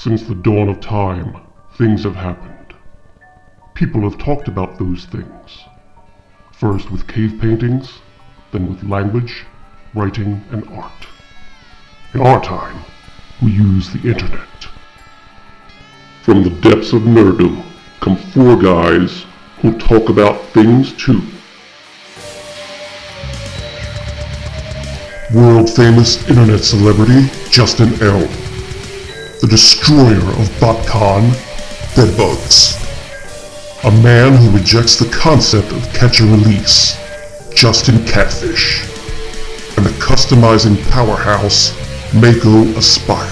Since the dawn of time, things have happened. People have talked about those things. First with cave paintings, then with language, writing, and art. In our time, we use the internet. From the depths of nerdom come four guys who talk about things too. World-famous internet celebrity Justin L. The destroyer of BotCon, Bedbugs. A man who rejects the concept of catch and release, Justin Catfish. And the customizing powerhouse, Mako Aspire.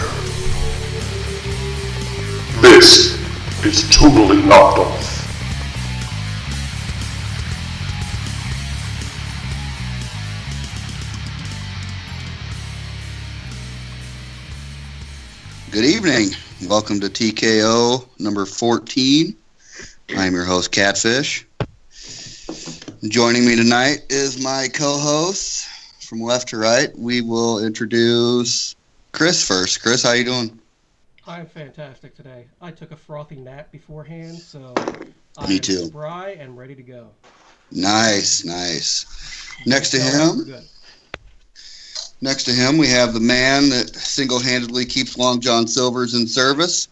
This is Totally Knocked Off. Good evening. Welcome to TKO number 14. I'm your host, Catfish. Joining me tonight is my co-host from left to right. We will introduce Chris first. Chris, how you doing? I'm fantastic today. I took a frothy nap beforehand, so Me I'm too. spry and ready to go. Nice. Next to him, we have the man that single-handedly keeps Long John Silver's in service,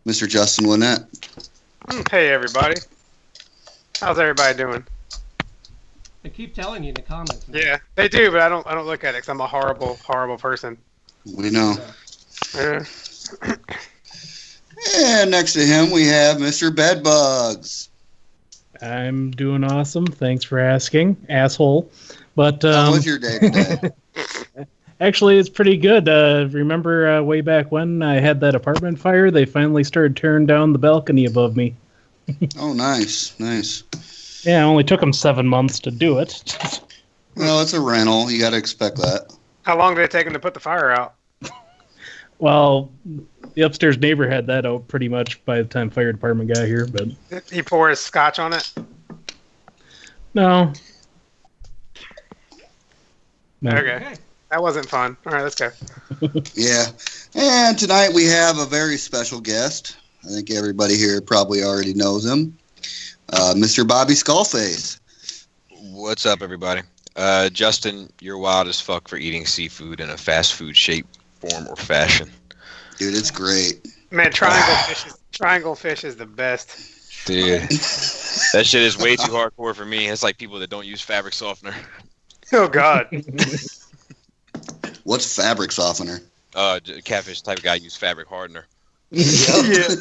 Mr. Justin Winnett. Hey, everybody. How's everybody doing? They keep telling you in the comments. Yeah, they do, but I don't look at it because I'm a horrible, horrible person. We know. Yeah. And next to him, we have Mr. Bedbugs. I'm doing awesome. Thanks for asking, asshole. But How was your day today? actually, it's pretty good. Remember way back when I had that apartment fire? They finally started tearing down the balcony above me. Oh, nice. Yeah, it only took them 7 months to do it. Well, it's a rental. You got to expect that. How long did it take them to put the fire out? Well, the upstairs neighbor had that out pretty much by the time fire department got here. But He pour his scotch on it? no. Okay. That wasn't fun. All right, let's go. Yeah. And tonight we have a very special guest. I think everybody here probably already knows him. Mr. Bobby Skullface. What's up, everybody? Justin, you're wild as fuck for eating seafood in a fast food shape, form, or fashion. Dude, it's great. Man, triangle fish is the best. Dude, that shit is way too hardcore for me. It's like people that don't use fabric softener. Oh, God. What's fabric softener? Catfish type of guy use fabric hardener. Yeah.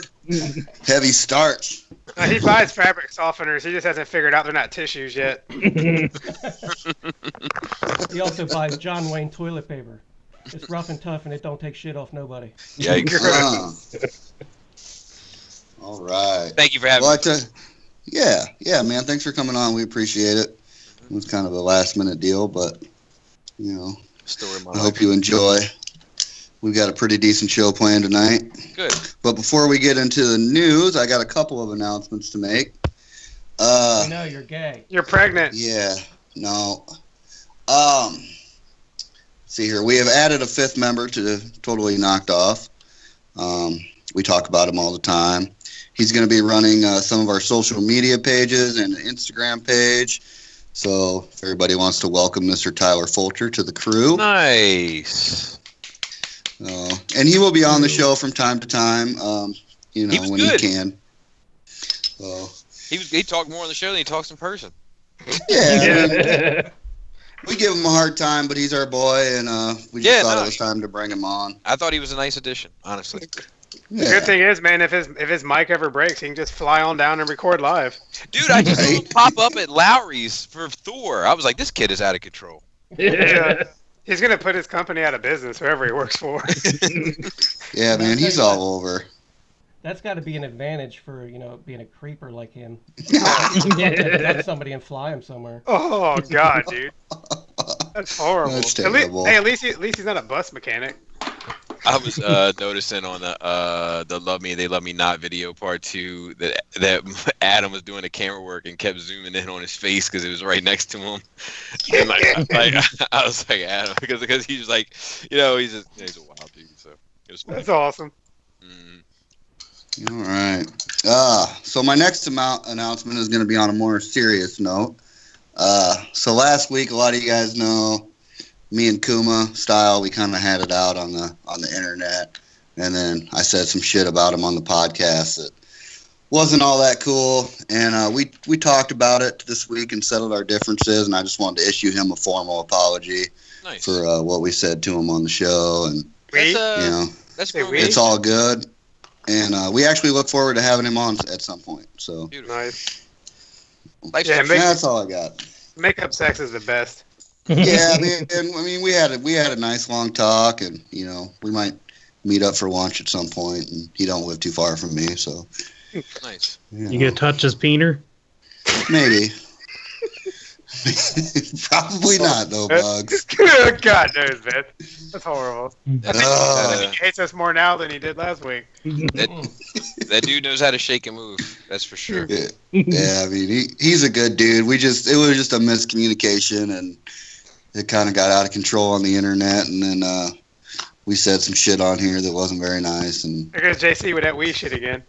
Heavy starch. He buys fabric softeners. He just hasn't figured out they're not tissues yet. He also buys John Wayne toilet paper. It's rough and tough, and it don't take shit off nobody. Yikes. All right. Thank you for having me. Yeah, man. Thanks for coming on. We appreciate it. It was kind of a last-minute deal, but, you know, I hope you enjoy. We've got a pretty decent show planned tonight. Good. But before we get into the news, I got a couple of announcements to make. I know you're gay. You're pregnant. Yeah. No. See here. We have added a fifth member to Totally Knocked Off. We talk about him all the time. He's going to be running some of our social media pages and an Instagram page. So if everybody wants to welcome Mr. Tyler Fulcher to the crew. Nice. And he will be on the show from time to time, when good. he can. So, He talked more on the show than he talks in person. Yeah. We give him a hard time, but he's our boy, and we just thought it was time to bring him on. I thought he was a nice addition, honestly. Yeah. The good thing is, man, if his mic ever breaks, he can just fly on down and record live. Dude, I just saw him pop up at Lowry's for Thor. I was like, this kid is out of control. Yeah. He's going to put his company out of business, whoever he works for. Yeah, man, he's all over. That's got to be an advantage for, being a creeper like him. Get somebody and fly him somewhere. Oh, God, dude. That's horrible. That's terrible. At least he's not a bus mechanic. I was noticing on the Love Me, They Love Me Not video part 2 that Adam was doing the camera work and kept zooming in on his face because it was right next to him. And I was like, Adam, because he was like, he's a wild dude. So it was funny. That's awesome. All right. So my next announcement is going to be on a more serious note. So last week, a lot of you guys know, me and Kuma Style, we kind of had it out on the internet, and then I said some shit about him on the podcast that wasn't all that cool, and we talked about it this week and settled our differences, and I just wanted to issue him a formal apology for what we said to him on the show, and that's it's all good, and we actually look forward to having him on at some point. So nice. That's all I got. Makeup sex is the best. Yeah, I mean, we had a nice long talk, and we might meet up for lunch at some point, and he don't live too far from me, so. Nice. You gonna touch his peener? Maybe. Probably not, though, Bugs. God knows, man. That's horrible. I think he hates us more now than he did last week. That dude knows how to shake and move. That's for sure. Yeah, I mean, he's a good dude. It was just a miscommunication, and it kind of got out of control on the internet, and then we said some shit on here that wasn't very nice. And there goes JC with that wee shit again.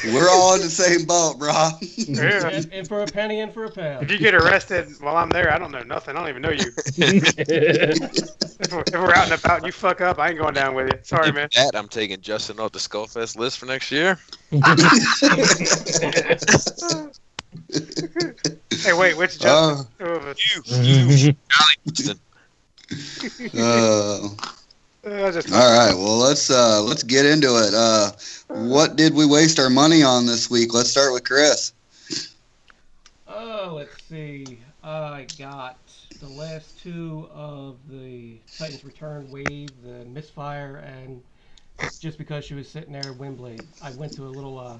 We're all in the same boat, bro. Yeah. In for a penny, in for a pound. If you get arrested while I'm there, I don't know nothing. I don't even know you. if we're out and about and you fuck up, I ain't going down with you. Sorry, man. I'm taking Justin off the Skullfest list for next year. Hey, wait, which Justin? You. All right, well let's get into it. What did we waste our money on this week? Let's start with Chris. Let's see. I got the last two of the Titans Return wave, the Misfire, and just because she was sitting there at Wembley, I went to a little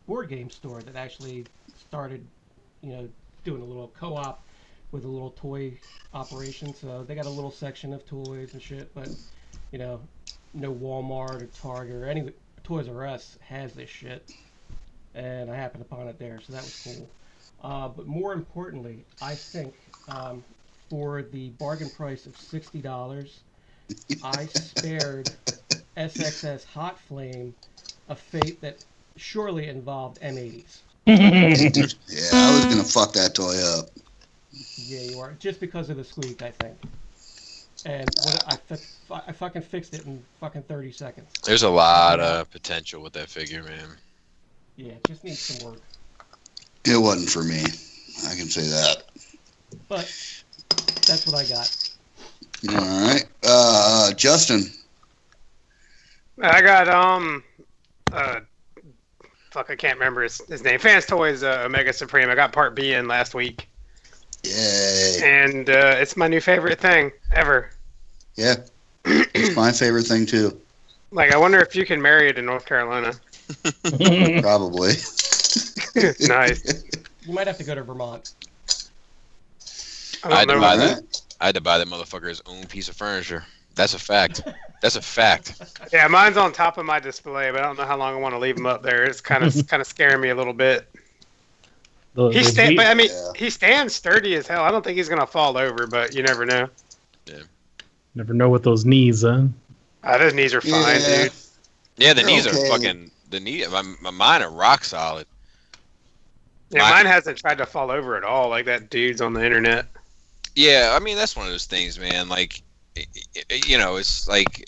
board game store that actually started, doing a little co-op with a little toy operation. So they got a little section of toys and shit, but no Walmart or Target or any Toys R Us has this shit, and I happened upon it there, so that was cool. But more importantly, I think for the bargain price of $60, I spared SXS Hot Flame a fate that surely involved M80s. Yeah, I was gonna fuck that toy up. Yeah, you are. Just because of the squeak, I think. And I fucking fixed it in fucking 30 seconds. There's a lot of potential with that figure, man. Yeah, it just needs some work. It wasn't for me. I can say that. But that's what I got. All right. Justin. I got, I can't remember his name. Fans Toys Omega Supreme. I got Part B in last week. Yay. And it's my new favorite thing ever. Yeah. It's my favorite thing, too. Like, I wonder if you can marry it in North Carolina. Probably. Nice. You might have to go to Vermont. I had to buy that motherfucker's own piece of furniture. That's a fact. That's a fact. Yeah, mine's on top of my display, but I don't know how long I want to leave him up there. It's kind of scaring me a little bit. He stands sturdy as hell. I don't think he's gonna fall over, but you never know. Yeah. Never know with those knees, huh? Those knees are fine, dude. Yeah, the knees are fucking. Mine are rock solid. Yeah, mine hasn't tried to fall over at all, like that dude's on the internet. Yeah, I mean that's one of those things, man. Like, it's like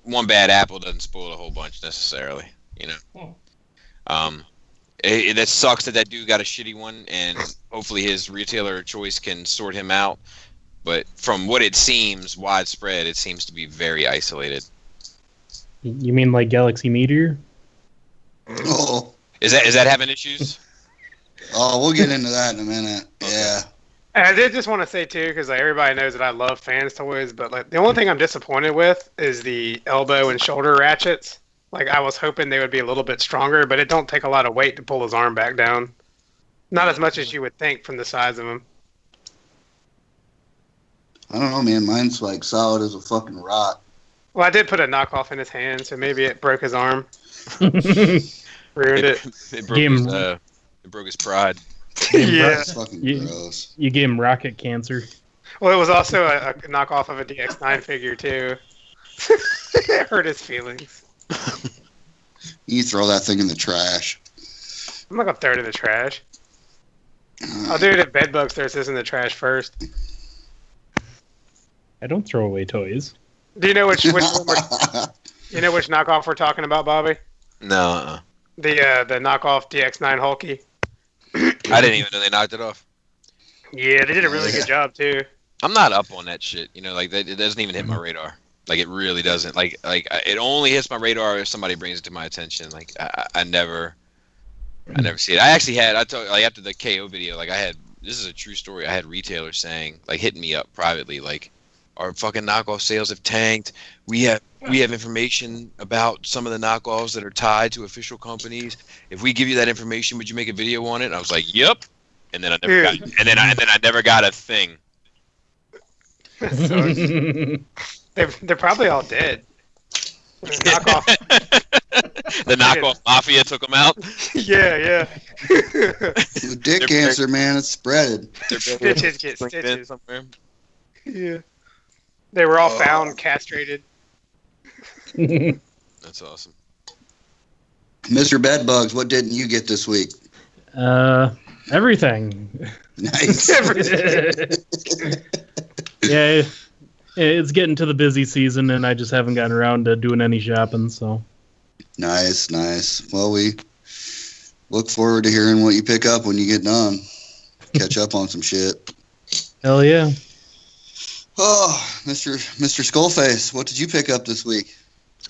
one bad apple doesn't spoil a whole bunch necessarily. That sucks that dude got a shitty one, and hopefully his retailer of choice can sort him out. But from what it seems, widespread, it seems to be very isolated. You mean like Galaxy Meteor? Oh. Is that having issues? Oh, we'll get into that in a minute. Yeah. And I did just want to say too, because everybody knows that I love Fans Toys, but the only thing I'm disappointed with is the elbow and shoulder ratchets. I was hoping they would be a little bit stronger, but it don't take a lot of weight to pull his arm back down. Not as much as you would think from the size of him. I don't know, man. Mine's solid as a fucking rock. Well, I did put a knockoff in his hand, so maybe it broke his arm. Ruined it. It broke his pride. Yeah. That's fucking gross. You gave him rocket cancer. Well, it was also a knockoff of a DX9 figure too. It hurt his feelings. You throw that thing in the trash. I'm not gonna throw it in the trash. I'll do it if Bedbugs throws this in the trash first. I don't throw away toys. Do you know which one you know which knockoff we're talking about, Bobby? No. The knockoff DX9 Hulky. I didn't even know they knocked it off. Yeah, they did a really good job too. I'm not up on that shit. You know, like that, it doesn't even hit my radar. Like it really doesn't. Like it only hits my radar if somebody brings it to my attention. Like I never see it. I actually had like after the KO video, like this is a true story. I had retailers saying like hitting me up privately like our fucking knockoff sales have tanked. We have information about some of the knockoffs that are tied to official companies. If we give you that information, would you make a video on it? And I was like, yep. And then I never got and then I never got a thing. So they're probably all dead. The knockoff mafia took them out. Yeah. Dick cancer, man, it's spreaded. Stitches get stitches. Somewhere. Yeah. They were all found castrated. That's awesome. Mr. Bedbugs, what didn't you get this week? Everything. Nice. Yeah, it's getting to the busy season, and I just haven't gotten around to doing any shopping. So. Nice. Well, we look forward to hearing what you pick up when you get done. Catch up on some shit. Hell yeah. Oh, Mr. Skullface, what did you pick up this week?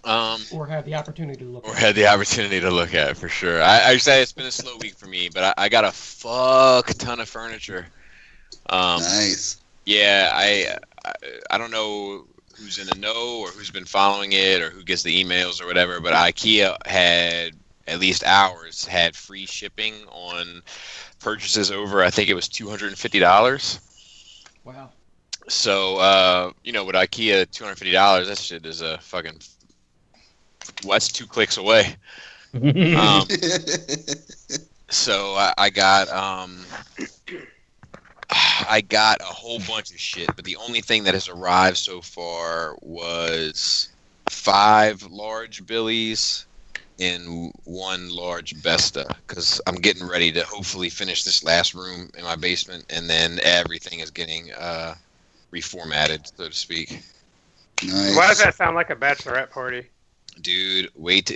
Or had the opportunity to look. Or had the opportunity to look at for sure. I say it's been a slow week for me, but I got a fuck ton of furniture. Nice. Yeah, I don't know who's in the know or who's been following it or who gets the emails or whatever, but IKEA had, at least ours, had free shipping on purchases over, I think it was $250. Wow. So, with IKEA, $250, that shit is a fucking, that's 2 clicks away. So I got a whole bunch of shit, but the only thing that has arrived so far was 5 large Billies and 1 large Besta, because I'm getting ready to hopefully finish this last room in my basement, and then everything is getting reformatted, so to speak. Nice. Why does that sound like a bachelorette party? Dude,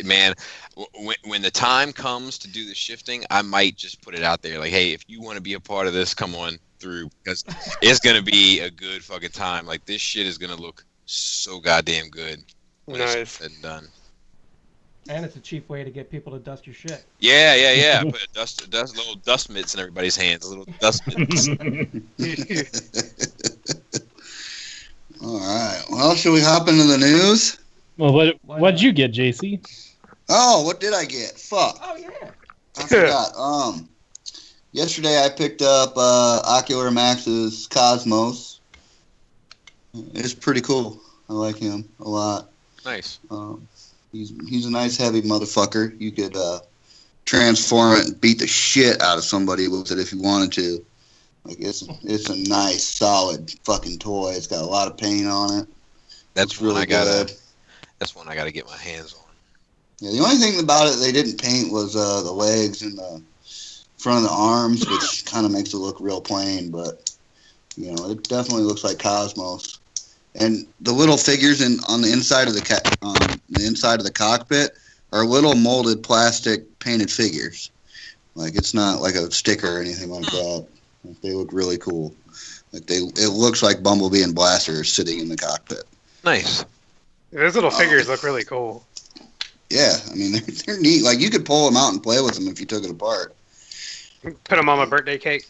man. When the time comes to do the shifting, I might just put it out there. Like, hey, if you want to be a part of this, come on through. Because it's going to be a good fucking time. Like, this shit is going to look so goddamn good when it's said and done. And it's a cheap way to get people to dust your shit. Yeah. Put little dust mitts in everybody's hands. Little dust mitts. All right. Well, should we hop into the news? Well, what'd you get, JC? Oh, what did I get? Fuck. Oh yeah. I forgot. Yesterday I picked up Ocular Max's Cosmos. It's pretty cool. I like him a lot. Nice. He's a nice heavy motherfucker. You could transform it and beat the shit out of somebody with it if you wanted to. Like it's a nice, solid fucking toy. It's got a lot of paint on it. That's really good. That's one I gotta get my hands on. Yeah, the only thing about it they didn't paint was the legs and the front of the arms, which kind of makes it look real plain. But it definitely looks like Cosmos. And the little figures on the inside of the cockpit are little molded plastic painted figures. Like it's not like a sticker or anything like that. They look really cool. Like it looks like Bumblebee and Blaster are sitting in the cockpit. Nice. Those little figures look really cool. Yeah, I mean they're neat. Like you could pull them out and play with them if you took it apart. Put them on my birthday cake.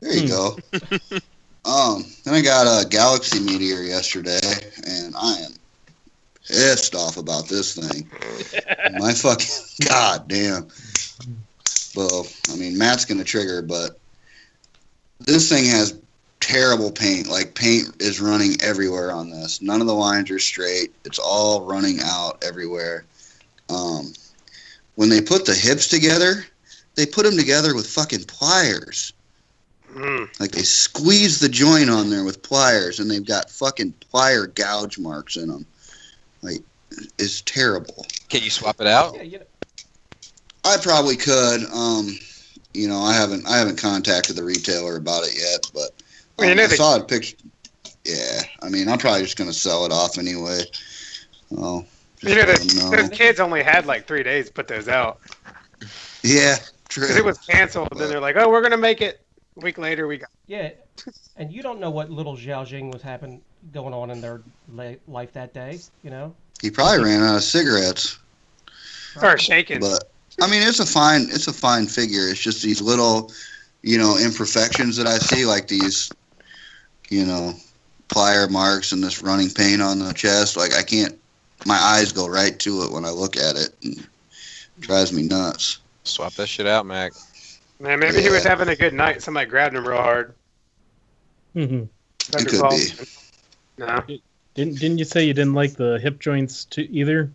There you go. Then I got a Galaxy Meteor yesterday, and I am pissed off about this thing. My fucking goddamn. Well, I mean Matt's gonna trigger, but this thing has terrible paint. Like paint is running everywhere on this. None of the lines are straight. It's all running out everywhere. When they put the hips together, they put them together with fucking pliers. Like they squeeze the joint on there with pliers, and they've got fucking plier gouge marks in them. Like, it's terrible. Can you swap it out? Yeah, I probably could. You know, I haven't contacted the retailer about it yet, but I saw a picture. Yeah, I mean, I'm probably just gonna sell it off anyway. Oh, those kids only had like 3 days to put those out. Yeah, true. Because it was canceled, and then they're like, "Oh, we're gonna make it." A week later, we got. Yeah, and you don't know what little Xiaojing was going on in their life that day. You know. He probably ran out of cigarettes. Or shaking. But I mean, it's a fine figure. It's just these little, you know, imperfections that I see, like these, you know, plier marks and this running paint on the chest. Like, I can't. My eyes go right to it when I look at it. And it drives me nuts. Swap that shit out, Mac. Man, maybe he was having a good night. Somebody grabbed him real hard. It could be. No. Didn't you say you didn't like the hip joints either?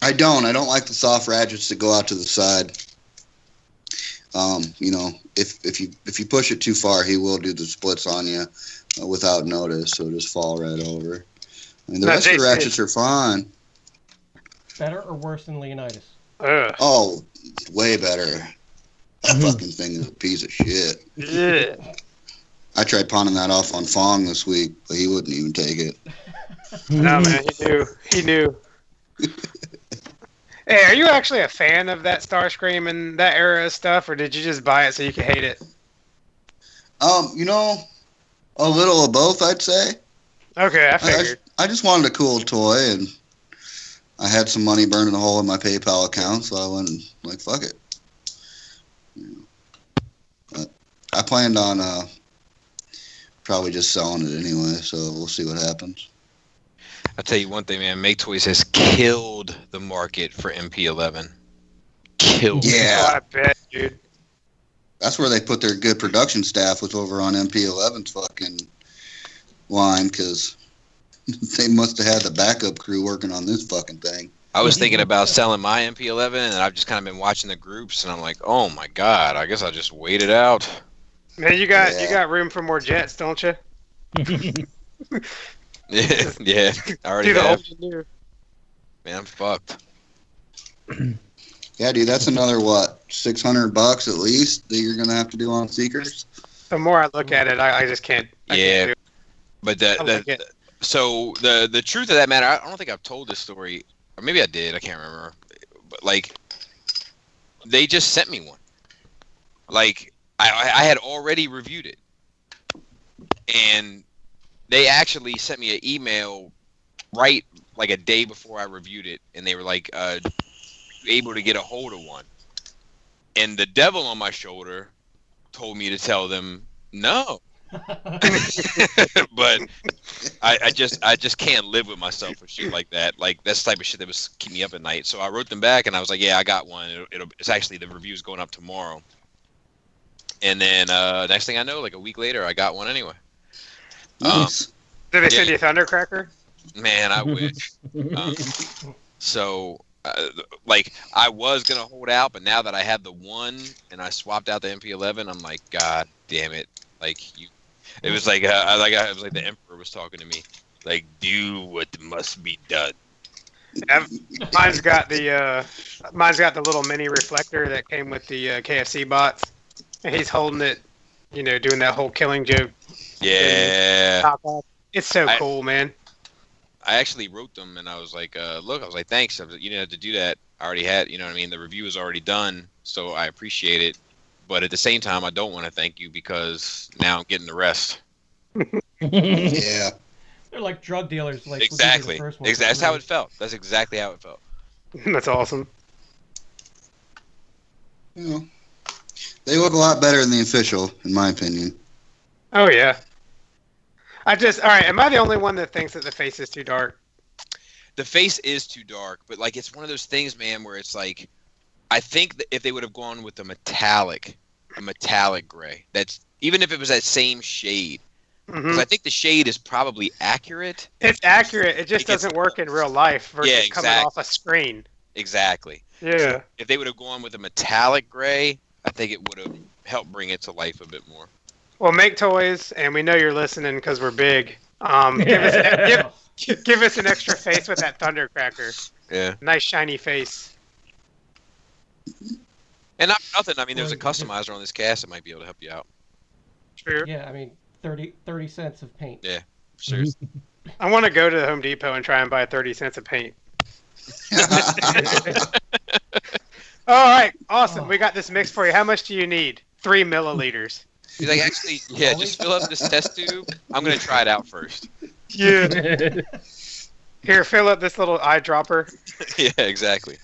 I don't like the soft ratchets that go out to the side. You know, if you push it too far, he will do the splits on you without notice. So just fall right over. I mean, the rest of the ratchets are fine. Better or worse than Leonidas? Oh, way better. That fucking thing is a piece of shit. Yeah. I tried pawning that off on Fong this week, but he wouldn't even take it. No, man, he knew. Hey, are you actually a fan of that Starscream and that era of stuff, or did you just buy it so you could hate it? You know, a little of both, I'd say. Okay, I figured. I just wanted a cool toy, and I had some money burning a hole in my PayPal account, so I went and, like, fuck it. You know. But I planned on probably just selling it anyway, so we'll see what happens. I'll tell you one thing, man. Make Toys has killed the market for MP11. Killed. Yeah. Oh, I bet, dude. That's where they put their good production staff, was over on MP11's fucking line, because they must have had the backup crew working on this fucking thing. I was thinking about selling my MP11, and I've just kind of been watching the groups, and I'm like, oh my god, I guess I'll just wait it out. Man, you got room for more jets, don't you? Yeah, I already have. Man, I'm fucked. Yeah, dude, that's another, what, $600 at least that you're going to have to do on Seekers? The more I look at it, I just can't. Yeah, can't do it. But so the truth of that matter, I don't think I've told this story, or maybe I did, I can't remember. But, like, they just sent me one. Like, I had already reviewed it. And they actually sent me an email right, like, a day before I reviewed it. And they were like, able to get a hold of one. And the devil on my shoulder told me to tell them no. But I just can't live with myself for shit like that. Like, that's the type of shit that was keep me up at night. So I wrote them back and I was like, yeah, I got one. It's actually, the review's going up tomorrow. And then next thing I know, like a week later, I got one anyway. Nice. Did they send you a Thundercracker? Man, I wish. So, like, I was gonna hold out, but now that I have the one and I swapped out the MP11, I'm like, God damn it! Like you, it was like it was like the Emperor was talking to me, like, do what must be done. Yeah, mine's got the little mini reflector that came with the KFC bots, and he's holding it, you know, doing that whole killing joke. Yeah. It's so cool, man. I actually wrote them and I was like, look, I was like, thanks. You didn't have to do that. I already had, you know what I mean? The review is already done, so I appreciate it. But at the same time, I don't want to thank you because now I'm getting the rest. Yeah. They're like drug dealers. Like, exactly. That's how it felt. That's exactly how it felt. That's awesome. You know, they look a lot better than the official, in my opinion. Oh, yeah. All right, am I the only one that thinks that the face is too dark? The face is too dark, but, like, it's one of those things, man, where it's like, I think that if they would have gone with a metallic gray, that's, even if it was that same shade, because I think the shade is probably accurate. It's accurate. It just doesn't work in real life versus coming off a screen. Exactly. Yeah. So if they would have gone with a metallic gray, I think it would have helped bring it to life a bit more. Well, make toys, and we know you're listening because we're big. Give us an extra face with that Thundercracker. Yeah. Nice shiny face. And not for nothing. I mean, there's a customizer on this cast that might be able to help you out. True. Yeah, I mean, 30 cents of paint. Yeah, seriously. I want to go to the Home Depot and try and buy 30 cents of paint. All right, awesome. We got this mix for you. How much do you need? 3 milliliters. He's like, actually, yeah, just fill up this test tube. I'm going to try it out first. Yeah. Here, fill up this little eyedropper. Yeah, exactly.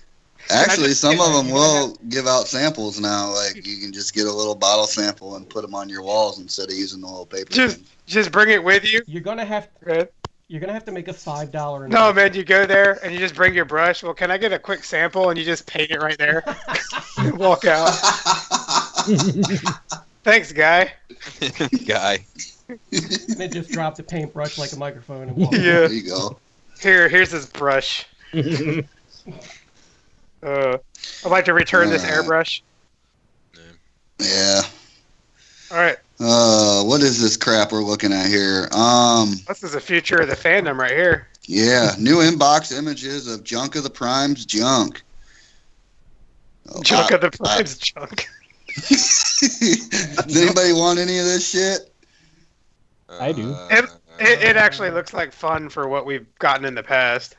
Actually, some of them will give out samples now. Like, you can just get a little bottle sample and put them on your walls instead of using the little paper. Just bring it with you. You're gonna have to make a $5. No, man, you go there and you just bring your brush. Well, can I get a quick sample? And you just paint it right there. And walk out. Thanks, guy. Guy. And then just drop the paintbrush like a microphone and walk out. There you go. Here's this brush. I'd like to return this airbrush. Yeah. All right. What is this crap we're looking at here? This is the future of the fandom right here. Yeah, new inbox images of Junk of the Prime's junk. Junk of the Prime's junk. Does anybody want any of this shit? I do. It actually looks like fun for what we've gotten in the past.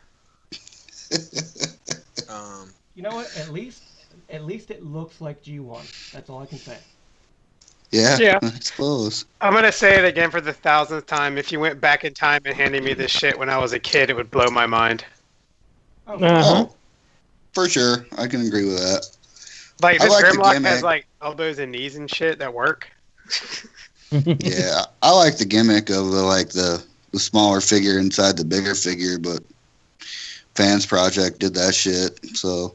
You know what? At least it looks like G1. That's all I can say. Yeah, I suppose. I'm going to say it again for the 1000th time. If you went back in time and handed me this shit when I was a kid, it would blow my mind. Oh, for sure. I can agree with that. Like, this Grimlock has, like, elbows and knees and shit that work. Yeah, I like the gimmick of the smaller figure inside the bigger figure, but Fans Project did that shit, so...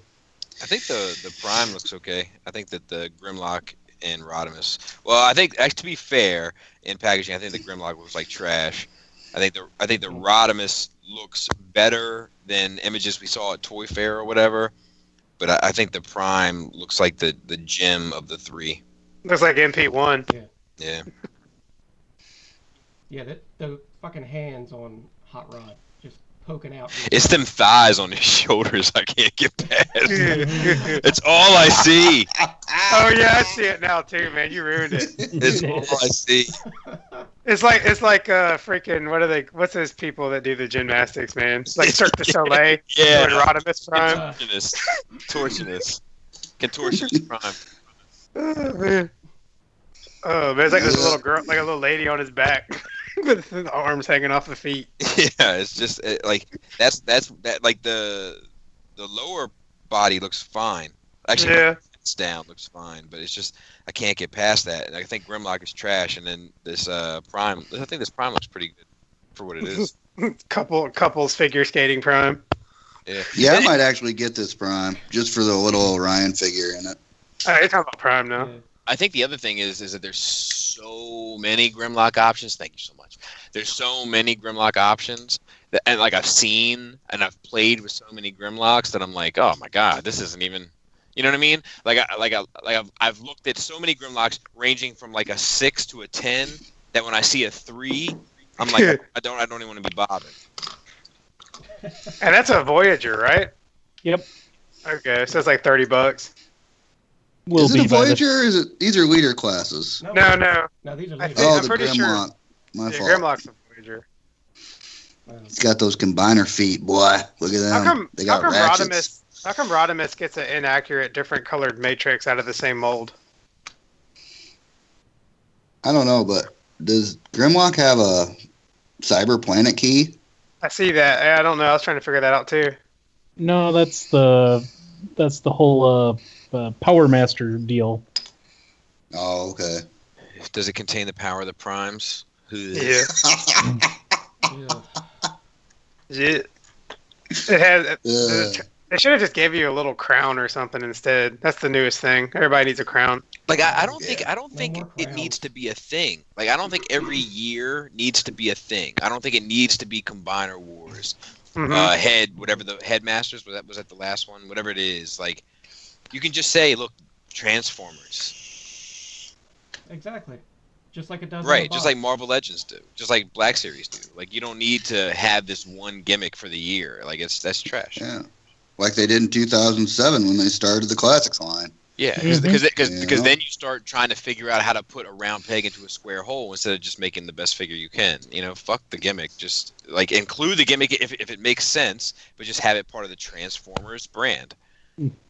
I think the Prime looks okay. I think that the Grimlock and Rodimus... Well, I think, to be fair, in packaging, I think the Grimlock looks like trash. I think the Rodimus looks better than images we saw at Toy Fair or whatever, but I think the Prime looks like the gem of the three. Looks like MP1. Yeah. Yeah, the fucking hands on Hot Rod just poking out. It's them thighs on his shoulders I can't get past. It's all I see. Oh yeah, I see it now too, man. You ruined it. It's all I see. It's like freaking what's those people that do the gymnastics, man? It's like Cirque du Soleil. Yeah. Rodimus Prime. Contortionist Prime. Oh man. Oh man, it's like this little girl, like a little lady on his back. With the arms hanging off the feet. Yeah, it's just like that's like the lower body looks fine. Actually, it's down looks fine, but it's just I can't get past that. And I think Grimlock is trash, and then this Prime. I think this Prime looks pretty good for what it is. Couples figure skating Prime. Yeah, I might actually get this Prime just for the little Orion figure in it. You're talking about Prime now. Yeah. I think the other thing is that there's so many Grimlock options. Thank you so much. There's so many Grimlock options that, and like I've seen and I've played with so many Grimlocks that I'm like, oh my god, this isn't even. You know what I mean? I've looked at so many Grimlocks ranging from like a 6 to a 10 that when I see a 3, I'm like, I don't even want to be bothered. And that's a Voyager, right? Yep. Okay, so it's like $30. Is it a Voyager or is it these are leader classes? No, these are I'm the pretty Grimlock. sure. My fault. Grimlock's a Voyager. It's got those combiner feet, boy. Look at them. They got ratchets. How come Rodimus gets an inaccurate, different colored matrix out of the same mold? I don't know, but does Grimlock have a Cyber Planet key? I see that. I don't know. I was trying to figure that out too. No, that's the whole Power Master deal. Oh, okay. Does it contain the power of the Primes? Yeah. It has. They should have just gave you a little crown or something instead. That's the newest thing. Everybody needs a crown. Like I don't think it needs to be a thing. Like I don't think every year needs to be a thing. I don't think it needs to be Combiner Wars. Whatever the Headmasters was that the last one? Whatever it is, like you can just say, look, Transformers. Exactly. just like it does. Right, just like Marvel Legends do, just like Black Series do. Like you don't need to have this one gimmick for the year. Like that's trash. Yeah, like they did in 2007 when they started the Classics line. Yeah, because then you start trying to figure out how to put a round peg into a square hole instead of just making the best figure you can. You know, fuck the gimmick. Just like include the gimmick if it makes sense, but just have it part of the Transformers brand.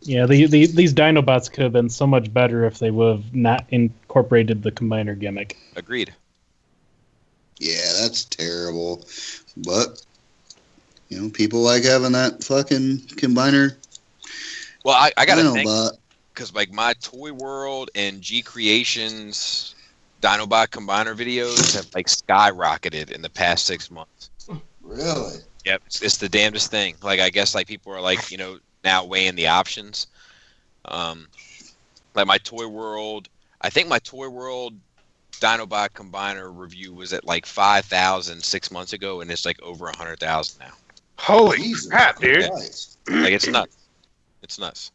Yeah, these Dinobots could have been so much better if they would have not incorporated the combiner gimmick. Agreed. Yeah, that's terrible. But you know, people like having that fucking combiner. Well, I gotta think. Dinobot. Because like my Toy World and G Creations Dinobot combiner videos have like skyrocketed in the past 6 months. Really? Yep, it's the damnedest thing. Like I guess like people are like now weighing the options. Like my Toy World, I think my Toy World Dinobot combiner review was at like 5,000 6 months ago, and it's like over 100,000 now. Holy Jesus crap, dude! Christ. Like it's nuts. It's nuts.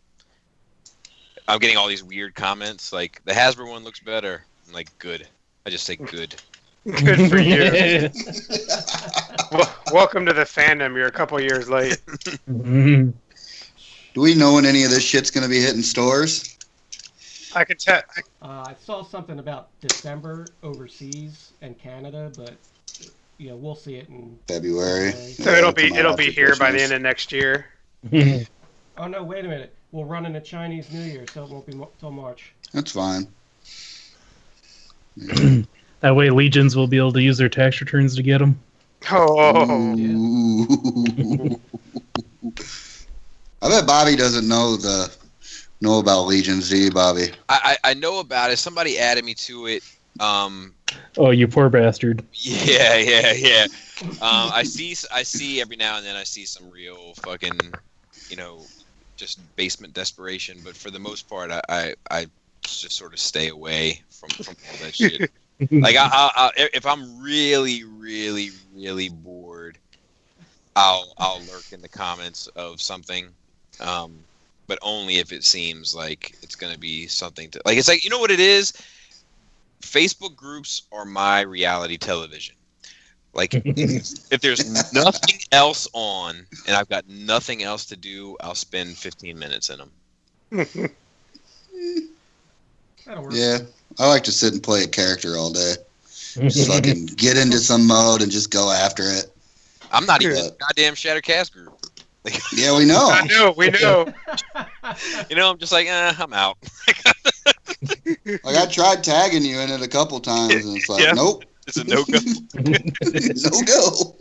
I'm getting all these weird comments like the Hasbro one looks better. I'm like, good. I just say good. Good for you. Welcome to the fandom. You're a couple years late. Do we know when any of this shit's gonna be hitting stores? I can tell. I saw something about December overseas and Canada, but we'll see it in February. So it'll be here by the end of next year. Oh no! Wait a minute. We'll run into Chinese New Year, so it won't be till March. That's fine. That way, Legions will be able to use their tax returns to get them. Oh. Yeah. I bet Bobby doesn't know about Legions, do you, Bobby? I know about it. Somebody added me to it. Oh, you poor bastard. Yeah. I see every now and then I see some real fucking, just basement desperation. But for the most part, I just sort of stay away from all that shit. Like if I'm really, really, really bored, I'll lurk in the comments of something, but only if it seems like it's gonna be something to like. It's like, you know what it is? Facebook groups are my reality television. Like if there's nothing else on and I've got nothing else to do, I'll spend 15 minutes in them. That'll work. Yeah, I like to sit and play a character all day. Just fucking get into some mode and just go after it. I'm not even in a goddamn Shattered Cast group. Yeah, we know. I know, we know. I'm just like, I'm out. Like I tried tagging you in it a couple times, and it's like, nope. It's a no-go. No-go.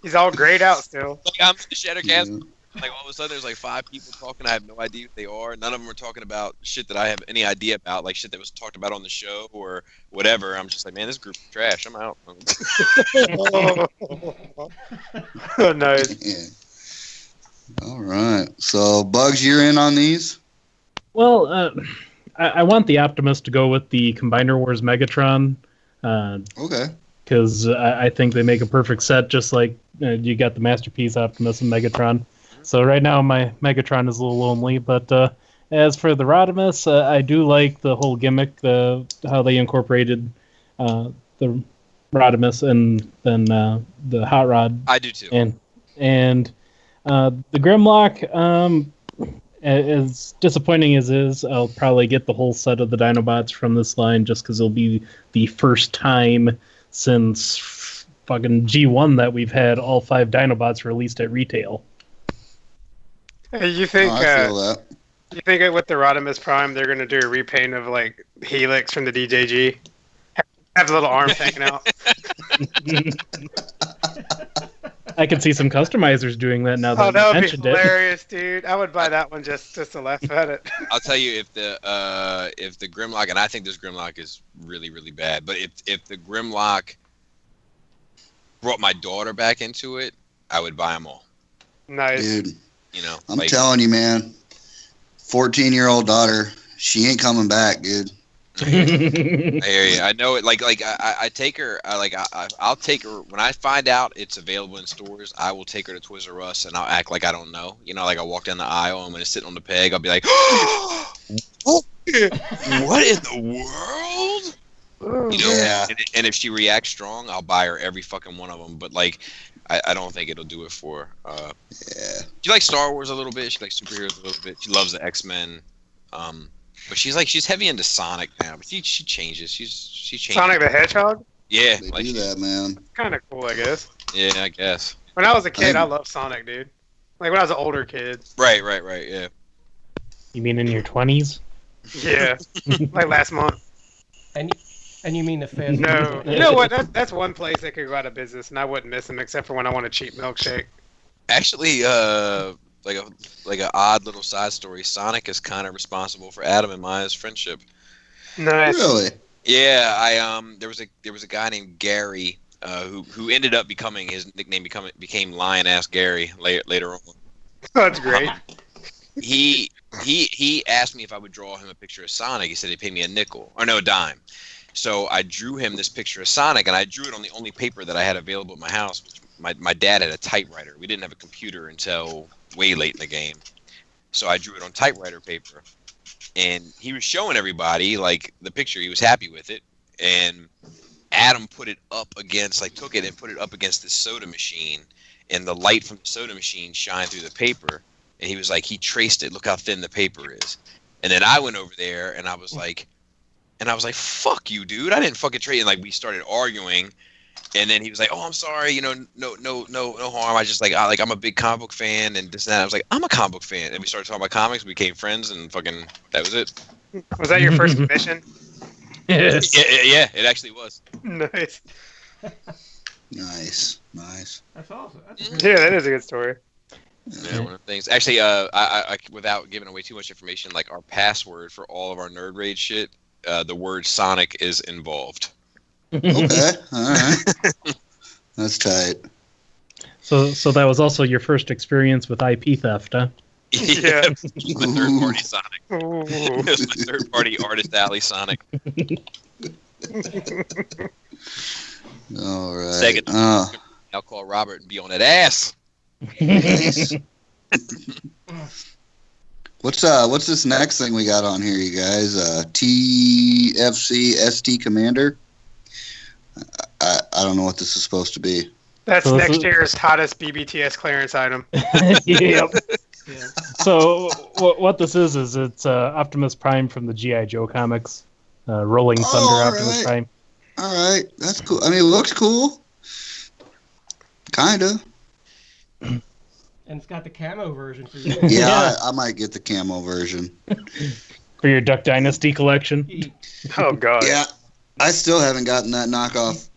He's all grayed out still. Like I'm in the Shattered Cast group. Like all of a sudden there's like 5 people talking. I have no idea who they are. None of them are talking about shit that I have any idea about, like shit that was talked about on the show or whatever. I'm just like, man, this group's trash. I'm out. Oh, nice. Yeah. All right. So, Bugs, you're in on these? Well, I want the Optimus to go with the Combiner Wars Megatron. Okay. Because I think they make a perfect set, just like you got the Masterpiece Optimus and Megatron. So right now my Megatron is a little lonely, but as for the Rodimus, I do like the whole gimmick, how they incorporated the Rodimus and then the Hot Rod. I do too. And the Grimlock, as disappointing as it is, I'll probably get the whole set of the Dinobots from this line just because it'll be the first time since fucking G1 that we've had all 5 Dinobots released at retail. Hey, you think I feel that. you think with the Rodimus Prime they're gonna do a repaint of like Helix from the DJG? Have little arms hanging out. I can see some customizers doing that now that That you would be mentioned it. hilarious, dude. I would buy that one just to laugh at it. I'll tell you if the Grimlock, and I think this Grimlock is really, really bad, but if the Grimlock brought my daughter back into it, I would buy them all. Nice. Dude, I'm like, telling you, man. 14-year-old daughter, she ain't coming back, dude. I hear you. I know it. Like I take her. I'll take her when I find out it's available in stores. I will take her to Toys R Us and I'll act like I don't know. Like I walk down the aisle and when it's sitting on the peg, I'll be like, "What in the world?" You know, Yeah. and if she reacts strong, I'll buy her every fucking one of them. But like, I don't think it'll do it for her. Yeah. She likes Star Wars a little bit. She likes superheroes a little bit. She loves the X-Men. But she's heavy into Sonic now. But she changes. She changes. Sonic the Hedgehog? Yeah, They like do that, man. Kind of cool, I guess. yeah, I guess. When I was a kid, I- I loved Sonic, dude. Like when I was an older kid. Right, yeah. You mean in your 20s? Yeah. Like last month. And you mean the fast? No. You know what? That's one place that could go out of business, and I wouldn't miss them except for when I want a cheap milkshake. Actually, like an odd little side story. Sonic is kind of responsible for Adam and Maya's friendship. Nice. Really? Yeah, there was a guy named Gary who ended up becoming his nickname became Lion Ass Gary later on. That's great. He asked me if I would draw him a picture of Sonic. He said he'd pay me a dime. So I drew him this picture of Sonic, and I drew it on the only paper that I had available at my house. My dad had a typewriter. We didn't have a computer until way late in the game. So I drew it on typewriter paper. And he was showing everybody, like, the picture. He was happy with it. And Adam took it and put it up against the soda machine. And the light from the soda machine shined through the paper. And he was like, he traced it. Look how thin the paper is. And then I went over there, and I was like, fuck you, dude. I didn't fucking trace. And, like, we started arguing. And then he was like, "Oh, I'm sorry, you know, no harm. I just I'm a big comic book fan and this and that." I was like, "I'm a comic book fan," and we started talking about comics. We became friends, and fucking that was it. Was that your first commission? Yes. Yeah, it actually was. Nice. Nice. That's awesome. Yeah, that is a good story. Yeah, one of the things. Actually, I without giving away too much information, like our password for all of our Nerd Rage shit, the word Sonic is involved. Okay. All right. That's tight. So that was also your first experience with IP theft, huh? Yeah. My third party Sonic. Ooh. It was my third party Artist Alley Sonic. All right. Second. I'll call Robert and be on that ass. Nice. What's this next thing we got on here, you guys? TFC ST Commander. I don't know what this is supposed to be. That's So this next is- year's hottest BBTS clearance item. Yep. Yeah. So what this is it's Optimus Prime from the G.I. Joe comics, Rolling Thunder all Optimus right. Prime. All right, that's cool. I mean, it looks cool. Kinda. And it's got the camo version for you. Yeah, Yeah. I might get the camo version. For your Duck Dynasty collection. Oh god. Yeah, I still haven't gotten that knockoff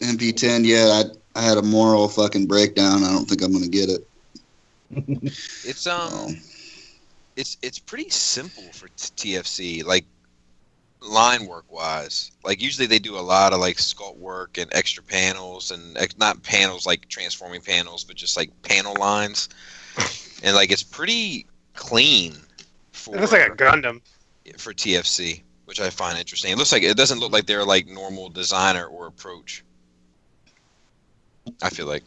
MP10 yet. I had a moral fucking breakdown. I don't think I'm gonna get it. It's Oh. it's pretty simple for TFC, like line work wise. Like usually they do a lot of like sculpt work and extra panels and not panels like transforming panels, but just like panel lines. And like it's pretty clean It looks like a Gundam. for TFC, which I find interesting. It doesn't look like they're like normal designer or approach. I feel like.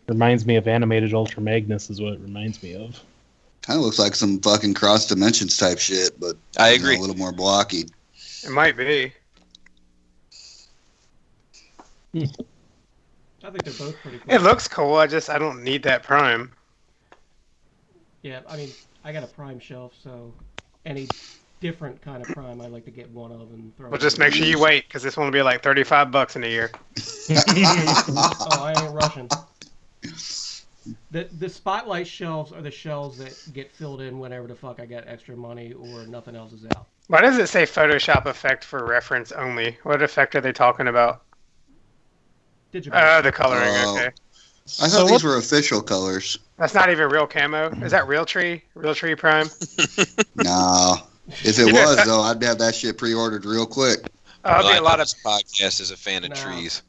Reminds me of Animated Ultra Magnus is what it reminds me of. Kind of looks like some fucking cross dimensions type shit, but I you know, agree. a little more blocky. It might be. I think they're both pretty cool. It looks cool. I don't need that Prime. Yeah, I mean, I got a Prime shelf, so any different kind of Prime, I like to get one of and throw. Well, it just in. make sure you wait, because this one will be like $35 in a year. Oh, I ain't rushing. The spotlight shelves are the shelves that get filled in whenever the fuck I got extra money or nothing else is out. Why does it say Photoshop effect for reference only? What effect are they talking about? Digital. Oh, the coloring. Oh. Okay, I thought these were official colors. that's not even real camo. Is that Real Tree? Real Tree Prime? Nah. If it was though, I'd have that shit pre-ordered real quick. I'll be a lot of. podcast is a fan of No. trees.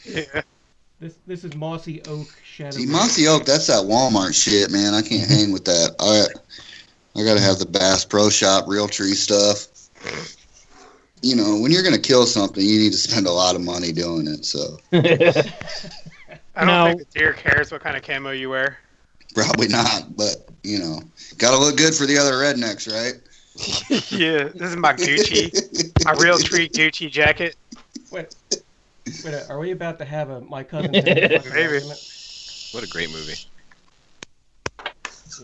Yeah. This is mossy oak shadow. See, Mossy Oak, that's that Walmart shit, man. I can't hang with that. I gotta have the Bass Pro Shop Real Tree stuff. You know, when you're gonna kill something, you need to spend a lot of money doing it. So I don't Now- think the deer cares what kind of camo you wear. probably not, but you know, gotta look good for the other rednecks, right? Yeah, this is my Gucci, my real tree Gucci jacket. Wait, are we about to have a my cousin Vinny fucking Maybe. argument? What a great movie.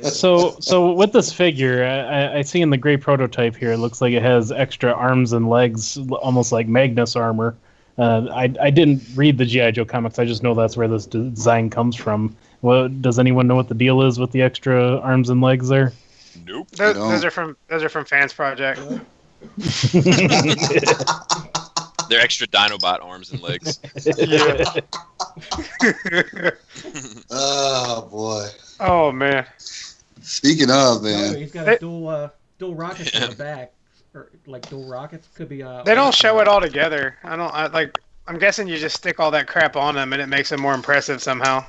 Yeah. So with this figure, I see in the gray prototype here, it looks like it has extra arms and legs, almost like Magnus armor. I didn't read the G.I. Joe comics. I just know that's where this design comes from. Well, does anyone know what the deal is with the extra arms and legs there? Nope. Those are from Fans Project. They're extra Dinobot arms and legs. Yeah. Oh boy. Oh man. Speaking of, No, man, he's got a dual rockets in the back, or like dual rockets. Could be. They don't show it all together. I'm guessing you just stick all that crap on them and it makes them more impressive somehow.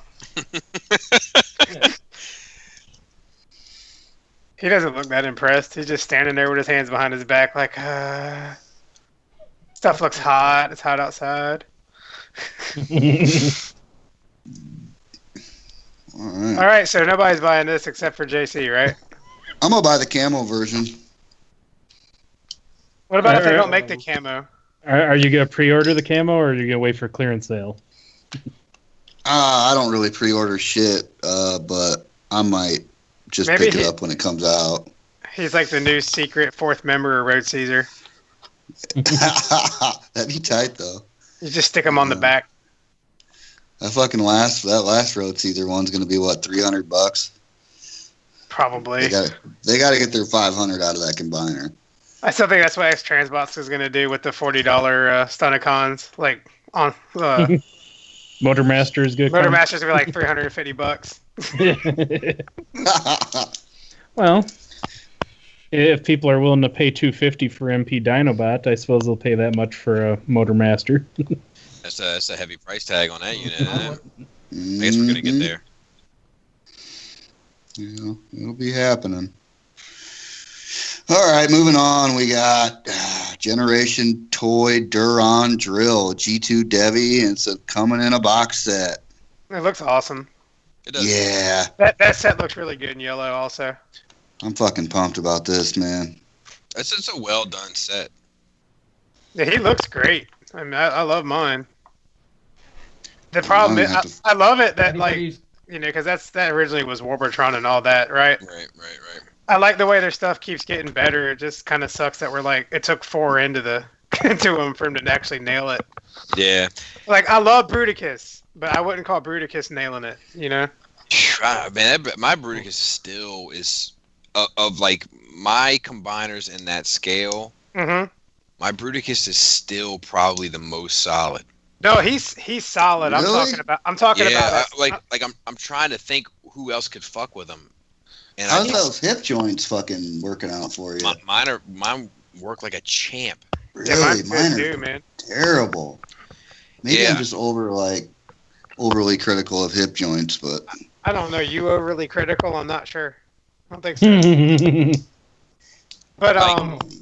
Yeah. He doesn't look that impressed. He's just standing there with his hands behind his back, like, stuff looks hot. It's hot outside. all All right, so nobody's buying this except for JC, right? I'm gonna buy the camo version. What about if they Alright. don't make the camo? Are you gonna pre-order the camo, or are you gonna wait for clearance sale? I don't really pre-order shit, but I might just Maybe pick it he- up when it comes out. He's like the new secret fourth member of Road Caesar. That'd be tight though. You just stick them on the back. That last Road Caesar one's gonna be what, $300? Probably. They gotta get their 500 out of that combiner. I still think that's what X Transbox is going to do with the $40 Stunticons. Like, on Motormaster is good. Motor Masters will be like $350. Well, if people are willing to pay $250 for MP Dinobot, I suppose they'll pay that much for a Motormaster. That's a heavy price tag on that unit. I would- I guess we're gonna get there. Yeah, it'll be happening. All right, moving on. We got Generation Toy Duron Drill G2 Devi, and it's coming in a box set. It looks awesome. It does. Yeah, That set looks really good in yellow also. I'm fucking pumped about this, man. It's a well done set. Yeah, he looks great. I mean, I love mine. The problem is, I love it that, like, anybody's- because that originally was Warbertron and all that, right? Right. I like the way their stuff keeps getting better. It just kind of sucks that we're like, it took 4 into him for him to actually nail it. Yeah. Like, I love Bruticus, but I wouldn't call Bruticus nailing it, you know? Man, my Bruticus still is of like my combiners in that scale. Mm-hmm. My Bruticus is still probably the most solid. No, he's solid. Really? I'm talking about I'm trying to think who else could fuck with him. And How's those hip joints fucking working out for you? mine work like a champ. Really, mine's mine good are too, man. terrible. Maybe Yeah. I'm just overly critical of hip joints, but I don't know. You overly critical? I'm not sure. I don't think so. But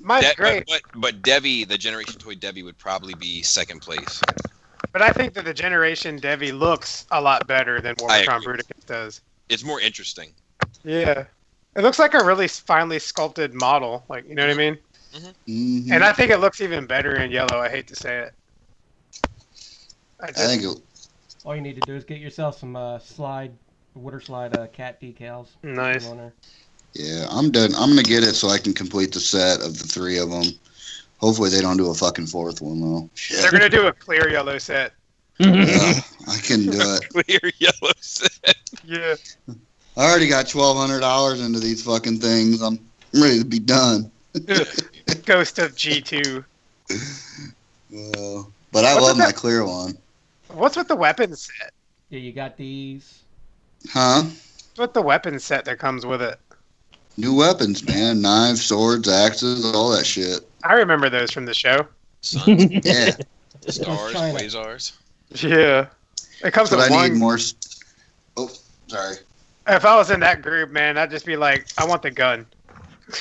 mine's great. But Devi, the Generation Toy Devi, would probably be second place. But I think that the Generation Devi looks a lot better than I Warbertron agree. Bruticus does. It's more interesting. Yeah. It looks like a really finely sculpted model. Like, you know what I mean? mhm. And I think it looks even better in yellow. I hate to say it. I think All you need to do is get yourself some water slide cat decals. Nice. On there. yeah, I'm done. I'm gonna get it so I can complete the set of the 3 of them. Hopefully they don't do a fucking 4th one though. Shit. They're gonna do a clear yellow set. Ugh, I can do it. Clear yellow set. Yeah. I already got $1,200 into these fucking things. I'm ready to be done. Ghost of G2. But I What's love with my clear one. What's with the weapons set? Yeah, you got these. Huh? What's with the weapons set that comes with it? New weapons, man. Knives, swords, axes, all that shit. I remember those from the show. Suns, Yeah. stars, China. quasars. Yeah. It comes But with I one. need more. Oh, sorry. If I was in that group, man, I'd just be like, I want the gun.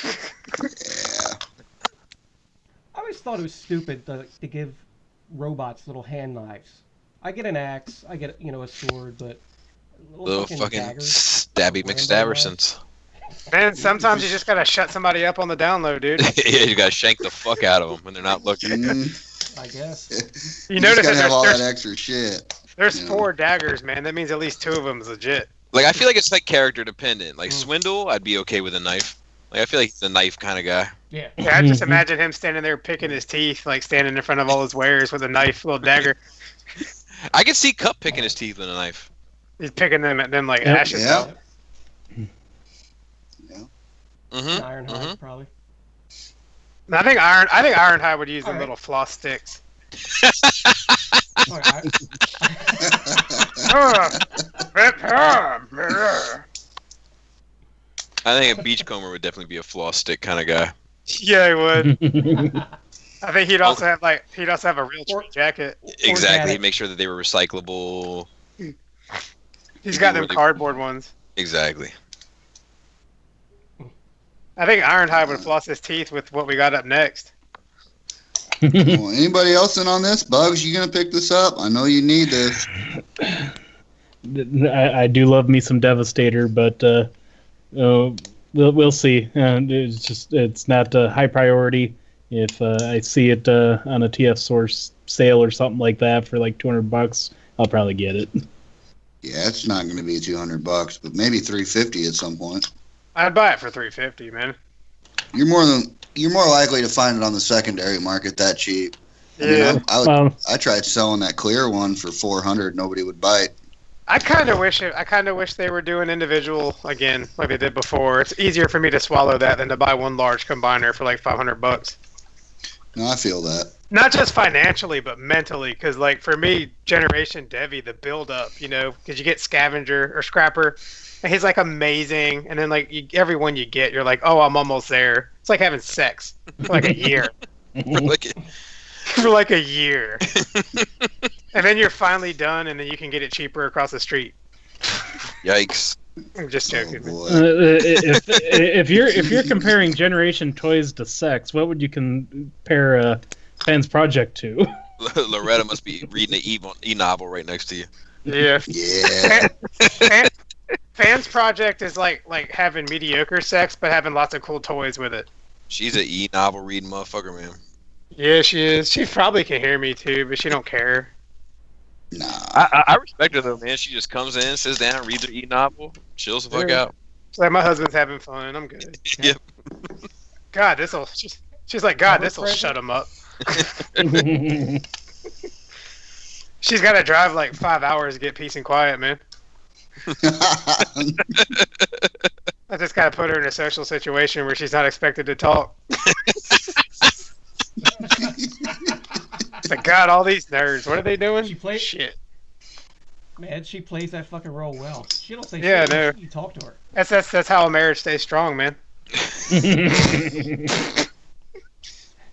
Yeah. I always thought it was stupid to give robots little hand knives. I get an axe, I get a sword, but Little fucking daggers. stabby Rambo McStabbersons. Man, sometimes you just gotta shut somebody up on the download, dude. Yeah, you gotta shank the fuck out of them when they're not looking. I guess. You just notice gotta that have all there's, that extra shit. there's you know. 4 daggers, man. That means at least 2 of them is legit. Like, I feel like it's like character dependent. Like Swindle, I'd be okay with a knife. Like, I feel like he's a knife kind of guy. Yeah. Yeah, I just imagine him standing there picking his teeth, like standing in front of all his wares with a knife, little dagger. I could see Cup picking his teeth with a knife. He's picking them at them like Yep. ashes Yeah. out. Ironhide, probably. And I think Ironhide would use them Alright. little floss sticks. All right. I think a beachcomber would definitely be a floss stick kind of guy. Yeah, he would. I think he'd also have a real tree jacket. Exactly. Organic. He'd make sure that they were recyclable. He's got them Worthy. cardboard ones. Exactly. I think Ironhide would floss his teeth with what we got up next. Well, anybody else in on this? Bugs, you gonna pick this up? I know you need this. I do love me some Devastator, but we'll see. It's not a high priority. If I see it on a TF Source sale or something like that for like $200, I'll probably get it. Yeah, it's not gonna be $200, but maybe $350 at some point. I'd buy it for $350, man. You're more likely to find it on the secondary market that cheap. Yeah. I tried selling that clear one for $400. Nobody would bite. I kind of wish they were doing individual again, like they did before. It's easier for me to swallow that than to buy one large combiner for like $500. No, I feel that. Not just financially, but mentally, because like for me, Generation Devi, the build up, because you get Scavenger or Scrapper, and he's like amazing, and then like every one you get, you're like, oh, I'm almost there. It's like having sex for like a year. For like a year. And then you're finally done, and then you can get it cheaper across the street. Yikes. I'm just joking. Oh, man. boy. If you're comparing Generation toys to sex, what would you compare Fan's Project to? Loretta must be reading an e-novel right next to you. Yeah. Yeah. Fans Project is like having mediocre sex, but having lots of cool toys with it. She's an e-novel reading motherfucker, man. Yeah, she is. She probably can hear me too, but she don't care. Nah. I respect her though, man. She just comes in, sits down, reads her e-novel, chills the fuck Yeah. out. She's like, my husband's having fun. I'm good. Yep. God, this'll. She's like, God, this'll shut him up. She's got to drive like 5 hours to get peace and quiet, man. I just got to put her in a social situation where she's not expected to talk. It's like, God, all these nerds, what are they doing? She plays Shit. Man, she plays that fucking role well. She don't say Yeah, shit. I know. You talk to her. That's how a marriage stays strong, man.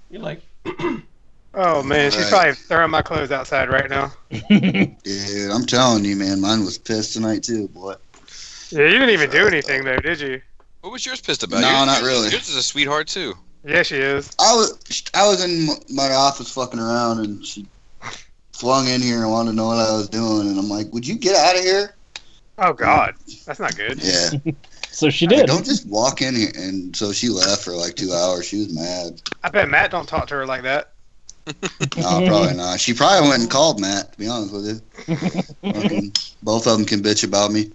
You're like, Oh man, she's Right. probably throwing my clothes outside right now. Dude, I'm telling you, man, mine was pissed tonight too, boy. Yeah, you didn't even do anything though, did you? What was yours pissed about? No, Yours- not really. Yours is a sweetheart too. Yeah, she is. I was in my office fucking around, and she flung in here and wanted to know what I was doing, and I'm like, "Would you get out of here?" Oh God, that's not good. Yeah. So she Like, did. don't just walk in here. And so she left for like 2 hours. She was mad. I bet Matt don't talk to her like that. No, probably not. She probably went and called Matt, to be honest with you. Fucking, both of them can bitch about me.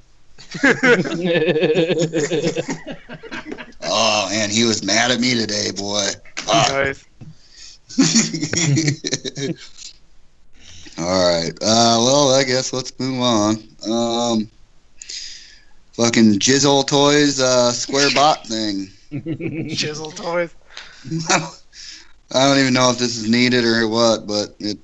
Oh, man, he was mad at me today, boy. Ah. Nice. All right. Well, I guess let's move on. Fucking Jizzle Toys square bot thing. Chisel toys. I don't even know if this is needed or what, but I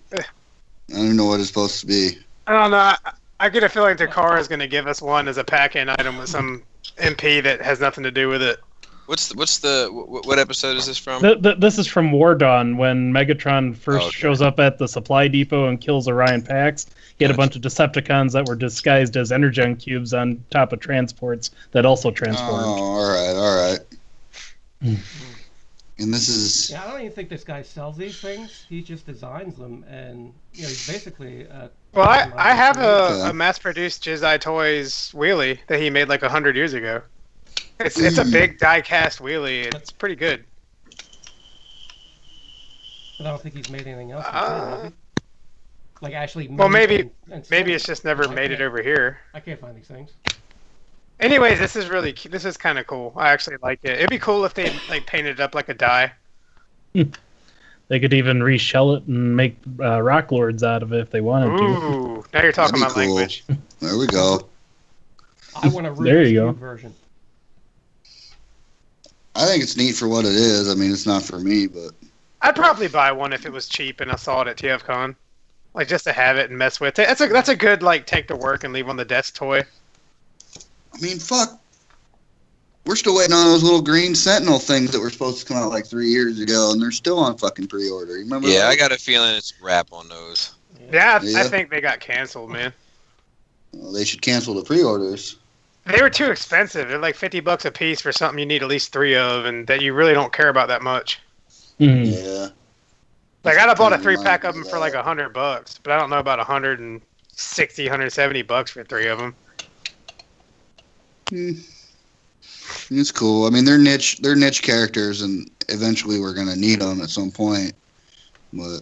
don't even know what it's supposed to be. I don't know. I get a feeling Takara is going to give us one as a pack-in item with some MP that has nothing to do with it. What episode is this from? This is from War Dawn, when Megatron first shows up at the supply depot and kills Orion Pax. He had a bunch of Decepticons that were disguised as Energon cubes on top of transports that also transformed. Oh, all right. And this is... yeah, I don't even think this guy sells these things. He just designs them, and he's basically. Well, I have Okay. a mass-produced Jizai Toys wheelie that he made like 100 years ago. It's a big die-cast wheelie. It's pretty good. But I don't think he's made anything else. Has he? Like actually. Well, maybe maybe it's just never made it over here. I can't find these things. Anyways, this is really cute. This is kind of cool. I actually like it. It'd be cool if they like painted it up like a die. They could even reshell it and make rock lords out of it if they wanted to. Ooh, now you're talking my That'd be cool. language. There we go. I want a There you Rubik's go. Cube version. I think it's neat for what it is. I mean, it's not for me, but I'd probably buy one if it was cheap and I saw it at TFCon. Like just to have it and mess with it. That's a good like take to work and leave on the desk toy. I mean, fuck. We're still waiting on those little green Sentinel things that were supposed to come out like 3 years ago, and they're still on fucking pre-order. You remember? Yeah, that? I got a feeling it's a wrap on those. Yeah, I Yeah. think they got canceled, man. Well, they should cancel the pre-orders. They were too expensive. They're like $50 a piece for something you need at least 3 of, and that you really don't care about that much. Mhm. Yeah. Like I'd have bought a Kinda 3-pack of reminds me them of for like that. $100, but I don't know about $160, $170 for 3 of them. It's cool. I mean, they're niche characters, and eventually we're gonna need them at some point. But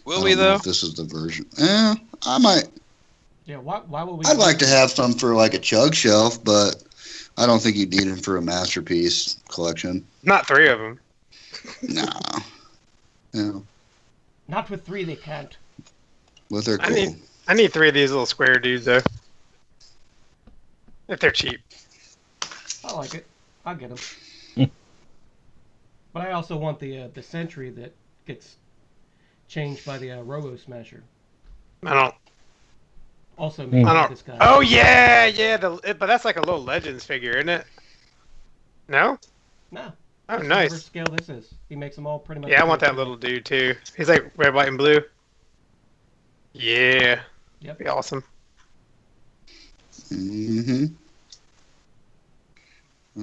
Will I we don't know though? if this is the version. I might. Yeah, why would we? I'd like to have some for like a chug shelf, but I don't think you'd need them for a masterpiece collection. Not 3 of them. Nah. Yeah. Not with 3, they can't. But they're cool. I need 3 of these little square dudes though. If they're cheap. I like it. I'll get them. But I also want the Sentry that gets changed by the Robo Smasher. I don't. Also made I by don't. this guy. Oh yeah. But that's like a little Legends figure, isn't it? No. No. Oh, That's nice. whatever scale this is. He makes them all pretty much. Yeah, I want the that same. little dude too. He's like red, white, and blue. Yeah. Yep. Be awesome. Mm-hmm.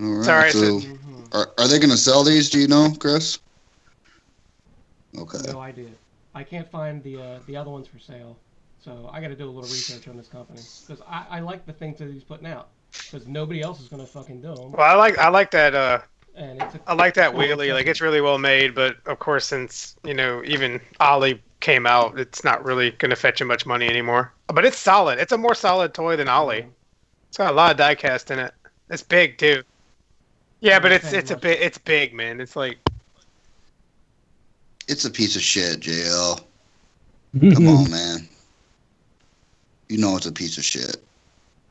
All right. Sorry, So, are they going to sell these? Do you know, Chris? Okay. No idea. I can't find the other ones for sale, so I got to do a little research on this company because I like the things that he's putting out because nobody else is gonna fucking do them. Well, I like that. And it's I like that cool wheelie. accessory. Like it's really well made, but of course, since even Ollie came out, it's not really gonna fetch you much money anymore. But it's solid. It's a more solid toy than Ollie. It's got a lot of die cast in it. It's big too. Yeah, but it's big, man. It's like It's a piece of shit, JL. Come on, man. You know it's a piece of shit.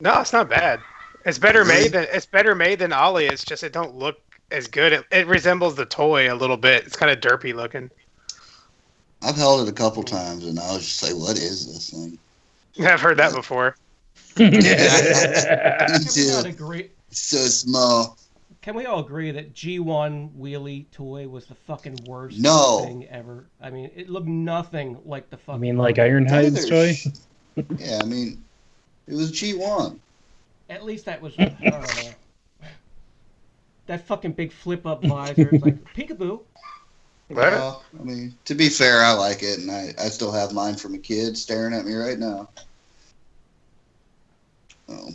no, it's not bad. It's better Really? made than Ollie. It's just it don't look as good. It resembles the toy a little bit. It's kind of derpy looking. I've held it a couple times, and I was just like, what is this thing? I've heard that before. Me Can we all too. agree? It's so small. Can we all agree that G1 wheelie toy was the fucking worst No. thing ever? I mean, it looked nothing like the I fucking. mean, like Ironhide's toy? Yeah, I mean, it was G1. At least that was. I don't know. That fucking big flip up visor. It's like peekaboo. Well, I mean, to be fair, I like it, and I still have mine from a kid staring at me right now. Oh.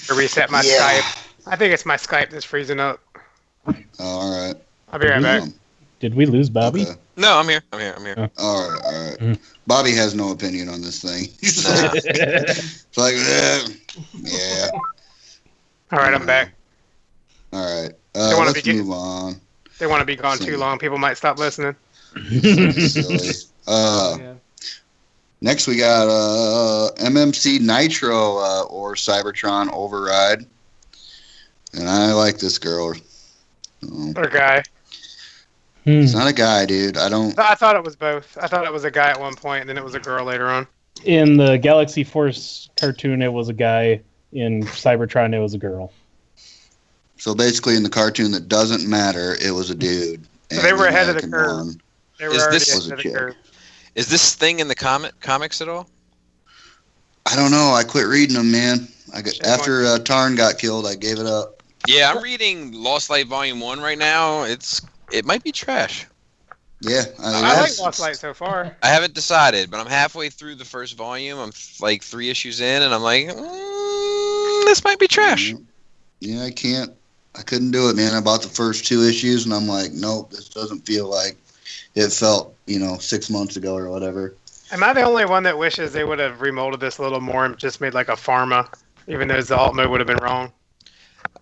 To reset my Yeah. Skype. I think it's my Skype that's freezing up. All right. I'll be right back. Did we lose Bobby? Okay. No, I'm here. All right. Mm. Bobby has no opinion on this thing. He's just Nah. like, it's like, yeah. All right, I'm back. All right. They wanna Let's begin- move on. They want to be gone too long. People might stop listening. Silly. Yeah. Next, we got MMC Nitro or Cybertron Override. And I like this girl. Or guy. It's not a guy, dude. I don't. I thought it was both. I thought it was a guy at one point, and then it was a girl later on. In the Galaxy Force cartoon, it was a guy. In Cybertron, it was a girl. So basically, in the cartoon that doesn't matter, it was a dude. So they were And ahead of the American curve. one. They were Is already this- ahead Was a of the chick. curve. Is this thing in the comics at all? I don't know. I quit reading them, man. Shit, After Tarn got killed, I gave it up. Yeah, I'm reading Lost Light Volume 1 right now. It might be trash. Yeah, I like Lost Light so far. I haven't decided, but I'm halfway through the first volume. I'm like 3 issues in, and I'm like, this might be trash. Yeah, I couldn't do it, man. I bought the first 2 issues, and I'm like, nope, this doesn't feel like it felt, 6 months ago or whatever. Am I the only one that wishes they would have remolded this a little more and just made like a pharma, even though the alt mode would have been wrong?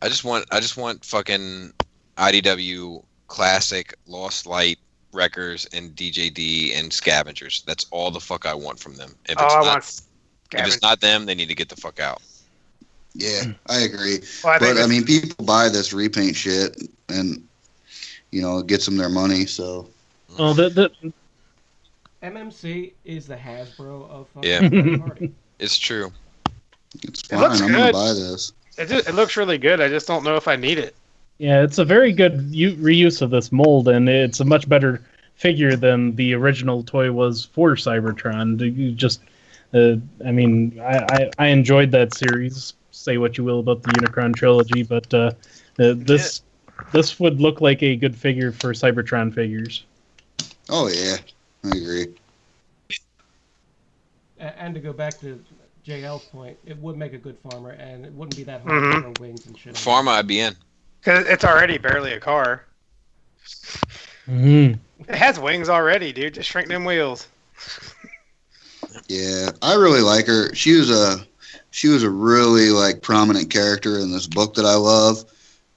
I just want fucking IDW classic Lost Light Wreckers and DJD and Scavengers. That's all the fuck I want from them. If it's not them, they need to get the fuck out. Yeah, I agree. Well, I mean, people buy this repaint shit, and it gets them their money. So, well, the MMC is the Hasbro of fucking It's true. It's fine. I'm gonna buy this. It looks really good. I just don't know if I need it. Yeah, it's a very good reuse of this mold, and it's a much better figure than the original toy was for Cybertron. You just, I enjoyed that series. Say what you will about the Unicron trilogy, but this would look like a good figure for Cybertron figures. Oh yeah, I agree. And to go back to JL's point, it would make a good farmer, and it wouldn't be that hard to grow wings and shit. Farmer, I'd be in. Because it's already barely a car. Mm-hmm. It has wings already, dude. Just shrink them wheels. Yeah, I really like her. She was a really prominent character in this book that I love,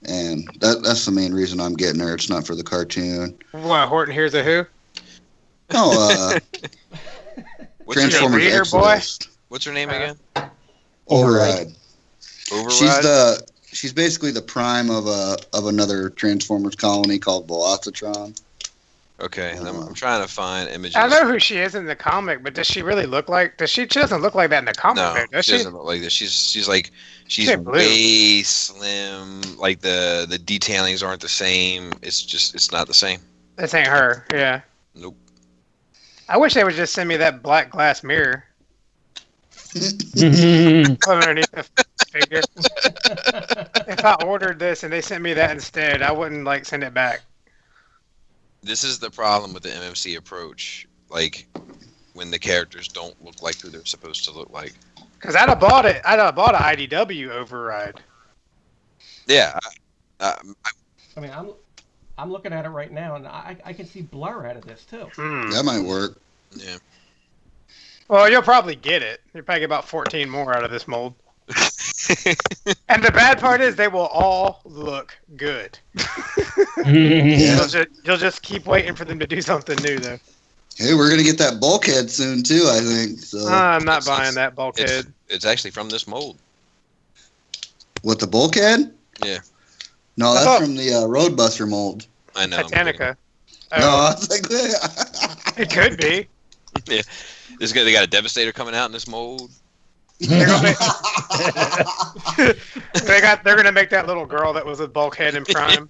and that's the main reason I'm getting her. It's not for the cartoon. What, Horton Hears a Who? No, Transformers reader, Exodus. What's her name again? Override. Override. She's basically the prime of another Transformers colony called Velocitron. Okay, I'm trying to find images. I know who she is in the comic, but does she really look like? She doesn't look like that in the comic. No, though, does she doesn't look like this. She's way slim. Like the detailings aren't the same. It's not the same. This ain't her. Yeah. Nope. I wish they would just send me that black glass mirror. Put underneath the figure. If I ordered this and they sent me that instead, I wouldn't send it back. This is the problem with the MMC approach. When the characters don't look like who they're supposed to look like. Because I'd have bought it. I'd have bought an IDW Override. Yeah. I mean, I'm looking at it right now, and I can see blur out of this too. That might work. Yeah. Well, you'll probably get it. You'll probably get about 14 more out of this mold. And the bad part is they will all look good. Yeah. You'll just keep waiting for them to do something new, though. Hey, we're gonna get that bulkhead soon too, I think. So I'm not buying that bulkhead. It's actually from this mold. What, the bulkhead? Yeah. No, that's from the Roadbuster mold. I know. Titanica. No, I was like, It could be. Yeah. They got a Devastator coming out in this mold. They're gonna make that little girl that was with Bulkhead in Prime.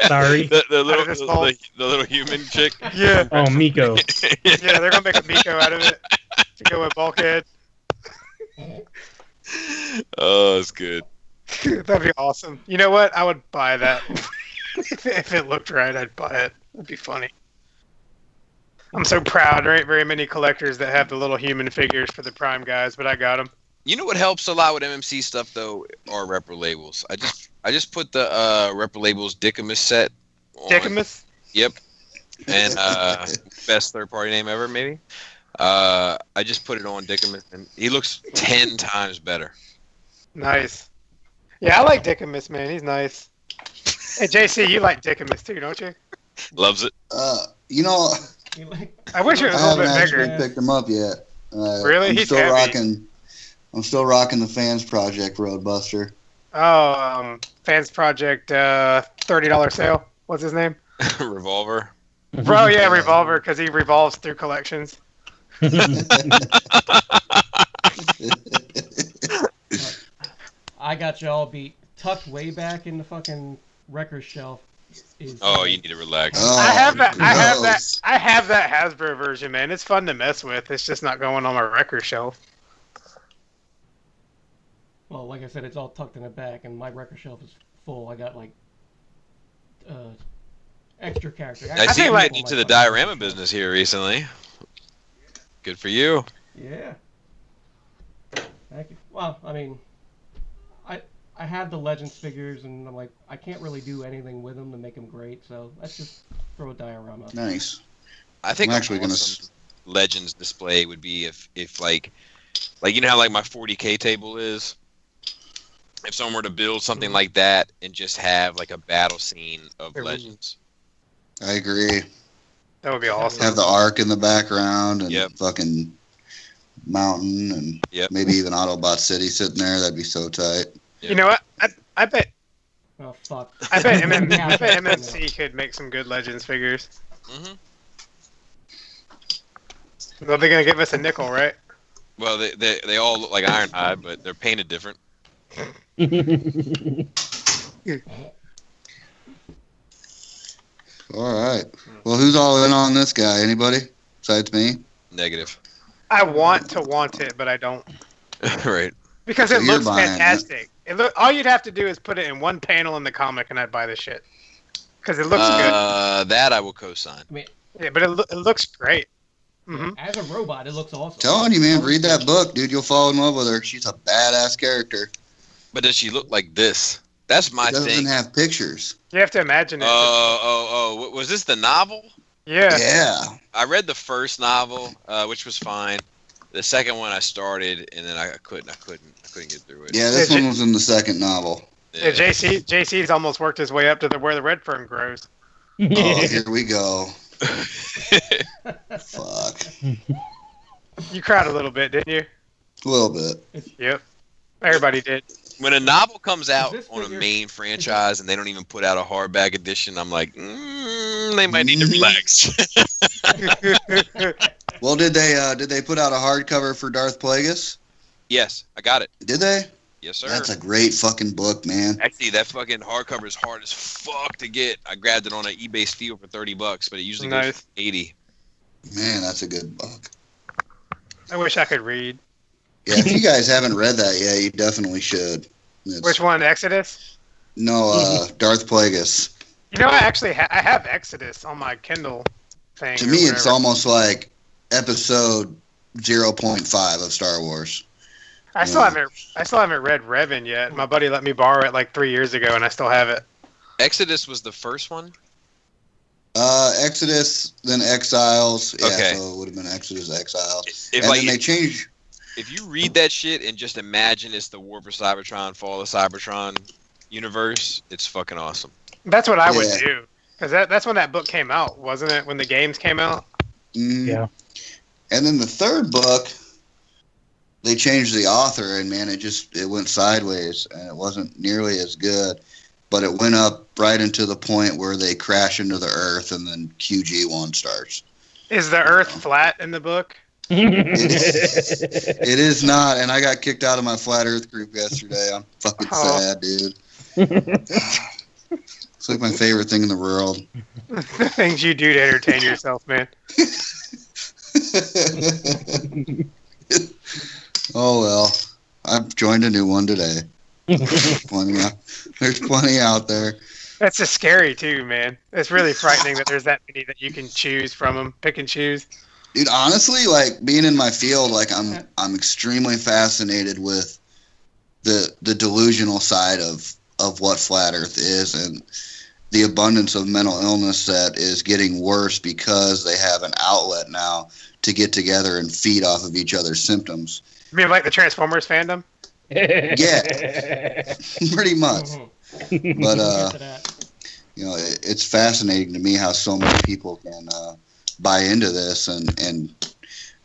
Sorry. The little human chick. Yeah. Oh, Miko. Yeah, they're gonna make a Miko out of it to go with Bulkhead. Oh, it's good. That'd be awesome. You know what? I would buy that. If it looked right, I'd buy it. That'd be funny. I'm so proud. There ain't very many collectors that have the little human figures for the Prime guys, but I got them. You know what helps a lot with MMC stuff though are repro labels. I just put the repro labels Dickamus set on. Dickamus? Yep. And best third party name ever maybe. I just put it on Dickamus and he looks 10 times better. Nice. Yeah, I like Dickamus, man. He's nice. Hey JC, you like Dickamus too, don't you? Loves it. I wish it was a little bit bigger. I haven't picked him up yet. Really? He's still heavy. I'm still rocking the Fans Project Roadbuster. Oh, Fans Project $30 sale. What's his name? Revolver. Bro, yeah, Revolver, because he revolves through collections. I got y'all beat. Tucked way back in the fucking record shelf. You need to relax. Oh, I have that Hasbro version, man. It's fun to mess with. It's just not going on my record shelf. Well, like I said, it's all tucked in the back, and my record shelf is full. I got extra characters. I see you getting into the diorama business here recently. Good for you. Yeah. Thank you. Well, I mean, I have the Legends figures, and I'm like, I can't really do anything with them to make them great, so let's just throw a diorama. Nice. I think I'm actually gonna. Legends display would be if like you know how like my 40K table is. If someone were to build something like that and just have like a battle scene of Legends. I agree. That would be awesome. Have the Ark in the background and Yep. fucking mountain and maybe even Autobot City sitting there. That'd be so tight. Yep. You know what? I bet. Oh fuck. I bet MMC could make some good Legends figures. Mm-hmm. Well, they're gonna give us a nickel, right? Well, they all look like Ironhide, but they're painted different. All right. Well, who's all in on this guy? Anybody besides me? Negative. I want it, but I don't. Right. Because So it you're looks buying fantastic. All you'd have to do is put it in one panel in the comic, and I'd buy the shit. Because it looks good. That I will co-sign. I mean, Yeah, but it looks great. Mm-hmm. as a robot, it looks awesome. Telling you, man, read that book, dude. You'll fall in love with her. She's a badass character. But does she look like this? That's my She doesn't thing. have pictures. You have to imagine it. Was this the novel? Yeah. Yeah. I read the first novel, which was fine. The second one I started, and then I couldn't get through it. Yeah, this one was in the second novel. Yeah, JC's almost worked his way up to where the red fern grows. Oh, here we go. Fuck. You cried a little bit, didn't you? A little bit. Yep. Everybody did. When a novel comes out this on a figure- main franchise and they don't even put out a hardback edition, I'm like, they might need to Mhm. relax. Well, did they put out a hardcover for Darth Plagueis? Yes, I got it. Did they? Yes, sir. That's a great fucking book, man. Actually, that fucking hardcover is hard as fuck to get. I grabbed it on an eBay steal for $30, but it usually goes Nice. for $80. Man, that's a good book. I wish I could read. Yeah, if you guys haven't read that yet, you definitely should. Which one, Exodus? No, Darth Plagueis. You know, I actually I have Exodus on my Kindle thing. To or me, it's whatever. almost like episode 0.5 of Star Wars. I still haven't read Revan yet. My buddy let me borrow it like 3 years ago, and I still have it. Exodus was the first one? Exodus, then Exiles. Yeah, Okay. so it would have been Exodus, Exiles. If And like then they changed. if you read that shit and just imagine it's the War for Cybertron, Fall of Cybertron universe, it's fucking awesome. That's what I would Yeah. do. Because that's when that book came out, wasn't it? When the games came out? Yeah. And then the third book, they changed the author, and man, it went sideways, and it wasn't nearly as good. But it went up right into the point where they crash into the Earth, and then QG1 starts. Is the Earth flat in the book? It is not, and I got kicked out of my Flat Earth group yesterday. I'm fucking Oh. sad, dude. It's like my favorite thing in the world. The things you do to entertain yourself, man. Oh well, I've joined a new one today. There's plenty out there. That's just scary too, man. It's really frightening that there's that many that you can choose from them, pick and choose. Dude, honestly, like being in my field, like I'm extremely fascinated with the delusional side of what Flat Earth is, and the abundance of mental illness that is getting worse because they have an outlet now to get together and feed off of each other's symptoms. You mean like the Transformers fandom? Yeah, pretty much. Mhm. But Get to that. you know, it's fascinating to me how so many people can buy into this and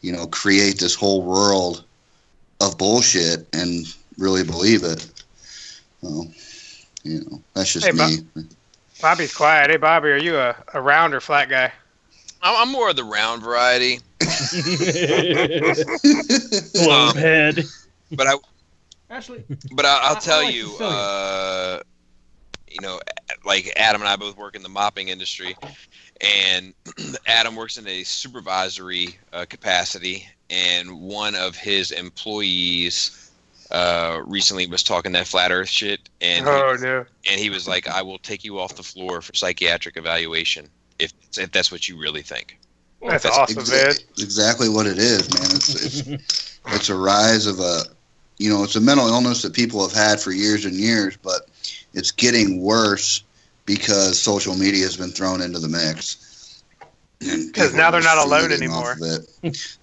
you know, create this whole world of bullshit and really believe it. Well, you know, that's just Hey, me. Bobby's quiet. Hey, Bobby, are you a round or flat guy? I'm more of the round variety. Globe head. But Actually, I'll I tell like you, Sicilian. you know, like Adam and I both work in the mopping industry, and Adam works in a supervisory capacity, and one of his employees recently was talking that flat Earth shit, and No. he was like, "I will take you off the floor for psychiatric evaluation if that's what you really think." That's awesome, man. Exactly what it is, man. It's a rise of a it's a mental illness that people have had for years and years, but it's getting worse because social media has been thrown into the mix. Because now they're not alone anymore.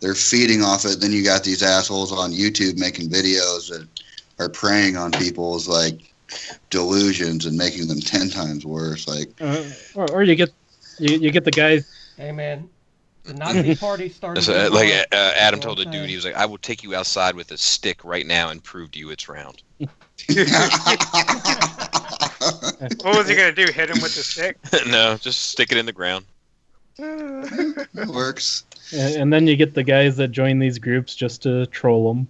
They're feeding off it. Then you got these assholes on YouTube making videos that are preying on people's like delusions and making them 10 times worse. Like, or you get the guys. Hey man, the Nazi party started. Adam told the dude, he was like, "I will take you outside with a stick right now and prove to you it's round." What was he gonna do? Hit him with the stick? No, just stick it in the ground. It works. And then you get the guys that join these groups just to troll them.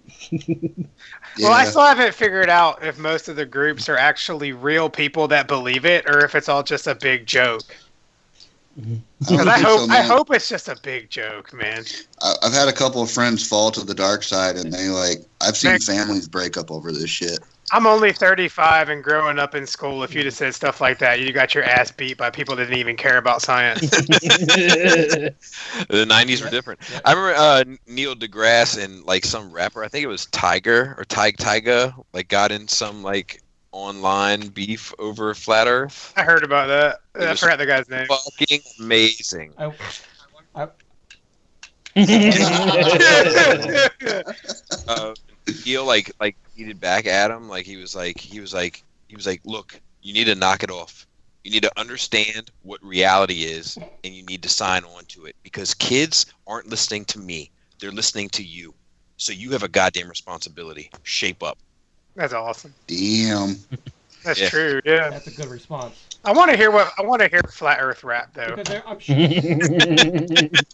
Well, I still haven't figured out if most of the groups are actually real people that believe it, or if it's all just a big joke. Because I hope it's just a big joke, man. I've had a couple of friends fall to the dark side, and I've seen families break up over this shit. I'm only 35, and growing up in school, if you'd have said stuff like that, you got your ass beat by people that didn't even care about science. The 90s were different. I remember Neil deGrasse and like some rapper, I think it was Tiger or Tyga, like got in some like online beef over flat Earth. I heard about that. I forgot the guy's name. Fucking amazing. Neil like tweeted back at him, like he was like, look, you need to knock it off. You need to understand what reality is, and you need to sign on to it, because kids aren't listening to me; they're listening to you. So you have a goddamn responsibility. Shape up. That's awesome. Damn. That's true. Yeah. That's a good response. I want to hear flat Earth rap though. I'm sure.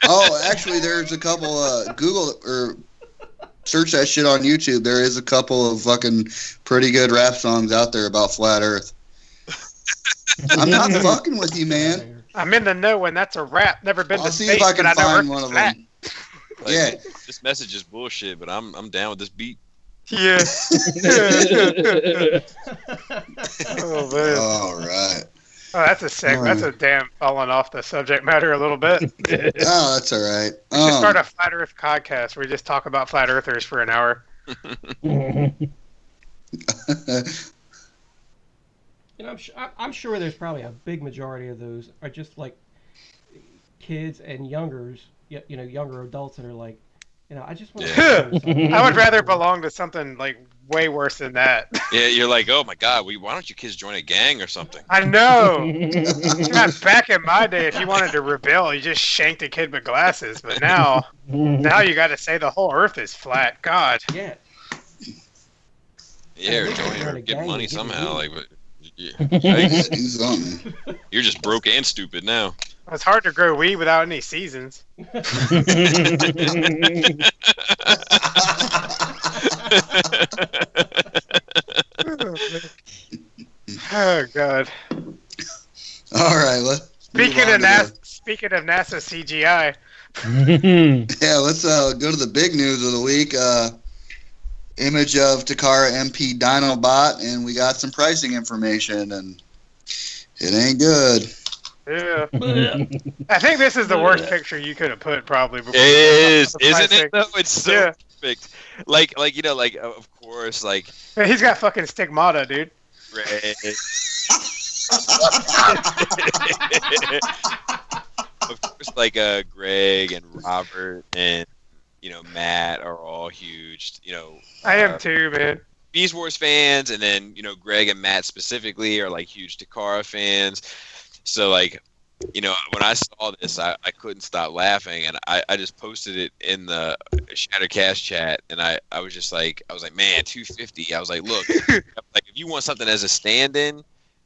Oh, actually, there's a couple. Google or search that shit on YouTube. There is a couple of fucking pretty good rap songs out there about flat Earth. I'm not fucking with you, man. I'm in the know when that's a rap. Never been to see space, if I can but I find know one of flat. them. Like, Yeah. This message is bullshit, but I'm down with this beat. Yeah. Oh man. All right. Oh, that's a sick. That's a damn falling off the subject matter a little bit. Oh, that's all right. We should start a flat Earth podcast where we just talk about flat Earthers for an hour. I'm sure there's probably a big majority of those are just like kids and younger adults that are like, I just want to. I would rather belong to something like way worse than that. Yeah, you're like, oh my god, why don't you kids join a gang or something? I know. God, back in my day, if you wanted to rebel, you just shanked a kid with glasses. But now you got to say the whole Earth is flat. God. Yeah. Yeah, or join or get money somehow. Like, but you're just broke and stupid now. It's hard to grow weed without any seasons. Oh God! All right, speaking of NASA CGI. Yeah, let's go to the big news of the week. Image of Takara MP Dinobot, and we got some pricing information, and it ain't good. Yeah. I think this is the worst picture you could have put, probably. It is, isn't it? Though it's so perfect. Like of course, like he's got fucking stigmata, dude. Right. Of course, like Greg and Robert and Matt are all huge. I am too, man. Beast Wars fans, and then Greg and Matt specifically are like huge Takara fans. So like, when I saw this, I couldn't stop laughing, and I just posted it in the Shattered Cast chat, and I was like, man, $250. I was like, look, like if you want something as a stand-in,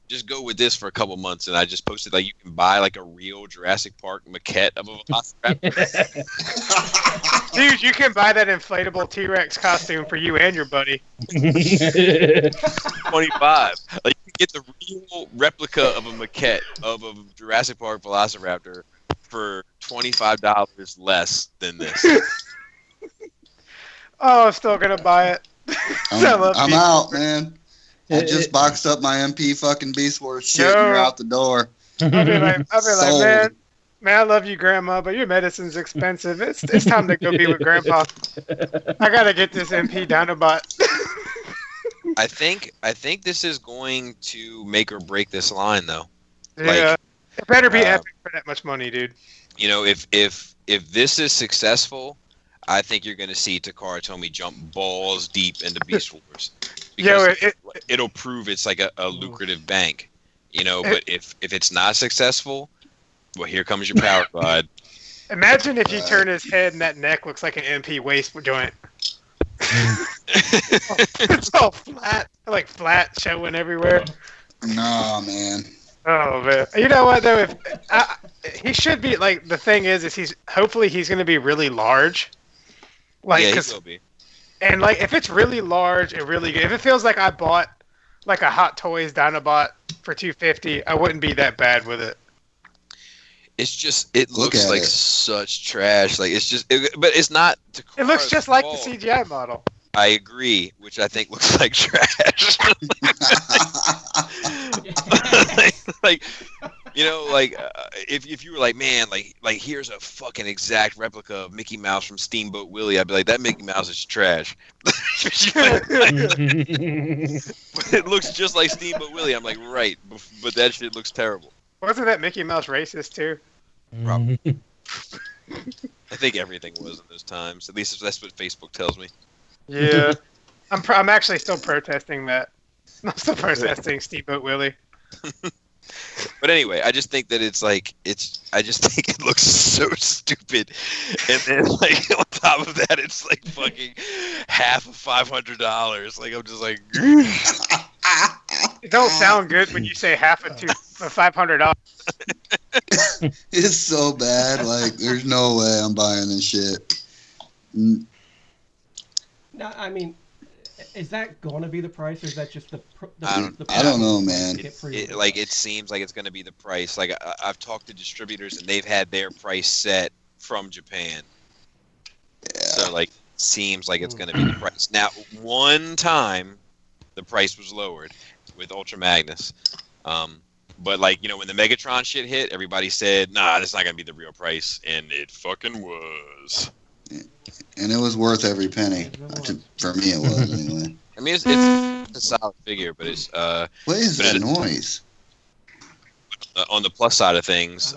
just go with this for a couple months. And I just posted like you can buy like a real Jurassic Park maquette of a Velociraptor. Dude, you can buy that inflatable T-Rex costume for you and your buddy. 25. Like you can get the real replica of a maquette of a Jurassic Park Velociraptor for $25 less than this. Oh, I'm still gonna buy it. I'm out, man. I just boxed up my MP fucking Beast Wars shit and you're out the door. I'll be like, man, I love you, Grandma, but your medicine's expensive. It's time to go be with Grandpa. I gotta get this MP Dinobot. I think this is going to make or break this line, though. Yeah, it better be epic for that much money, dude. You know, if this is successful, I think you're going to see Takara Tomy jump balls deep into Beast Wars. Because it'll prove it's like a lucrative bank. You know, but if it's not successful, well, here comes your power glide. Imagine if you turn his head and that neck looks like an MP waist joint. It's all flat, like flat, showing everywhere. No, man. Oh man, you know what though? He should be like the thing is he's hopefully he's going to be really large. Like, yeah, he will be. And like if it's really large and really good, if it feels like I bought like a Hot Toys Dinobot for $250, I wouldn't be that bad with it. It's just it looks like such trash. Like it's just, but it's not. It looks just like the CGI model. I agree, which I think looks like trash. like you know, like if you were like, man, like here's a fucking exact replica of Mickey Mouse from Steamboat Willie, I'd be like, that Mickey Mouse is trash. But it looks just like Steamboat Willie. I'm like, right, but that shit looks terrible. Wasn't that Mickey Mouse racist too? Probably. I think everything was in those times. At least that's what Facebook tells me. Yeah, I'm actually still protesting that. I'm still protesting Steamboat Willie. But anyway, I just think that I just think it looks so stupid, and then like on top of that, it's like fucking half of $500. Like I'm just like, it don't sound good when you say half of $500. It's so bad. Like there's no way I'm buying this shit. No, I mean, is that going to be the price, or is that just the I don't know, man. It seems like it's going to be the price. Like I've talked to distributors, and they've had their price set from Japan. Yeah. So like, seems like it's going to be the price. Now, one time, the price was lowered with Ultra Magnus. But like, you know, when the Megatron shit hit, everybody said, "Nah, that's not going to be the real price," and it fucking was. And it was worth every penny. For me, it was anyway. I mean, it's a solid figure, but it's what is that noise? On the plus side of things,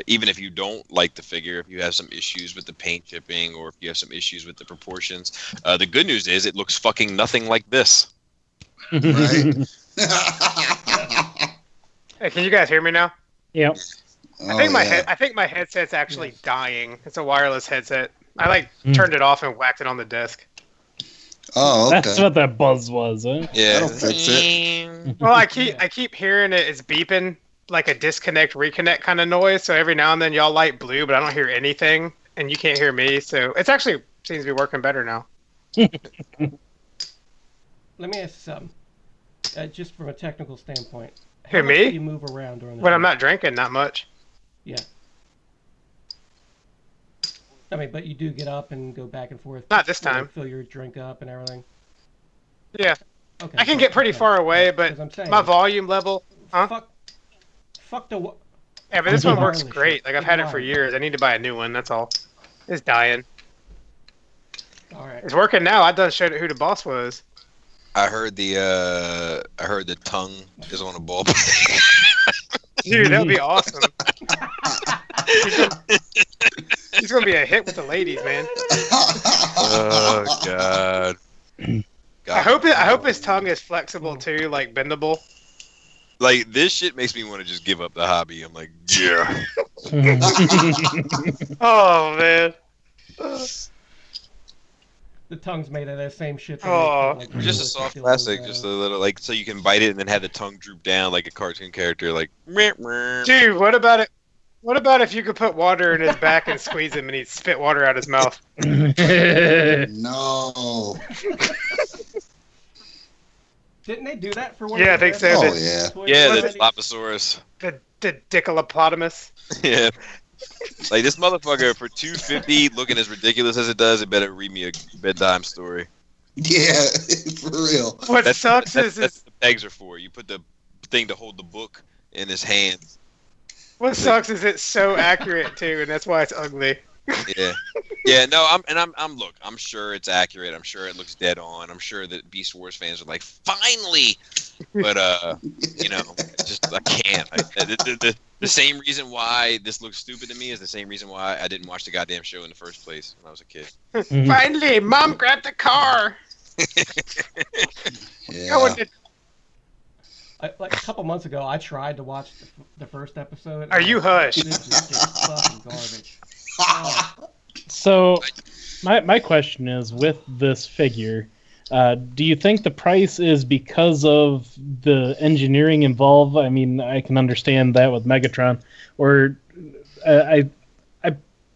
even if you don't like the figure, if you have some issues with the paint chipping, or if you have some issues with the proportions, the good news is it looks fucking nothing like this. Right? Hey, can you guys hear me now? Yep. I think my headset's actually dying. It's a wireless headset. I turned it off and whacked it on the desk. Oh, okay. That's what that buzz was, huh? Yeah. That'll fix it. Well, I keep hearing it's beeping like a disconnect reconnect kind of noise. So every now and then y'all light blue, but I don't hear anything, and you can't hear me. So it's actually seems to be working better now. Let me ask something. Just from a technical standpoint. Hear me? How much do you move around during the when show? I'm not drinking? Not much. Yeah. I mean, but you do get up and go back and forth. Not this time. Fill your drink up and everything. Yeah. Okay. I can get pretty far away, but my volume level. Huh? Fuck the. Yeah, but this one works great. Like I've had it for years. I need to buy a new one. That's all. It's dying. All right. It's working now. I done showed it who the boss was. I heard the tongue is on a ball peg. Dude, that would be awesome. He's gonna be a hit with the ladies, man. Oh God. I hope his tongue is flexible too, like bendable. Like this shit makes me want to just give up the hobby. I'm like, yeah. Oh man. The tongue's made of that same shit. Just a soft plastic, just a little, like, so you can bite it and then have the tongue droop down like a cartoon character, like. Dude, what about it? What about if you could put water in his back and squeeze him and he'd spit water out his mouth? No. Didn't they do that for one? Yeah, I think so. Oh yeah. Yeah, the Dilophosaurus. The Dickolopotamus. Yeah. Like this motherfucker for $250, looking as ridiculous as it does, it better read me a bedtime story. Yeah, for real. What sucks is that's what the pegs are for. You put the thing to hold the book in his hands. What sucks is it's so accurate too, and that's why it's ugly. Yeah. No, I'm sure it's accurate. I'm sure it looks dead on. I'm sure that Beast Wars fans are like, finally. But just I can't. The same reason why this looks stupid to me is the same reason why I didn't watch the goddamn show in the first place when I was a kid. Finally, Mom grabbed the car. Yeah. Like a couple months ago, I tried to watch the first episode. Are you hush? This is just fucking garbage. So, my question is, with this figure, do you think the price is because of the engineering involved? I mean, I can understand that with Megatron, or I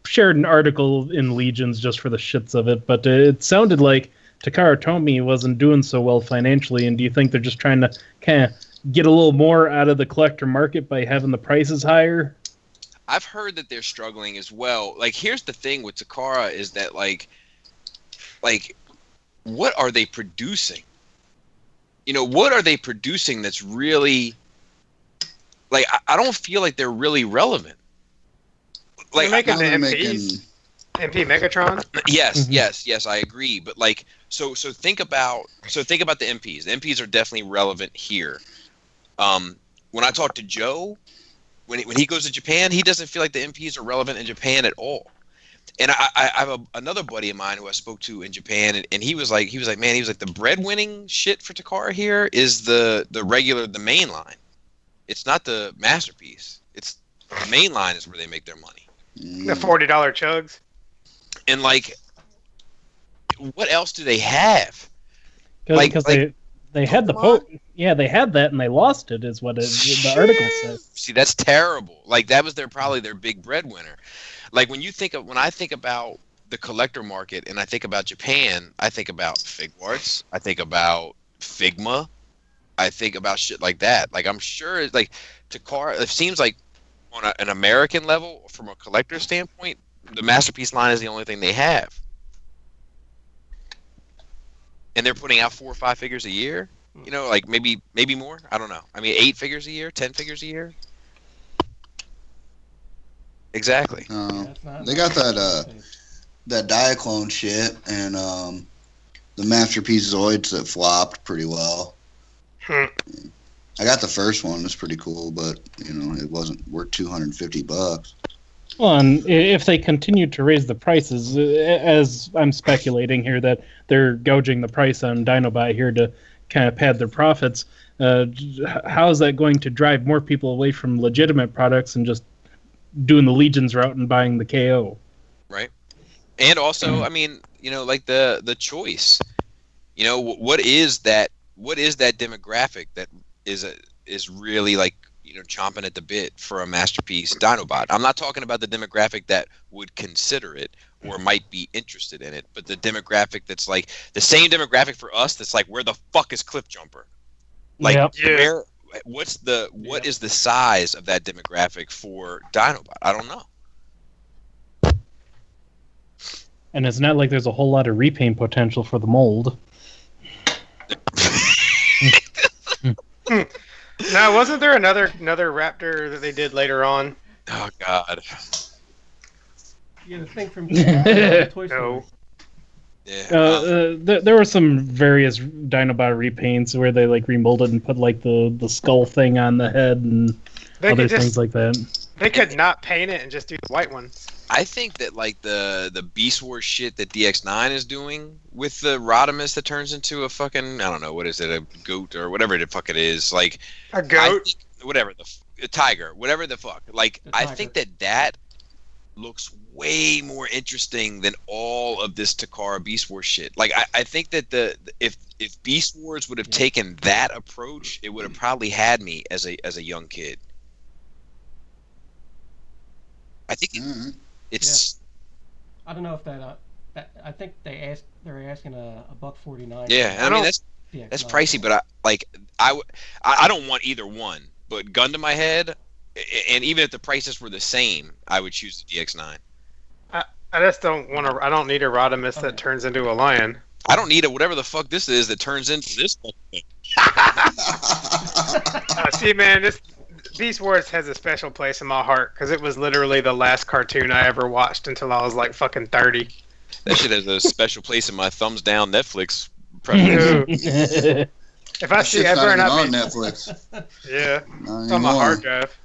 shared an article in Legions just for the shits of it, but it sounded like Takara Tomy wasn't doing so well financially, and do you think they're just trying to kind of get a little more out of the collector market by having the prices higher? I've heard that they're struggling as well. Like, here's the thing with Takara is that like what are they producing? What are they producing that's really like I don't feel like they're really relevant. Like they're making the MPs. MP Megatron? Yes, I agree. But like so think about the MPs. The MPs are definitely relevant here. When I talk to Joe, when he goes to Japan, he doesn't feel like the MPs are relevant in Japan at all. And I have another buddy of mine who I spoke to in Japan, and he was like, man, the breadwinning shit for Takara here is the main line. It's not the masterpiece. It's the main line is where they make their money. The $40 chugs. And like, what else do they have? Because they had the they had that and they lost it, is what the article says. See, that's terrible. Like, that was probably their big breadwinner. Like, when I think about the collector market and I think about Japan, I think about Figuarts, I think about Figma, I think about shit like that. Like, I'm sure like Takara, it seems like on an American level, from a collector standpoint, the masterpiece line is the only thing they have. And they're putting out 4 or 5 figures a year, like maybe more. I don't know. I mean, 8 figures a year, 10 figures a year. Exactly. They got that Diaclone shit and the Masterpiece Zoids that flopped pretty well. I got the first one. It's pretty cool, but it wasn't worth $250. Well, and if they continue to raise the prices, as I'm speculating here that they're gouging the price on Dinobot here to kind of pad their profits, how is that going to drive more people away from legitimate products and just doing the Legions route and buying the KO? Right. And also, I mean, like the choice. What is that demographic that is really like chomping at the bit for a masterpiece Dinobot? I'm not talking about the demographic that would consider it or might be interested in it, but the demographic that's like the same demographic for us that's like, where the fuck is Cliffjumper? Like, what is the size of that demographic for Dinobot? I don't know. And it's not like there's a whole lot of repaint potential for the mold. No, wasn't there another Raptor that they did later on? Oh God. Yeah, the thing from Toy Story. No. Yeah. There were some various Dinobot repaints where they like remolded and put like the skull thing on the head and other things like that. They could not paint it and just do the white one. I think that like the Beast Wars shit that DX9 is doing with the Rodimus that turns into a fucking, I don't know, what is it, a goat or whatever the fuck it is, like a goat, whatever, a tiger, whatever the fuck. Like, I think that looks way more interesting than all of this Takara Beast Wars shit. Like, I think that if Beast Wars would have taken that approach, it would have probably had me as a young kid. I think it's. Yeah. I don't know if that. I think they're asking a $149. Yeah, I mean that's pricey, but I don't want either one. But gun to my head, and even if the prices were the same, I would choose the DX9. I just don't want to. I don't need a Rodimus that turns into a lion. I don't need whatever the fuck this is that turns into this fucking thing. See, man, Beast Wars has a special place in my heart because it was literally the last cartoon I ever watched until I was like fucking 30. That shit has a special place in my thumbs down Netflix Dude, preference. if I That see shit's ever not an even on update, Netflix. yeah, Not it's on my anymore. hard drive.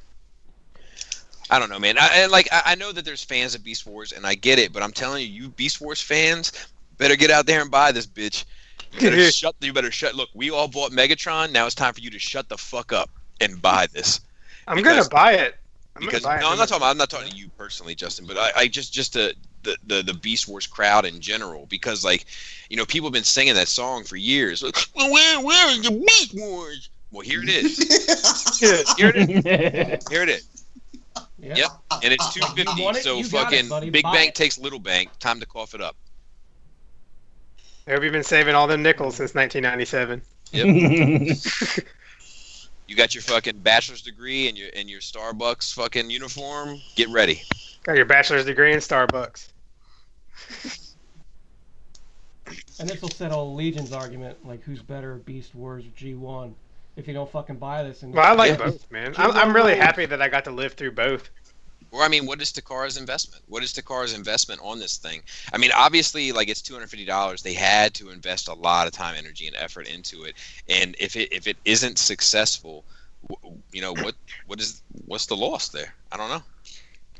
I don't know, man. I know that there's fans of Beast Wars, and I get it, but I'm telling you, you Beast Wars fans better get out there and buy this bitch. You better shut. Look, we all bought Megatron. Now it's time for you to shut the fuck up and buy this. I'm gonna buy it. I'm not talking to you personally, Justin, but I just the Beast Wars crowd in general, because like, you know, people have been singing that song for years. Like, well, where are the Beast Wars? Well, here it is. Here it is. Yep. And it's $2.50. So fucking Big Bank takes Little Bank. Time to cough it up. I hope you've been saving all them nickels since 1997. Yep. You got your fucking bachelor's degree and your Starbucks fucking uniform. Get ready. Got your bachelor's degree in Starbucks. And this will settle Legion's argument, like who's better, Beast Wars or G1? If you don't fucking buy this. And well, I like both, man. I'm really happy that I got to live through both. Or I mean, what is Takara's investment? What is Takara's investment on this thing? I mean, obviously, like it's $250. They had to invest a lot of time, energy, and effort into it. And if it isn't successful, you know what's the loss there? I don't know.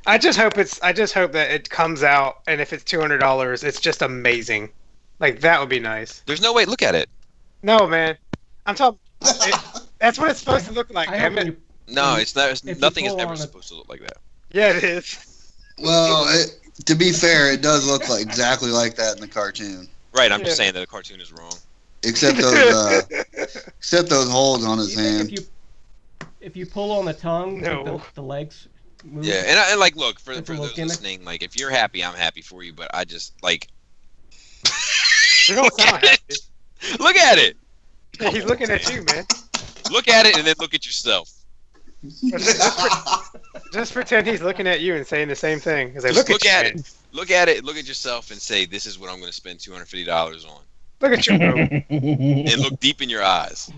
I just hope that it comes out, and if it's $200, it's just amazing. Like that would be nice. There's no way. Look at it. No, man. I'm talking. That's what it's supposed to look like. Damn it. No, it's not. Nothing is ever supposed to look like that. Yeah, it is. Well, to be fair, it does look like exactly like that in the cartoon. Right. I'm just saying that the cartoon is wrong. Except those holes on his hand. If you pull on the tongue, No. the legs move. Yeah, and like, look, for It's a those little gimmick. listening, like, if you're happy, I'm happy for you. But I just like. You don't sound happy. Look at it. Yeah, he's looking at you, man. Look at it, and then look at yourself. Just pretend he's looking at you and saying the same thing. He's like, Just look at it. Look at it. Look at yourself, and say, "This is what I'm going to spend $250 on." Look at you, bro. And look deep in your eyes.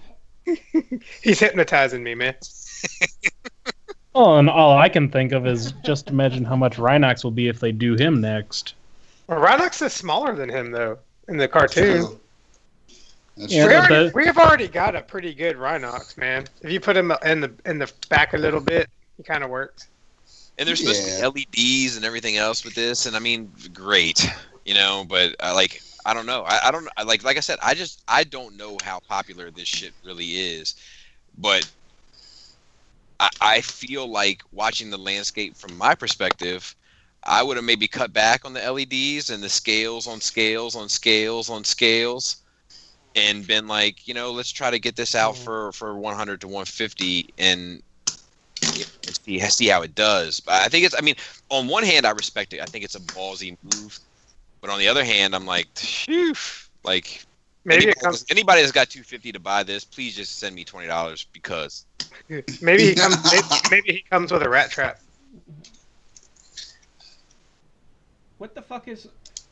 He's hypnotizing me, man. Oh, and all I can think of is just imagine how much Rhinox will be if they do him next. Well, Rhinox is smaller than him, though, in the cartoon. That's Yeah, true. but- We have already got a pretty good Rhinox, man. If you put him in the back a little bit, he kind of works. And there's supposed to be LEDs and everything else with this, and I mean, great, you know. But I don't know. I don't like I said. I don't know how popular this shit really is, but I feel like watching the landscape from my perspective, I would have maybe cut back on the LEDs and the scales on scales on scales on scales, and been like, you know, let's try to get this out for 100 to 150 and see how it does. But I think I mean, on one hand, I respect it. I think it's a ballsy move. But on the other hand, I'm like, phew, like Maybe anybody that's got $250 to buy this, please just send me $20 because maybe he comes. Maybe he comes with a rat trap. What the fuck is,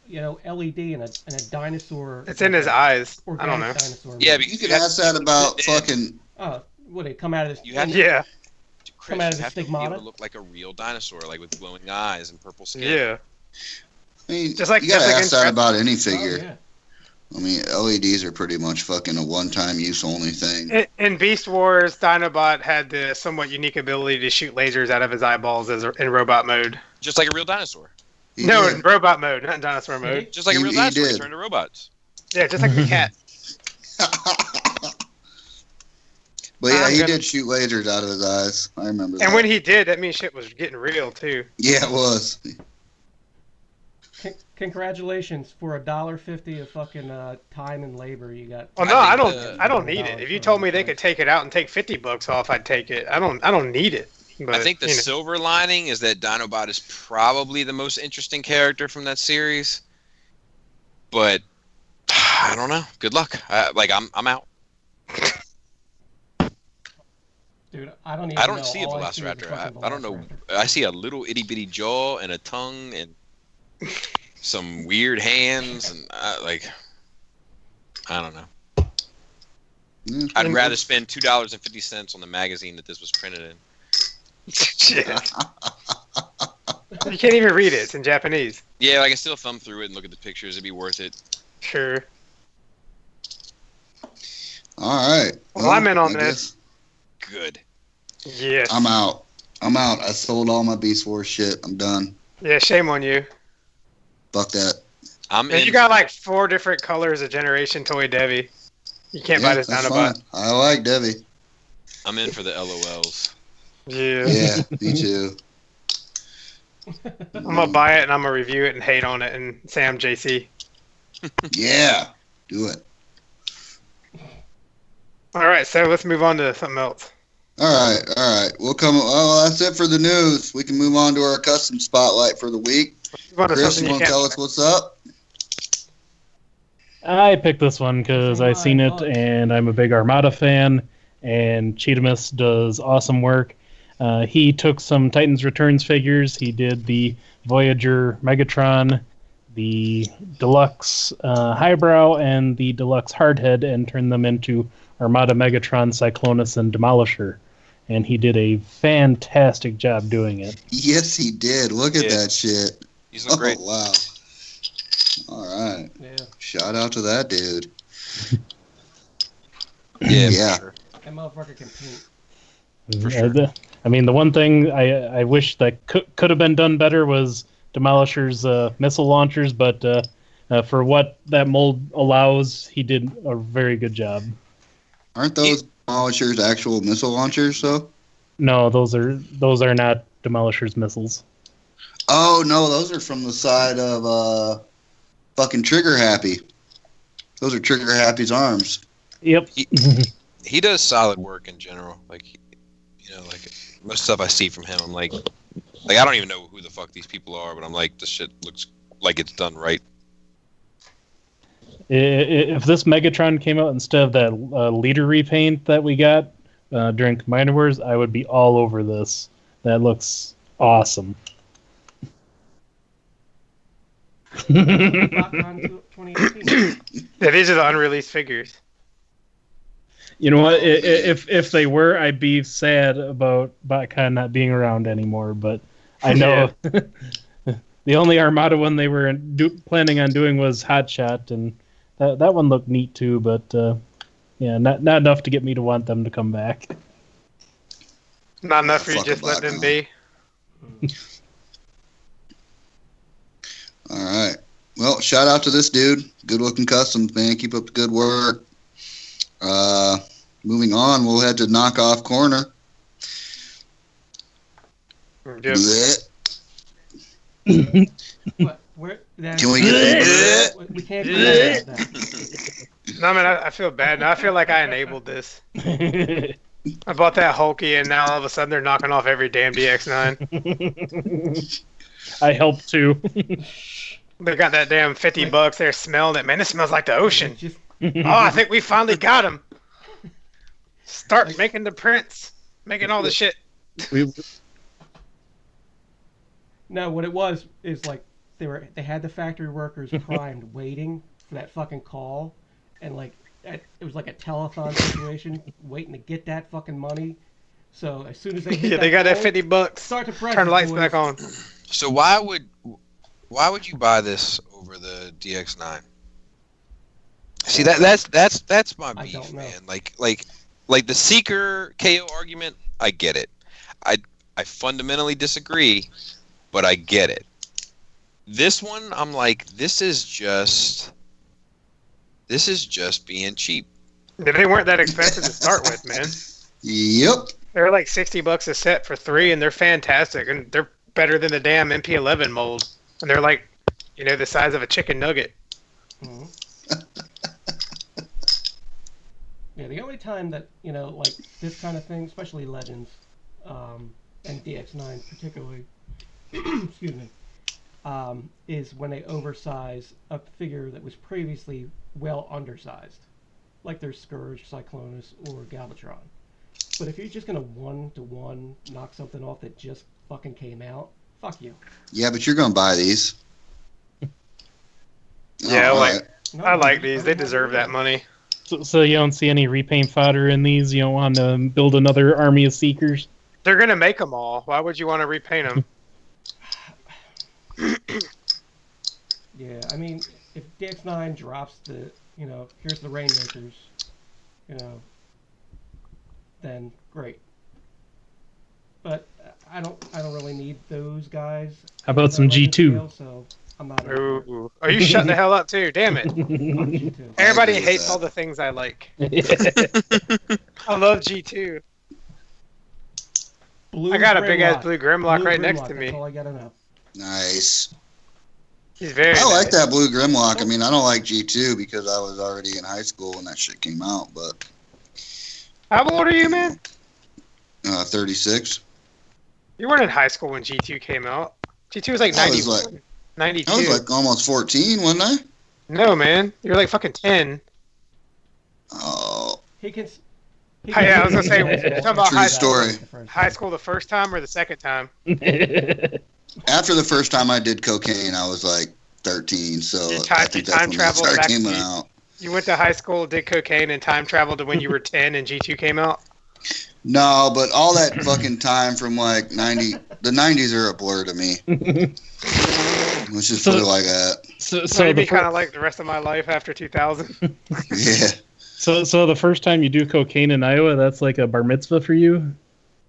LED and a dinosaur? It's in his eyes. I Organic don't know. Dinosaur. yeah, You could ask that about fucking. Oh, would it come out of this? You have to- Yeah, Chris, Come out of you the have to be stigmata? able to look like a real dinosaur, like with glowing eyes and purple skin. yeah. I mean, Just like you gotta Jessica ask that and about any Oh, figure. yeah. I mean, LEDs are pretty much fucking a one-time use only thing. In Beast Wars, Dinobot had the somewhat unique ability to shoot lasers out of his eyeballs in robot mode. Just like a real dinosaur. He No, did. in robot mode, not in dinosaur Did mode. Just like a He- real he dinosaur. He did. turned to robots. Yeah, just like the cat. But yeah, I'm he gonna- did shoot lasers out of his eyes. I remember that. And when he did, that means shit was getting real too. Yeah, it was. Congratulations for $1.50 of fucking time and labor you got. Well, no, I I think don't. I don't need it. If you $100 told me they for could take it out and take $50 off, I'd take it. I don't need it. But, I think the you know. silver lining is that Dinobot is probably the most interesting character from that series. But I don't know. Good luck. I'm out. Dude, I don't even I don't know. see a All I see is Velociraptor. fucking I don't know. Velociraptor. I see a little itty bitty jaw and a tongue and some weird hands and I don't know. Yeah. I'd rather spend $2.50 on the magazine that this was printed in. Shit. You can't even read it. It's in Japanese. Yeah, I can still thumb through it and look at the pictures. It'd be worth it. Sure. All right. Well, I'm in on this. Good. Yes. I'm out. I sold all my Beast Wars shit. I'm done. Yeah, shame on you. Fuck that. And you got like 4 different colors of Generation Toy Devi. You can't buy this Dinobot. I like Devi. I'm in for the LOLs. Yeah. Yeah, me too. I'm gonna buy it and I'm gonna review it and hate on it and say I'm JC. Yeah, do it. All right, so let's move on to something else. All right. Well, that's it for the news. We can move on to our custom spotlight for the week. Chris, you want to tell us what's up? I picked this one because I seen it and I'm a big Armada fan, and Cheetamus does awesome work. He took some Titans Returns figures. He did the Voyager Megatron, the Deluxe Highbrow, and the Deluxe Hardhead, and turned them into Armada Megatron, Cyclonus, and Demolisher. And he did a fantastic job doing it. Yes, he did. Look at that shit. He's looking great. Wow. All right. Yeah. Shout out to that dude. Yeah. For sure. That motherfucker can paint. For sure. I mean, the one thing I wish that could have been done better was Demolisher's missile launchers, but for what that mold allows, he did a very good job. Aren't those Demolishers actual missile launchers, though? No, those are not Demolisher's missiles. Oh, no, those are from the side of fucking Trigger Happy. Those are Trigger Happy's arms. Yep. He does solid work in general. Like, like most stuff I see from him, I'm like I don't even know who the fuck these people are, but I'm like, this shit looks like it's done right. If this Megatron came out instead of that leader repaint that we got during Combiner Wars, I would be all over this. That looks awesome. BotCon 2018. Yeah, these are the unreleased figures. You know what? If they were, I'd be sad about BotCon not being around anymore. But I know the only Armada one they were planning on doing was Hot Shot, and that one looked neat too. But yeah, not enough to get me to want them to come back. Not enough for you just let them be. All right. Well, shout out to this dude. Good looking customs, man. Keep up the good work. Moving on, we'll head to Knockoff Corner. Yep. What? Can we get we can't do that. No, man, I feel bad. Now I feel like I enabled this. I bought that Hulky, and now all of a sudden they're knocking off every damn DX9. I helped too. They got that damn $50. They're smelling it. Man, it smells like the ocean. Oh, I think we finally got him. Start making the prints. Making all the shit. No, what it was is like they had the factory workers primed waiting for that fucking call, and like it was like a telethon situation, waiting to get that fucking money. So as soon as they hit they got that $50. Start to press. Turn the lights back on. So why would you buy this over the DX9? See that's my beef, man. Like the Seeker KO argument, I get it. I fundamentally disagree, but I get it. This one, I'm like, this is just being cheap. They weren't that expensive to start with, man. Yep. They're like $60 a set for 3, and they're fantastic, and they're better than the damn MP11 mold, and they're like, the size of a chicken nugget. Mm-hmm. Yeah, the only time that like this kind of thing, especially Legends, and DX9 particularly, excuse me, is when they oversize a figure that was previously well undersized, like their Scourge, Cyclonus, or Galvatron. But if you're just gonna 1-to-1 knock something off that just fucking came out, fuck you. Yeah, but you're gonna buy these. Yeah, I like these. They deserve that money. So you don't see any repaint fodder in these? You don't want to build another army of Seekers? They're gonna make them all. Why would you want to repaint them? Yeah, I mean, if DX9 drops the, here's the Rainmakers, then great. But I don't really need those guys. How about some G2? Scale, so I'm not. Ooh. Are you shutting the hell up too? Damn it! G2. Everybody hates all the things I like. I love G2. I got a big ass blue Grimlock right next to me. That's all I gotta know. Nice. He's very. I like that blue Grimlock. I mean, I don't like G2 because I was already in high school when that shit came out. But how old are you, man? 36. You weren't in high school when G2 came out. G2 was like 92. I was like almost 14, wasn't I? No, man. You're like fucking 10. Oh. Yeah, I was gonna say, talking about True story. High school the first time or the second time? After the first time I did cocaine, I was like 13, so I think that's when it started coming out. You went to high school, did cocaine, and time traveled to when you were 10 and G2 came out? No, but all that fucking time from like 90, the 90s are a blur to me. Let's just put it like that. So maybe kind of like the rest of my life after 2000. Yeah. So the first time you do cocaine in Iowa, that's like a bar mitzvah for you?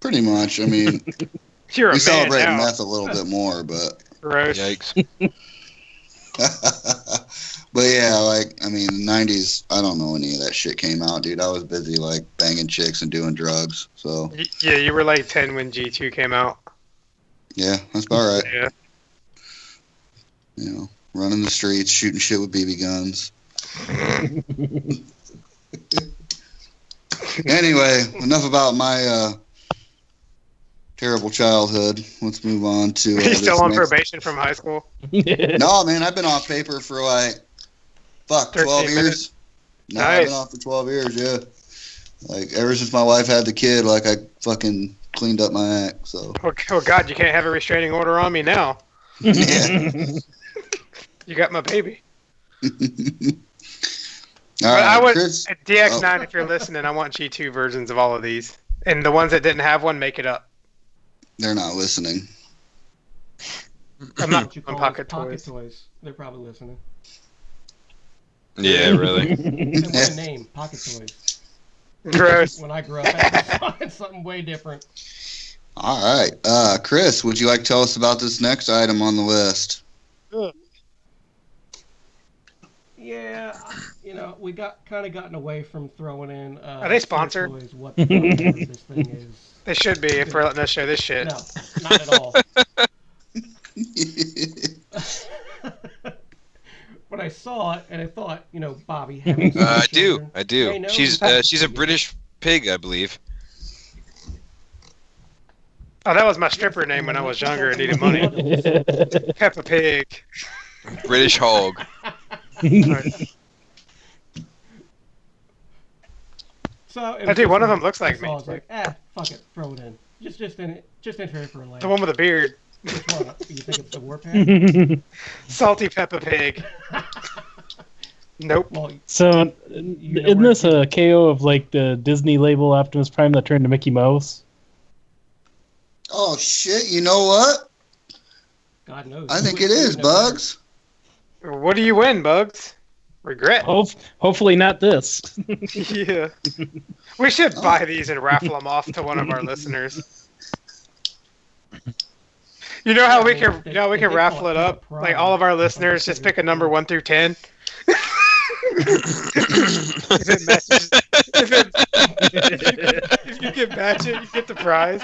Pretty much. I mean, we celebrate meth a little bit more, but... Gross. Yikes. But yeah, like, I mean, the 90s, I don't know any of that shit came out, dude. I was busy, like, banging chicks and doing drugs, so... Yeah, you were like 10 when G2 came out. Yeah, that's about right. Yeah. You know, running the streets, shooting shit with BB guns. Anyway, enough about my terrible childhood. Let's move on to... Are you still on probation from high school? No, man, I've been off paper for like... 12 years? No, Nice. I've been off for 12 years, yeah. Like, ever since my wife had the kid, like, I fucking cleaned up my act, so... Oh, God, you can't have a restraining order on me now. Yeah. You got my baby. All But right, I would, Chris... at DX9, if you're listening, I want G2 versions of all of these. And the ones that didn't have one, make it up. They're not listening. I'm not What you on call Pocket Pocket Toys. Toys. They're probably listening. Yeah, really. And what a name, Pocket Toys. Gross. When I grew up, I was something way different. All right. Chris, would you like to tell us about this next item on the list? Yeah, we gotten away from throwing in. Are they sponsored? Toys, what the fuck this thing is. They should be if we're letting us show this shit. No, not at all. But I saw it and I thought, Bobby. Having I do. children, I do. they know She's a British pig, I believe. Oh, that was my stripper name when I was younger and needed money. Peppa Pig. British hog. So Dude, one of them looks like me. I was like, fuck it, throw it in. Just enter it for a laugh. The one with a beard. Which one? You think it's the Warpath? Salty Peppa Pig. Nope. Well, So, isn't this a KO of like the Disney label Optimus Prime that turned to Mickey Mouse? Oh, shit. You know what? God knows. I think it is, Bugs. What do you win, Bugs? Regret. Hopefully not this. Yeah. We should buy these and raffle them off to one of our listeners. You know how we can raffle it up? Like all of our listeners just pick a number 1 through 10. If you can match it, you get the prize.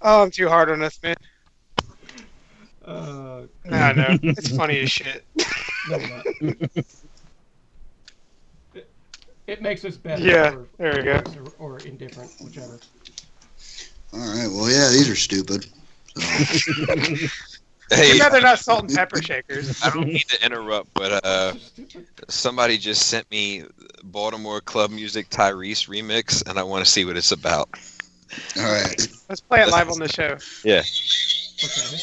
Oh, I'm too hard on us, man. No, it's funny as shit. No, not. It makes us better. Yeah, there we go. Or indifferent, whichever. All right. Well, yeah, these are stupid. Hey, they're not salt and pepper shakers. I don't mean to interrupt, but somebody just sent me Baltimore Club Music Tyrese remix, and I want to see what it's about. All right. Let's play it live on the show. Yeah. Okay.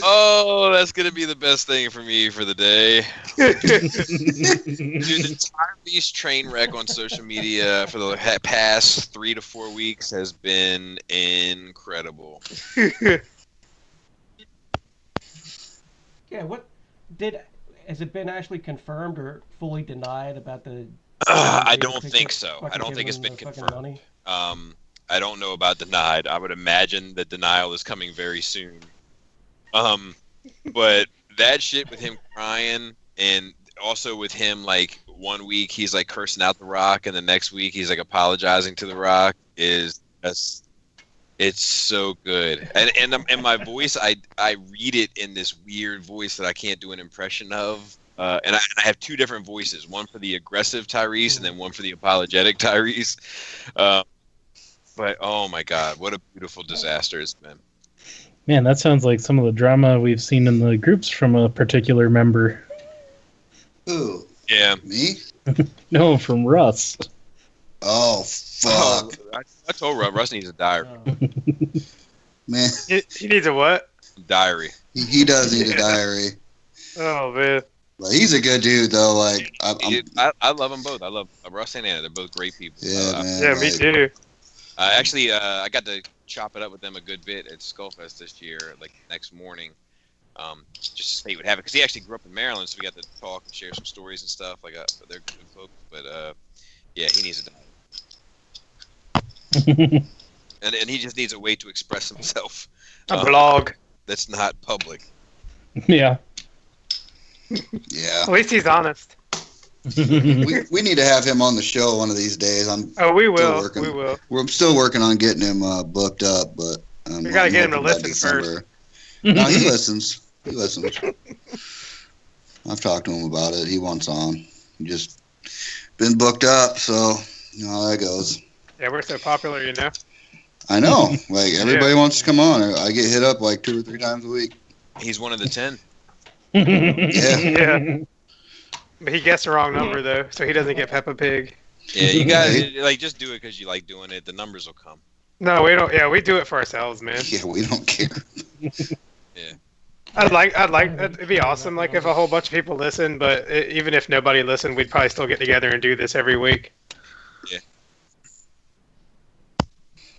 Oh, that's gonna be the best thing for me for the day. Dude, the Tyrese train wreck on social media for the past 3 to 4 weeks has been incredible. Yeah, has it been actually confirmed or fully denied about the? I don't think so. I don't think it's been confirmed. I don't know about denied. I would imagine that denial is coming very soon. But that shit with him crying, and also with him, like, 1 week he's like cursing out The Rock, and the next week he's like apologizing to The Rock, it's so good. And my voice, I read it in this weird voice that I can't do an impression of. And I have 2 different voices, one for the aggressive Tyrese and then one for the apologetic Tyrese. But oh my God, what a beautiful disaster it's been. Man, that sounds like some of the drama we've seen in the groups from a particular member. Ooh. Yeah. Me? No, from Russ. Oh, fuck. I told Russ needs a diary. Man. He needs a what? Diary. He does need a diary. Oh, man. Like, he's a good dude, though. Like, I love them both. I love Russ and Anna. They're both great people. Yeah, man. Yeah, me too. Actually, I got to chop it up with them a good bit at Skullfest this year, like next morning, just to see what happened. Because he actually grew up in Maryland, so we got to talk and share some stories and stuff. Like, they're good folks. But yeah, he needs a diary. and he just needs a way to express himself. A blog. That's not public. Yeah. Yeah. At least he's honest. we need to have him on the show one of these days. We will. We will. We're still working on getting him booked up, but we gotta get him to listen first. No, he listens. He listens. I've talked to him about it. He wants on. He just been booked up, so you know how that goes. Yeah, we're so popular, you know. I know. Like, everybody wants to come on. I get hit up like 2 or 3 times a week. He's one of the 10. Yeah. But he gets the wrong number, though, so he doesn't get Peppa Pig. Yeah, you guys, like, just do it because you like doing it. The numbers will come. No, we don't. Yeah, we do it for ourselves, man. Yeah, we don't care. Yeah. I'd like, it'd be awesome, like, if a whole bunch of people listen, but even if nobody listened, we'd probably still get together and do this every week. Yeah.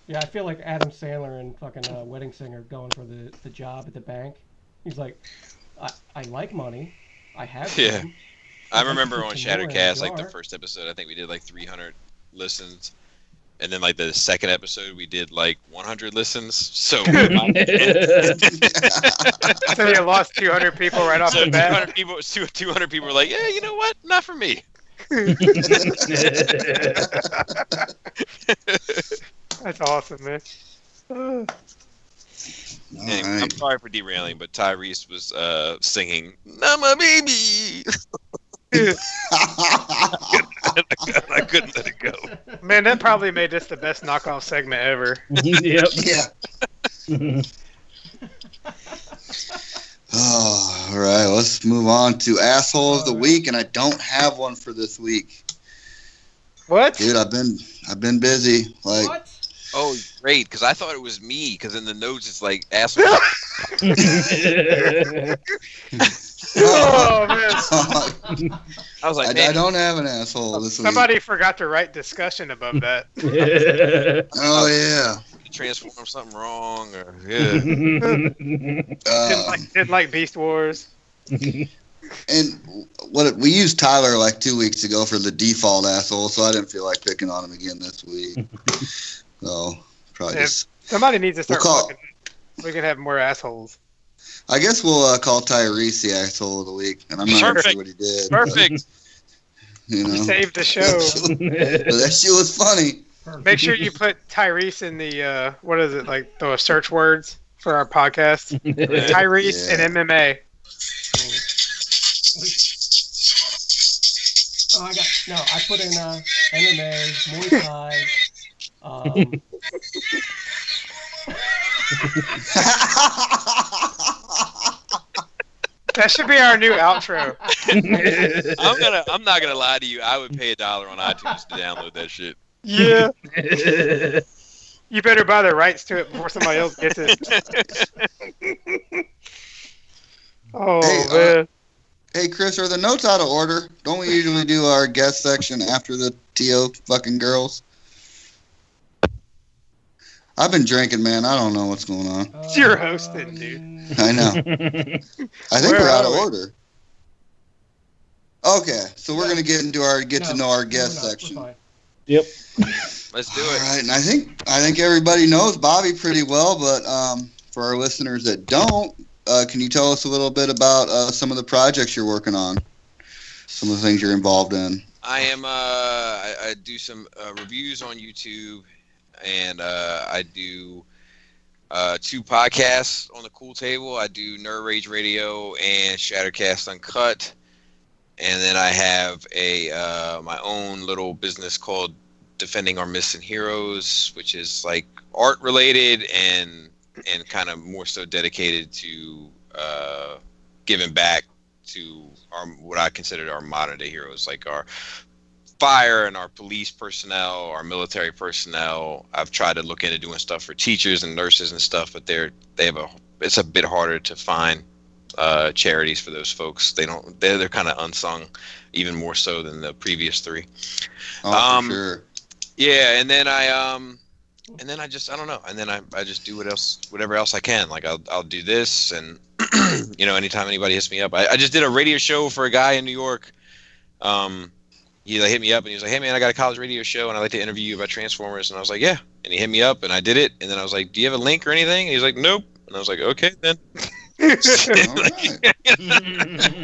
Yeah, I feel like Adam Sandler and fucking Wedding Singer going for the job at the bank. He's like, I like money. I have some. I remember on Shattered Cast, like the first episode, I think we did like 300 listens. And then like the second episode, we did like 100 listens. So so you lost 200 people right off the bat? 200 people were like, yeah, you know what? Not for me. That's awesome, man. Anyway, right. I'm sorry for derailing, but Tyrese was singing "Not My Baby." I couldn't let it go. Man, that probably made this the best knockoff segment ever. Yep. Yeah. Oh, all right, let's move on to Asshole of the Week, and I don't have one for this week. What? Dude, I've been busy. Like. What? Oh, great! Because I thought it was me. Because in the notes it's like asshole. Oh man! I was like, I don't have an asshole this week. Somebody forgot to write discussion above that. Oh yeah. Transform something wrong, or didn't like Beast Wars. And what we used Tyler like 2 weeks ago for the default asshole, so I didn't feel like picking on him again this week. So probably just somebody needs to start. We can have more assholes. I guess we'll call Tyrese the asshole of the week, and I'm not sure what he did. Perfect. But, you know, he saved the show. But that shit was funny. Make sure you put Tyrese in the what is it, like the search words for our podcast? Tyrese and MMA. Oh, I put in MMA, Muay Thai. That should be our new outro. I'm not gonna lie to you. I would pay $1 on iTunes to download that shit. Yeah. You better buy the rights to it before somebody else gets it. Oh, Hey, man. Hey, Chris, are the notes out of order? Don't we usually do our guest section after the TO fucking girls? I've been drinking, man. I don't know what's going on. You're hosting, dude. I know. I think Where we're out of are we? order. Okay, so we're going to get into our to know our guest we're section. fine. Yep. Let's do All it. right, and I think everybody knows Bobby pretty well, but for our listeners that don't, can you tell us a little bit about some of the projects you're working on? Some of the things you're involved in. I am. I do some reviews on YouTube, and I do 2 podcasts on the Cool Table. I do Nerd Rage Radio and Shattered Cast Uncut, and then I have a my own little business called Defending Our Missing Heroes, which is like art related and kind of more so dedicated to giving back to our what I consider our modern day heroes, like our fire and our police personnel, our military personnel. I've tried to look into doing stuff for teachers and nurses and stuff, but it's a bit harder to find charities for those folks. They're kind of unsung, even more so than the previous 3. Oh, for sure. Yeah, and then I just I don't know, and then I just do whatever else I can. Like I'll do this, and anytime anybody hits me up, I just did a radio show for a guy in New York. He hit me up and he was like, "Hey man, I got a college radio show and I'd like to interview you about Transformers." And I was like, "Yeah." And he hit me up and I did it. And then I was like, "Do you have a link or anything?" And he's like, "Nope." And I was like, "Okay then." All right.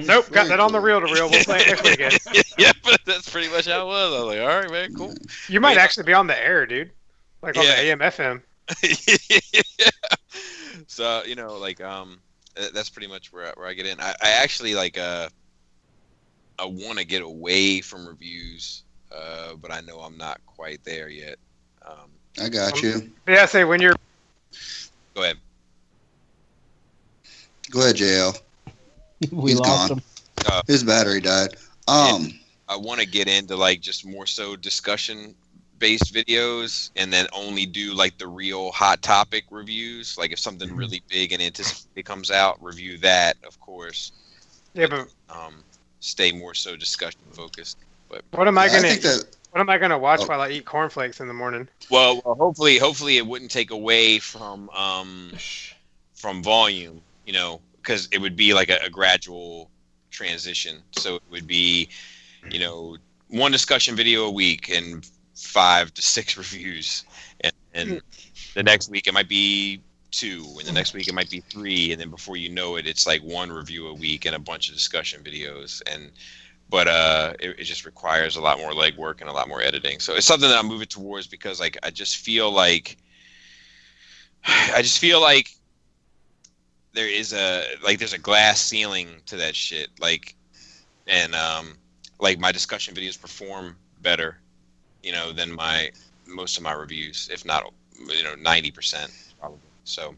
Nope, got that on the reel-to-reel. We'll play it next weekend. Yeah, but that's pretty much how it was. I was like, "All right, man, cool." You might actually be on the air, dude. Like on Yeah. the AM FM. So that's pretty much where I get in. I actually I want to get away from reviews, but I know I'm not quite there yet. I got you. Yeah, say when you're. Go ahead. Go ahead, JL. We He's lost gone. him. His battery died. I want to get into just more so discussion based videos, and then only do the real hot topic reviews. Like if something really big and anticipated comes out, review that, of course. Yeah, but stay more so discussion focused. But what am I gonna? think that What am I gonna watch while I eat cornflakes in the morning? well, hopefully it wouldn't take away from volume, because it would be like a gradual transition. So it would be, 1 discussion video a week and 5 to 6 reviews, and the next week it might be 2, and the next week it might be 3, and then before you know it, it's like 1 review a week and a bunch of discussion videos. But it just requires a lot more legwork and a lot more editing. So it's something that I'm moving towards, because I just feel like there's a glass ceiling to that shit. And my discussion videos perform better, than most of my reviews, if not 90% probably. So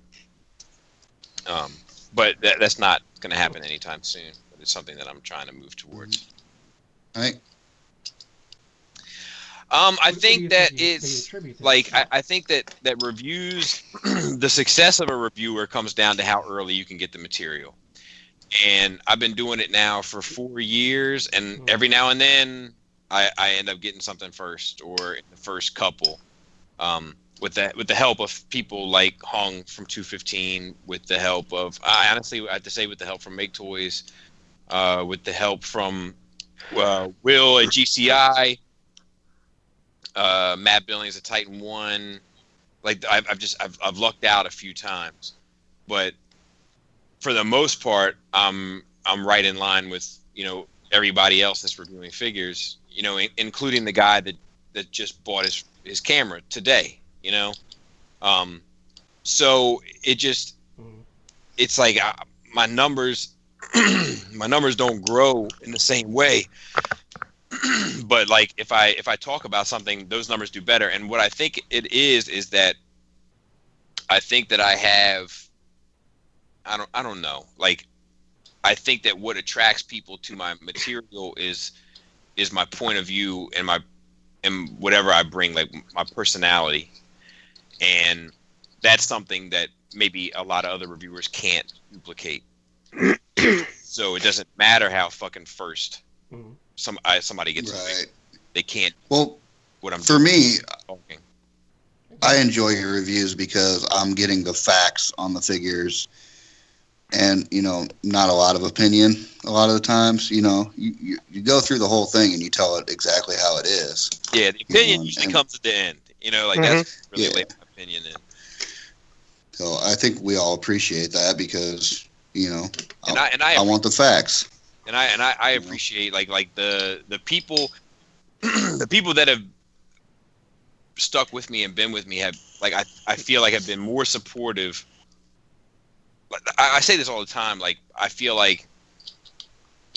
but that's not going to happen anytime soon. But it's something that I'm trying to move towards. All right. I think that it's I think that reviews, the success of a reviewer comes down to how early you can get the material. And I've been doing it now for 4 years, and every now and then I end up getting something first, or in the first couple, with the help of people like Hung from 215, with the help of I have to say with the help from Make Toys, with the help from Will at GCI. Matt Billings at Titan One. I've lucked out a few times, but for the most part, I'm right in line with everybody else that's reviewing figures. Including the guy that just bought his camera today. So it's like my numbers don't grow in the same way. But if I talk about something, those numbers do better. And what I think it is that I think that I have, I don't know. I think that what attracts people to my material is my point of view and and whatever I bring, like my personality, and that's something that maybe a lot of other reviewers can't duplicate. So it doesn't matter how fucking first somebody gets right. They can't. Well, what I'm for me, talking. I enjoy your reviews because I'm getting the facts on the figures, and not a lot of opinion. A lot of the times, you go through the whole thing and you tell it exactly how it is. Yeah, the opinion usually comes at the end. That's really like my opinion in. So I think we all appreciate that because I want the facts. And I appreciate like the people the people that have stuck with me and been with me have I feel like have been more supportive. I say this all the time. Like I feel like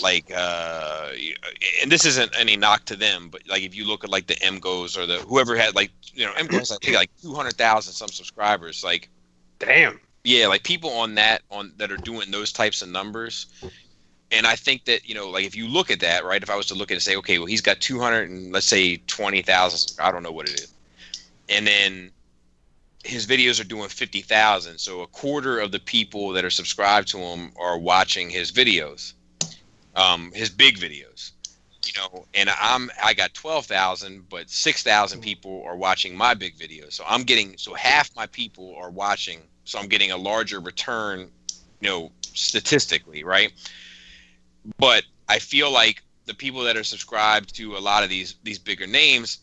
and this isn't any knock to them, but like if you look at like the MGOs or the whoever had MGO has I think like 200,000 some subscribers. Like damn. Yeah, like people that are doing those types of numbers. And I think that, like if you look at that, right, if I was to look at it and say, okay, well, he's got 200 and let's say 20,000, I don't know what it is. And then his videos are doing 50,000. So a quarter of the people that are subscribed to him are watching his videos, his big videos, and I got 12,000, but 6,000 people are watching my big videos. So half my people are watching. So I'm getting a larger return, statistically, right? But I feel like the people that are subscribed to a lot of these bigger names,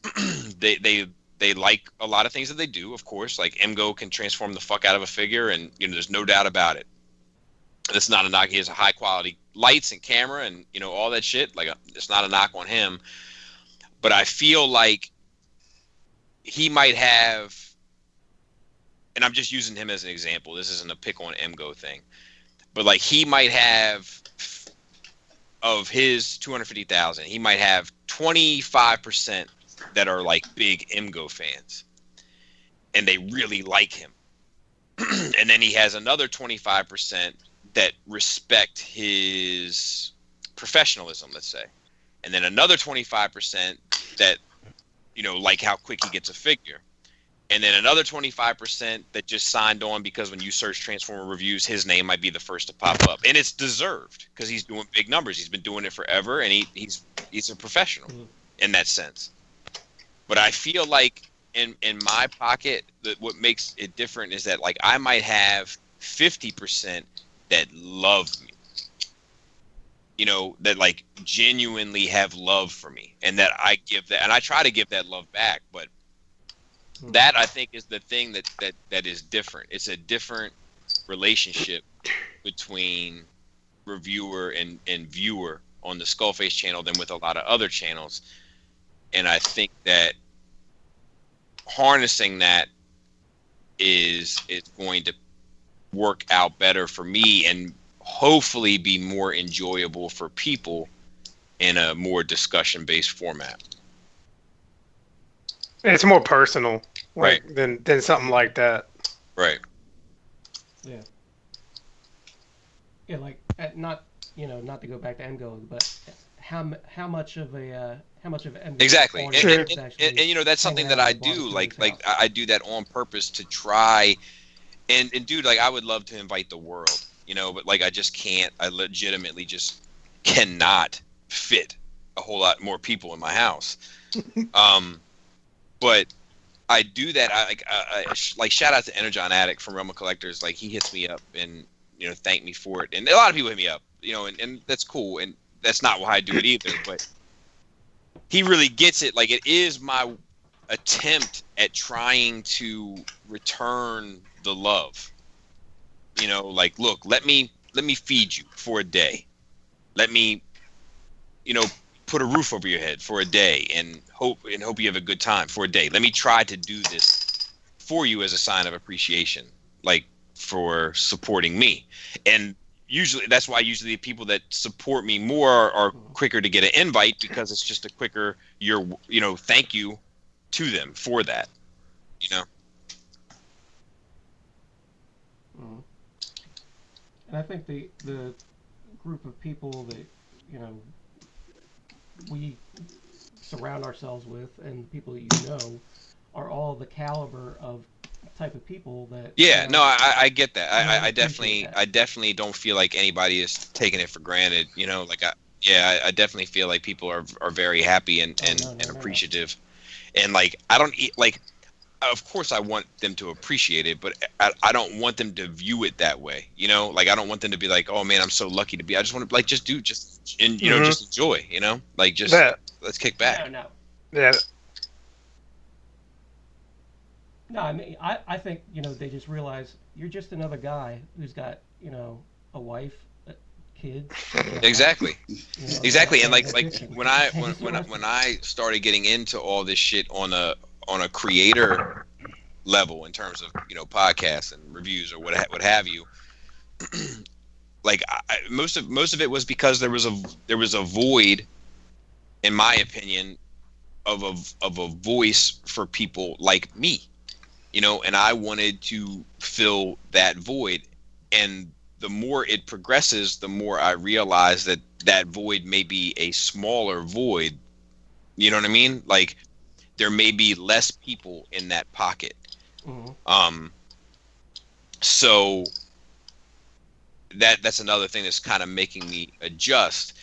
they like a lot of things that they do, of course. Like MGO can transform the fuck out of a figure, and there's no doubt about it. That's not a knock. He has a high quality lights and camera and all that shit. Like it's not a knock on him. But I feel like he might have, and I'm just using him as an example. This isn't a pick on MGO thing, but like he might have. Of his 250,000, he might have 25% that are like big MGO fans, and they really like him. And then he has another 25% that respect his professionalism, let's say, and then another 25% that like how quick he gets a figure. And then another 25% that just signed on because when you search Transformer Reviews, his name might be the first to pop up. And it's deserved because he's doing big numbers. He's been doing it forever, and he's a professional in that sense. But I feel like in my pocket, what makes it different is that like I might have 50% that love me. That like genuinely have love for me, and that I give that, and I try to give that love back, but that I think is the thing that is different. It's a different relationship between reviewer and viewer on the Skullface channel than with a lot of other channels. And I think that harnessing that is going to work out better for me and hopefully be more enjoyable for people in a more discussion-based format. It's more personal, right? Than something like that, right? Yeah. Yeah, like not to go back to MGO, but how much of MGO exactly, and that's something that I do. Like I do that on purpose to try, and dude, like I would love to invite the world, but like I just can't. I legitimately just cannot fit a whole lot more people in my house. But I do that. I like shout out to Energon Addict from Realm of Collectors. Like he hits me up and thank me for it. And a lot of people hit me up, and that's cool. And that's not why I do it either. But he really gets it. Like it is my attempt at trying to return the love. Like look, let me feed you for a day. Let me, put a roof over your head for a day and hope you have a good time for a day. Let me try to do this for you as a sign of appreciation, like for supporting me. And usually that's why the people that support me more are quicker to get an invite, because it's just a quicker thank you to them for that. And I think the group of people that we surround ourselves with and the people that you know are all the caliber of type of people that. Yeah, you know, no, I get that. I appreciate that. definitely don't feel like anybody is taking it for granted. You know, like I definitely feel like people are very happy and appreciative, and like I don't like. Of course, I want them to appreciate it, but I don't want them to view it that way. You know, like I don't want them to be like, "Oh man, I'm so lucky to be." I just want to like just just enjoy. You know, like just let's kick back. Yeah. No, I mean, I think, they just realize you're just another guy who's got, a wife, kids. Exactly. Exactly. And like addiction. when I started getting into all this shit on a creator level in terms of, podcasts and reviews or what have you, like most of it was because there was a void, in my opinion, of a voice for people like me. And I wanted to fill that void. And the more it progresses, the more I realize that void may be a smaller void. You know what I mean? Like there may be less people in that pocket. Mm-hmm. So that's another thing that's kind of making me adjust.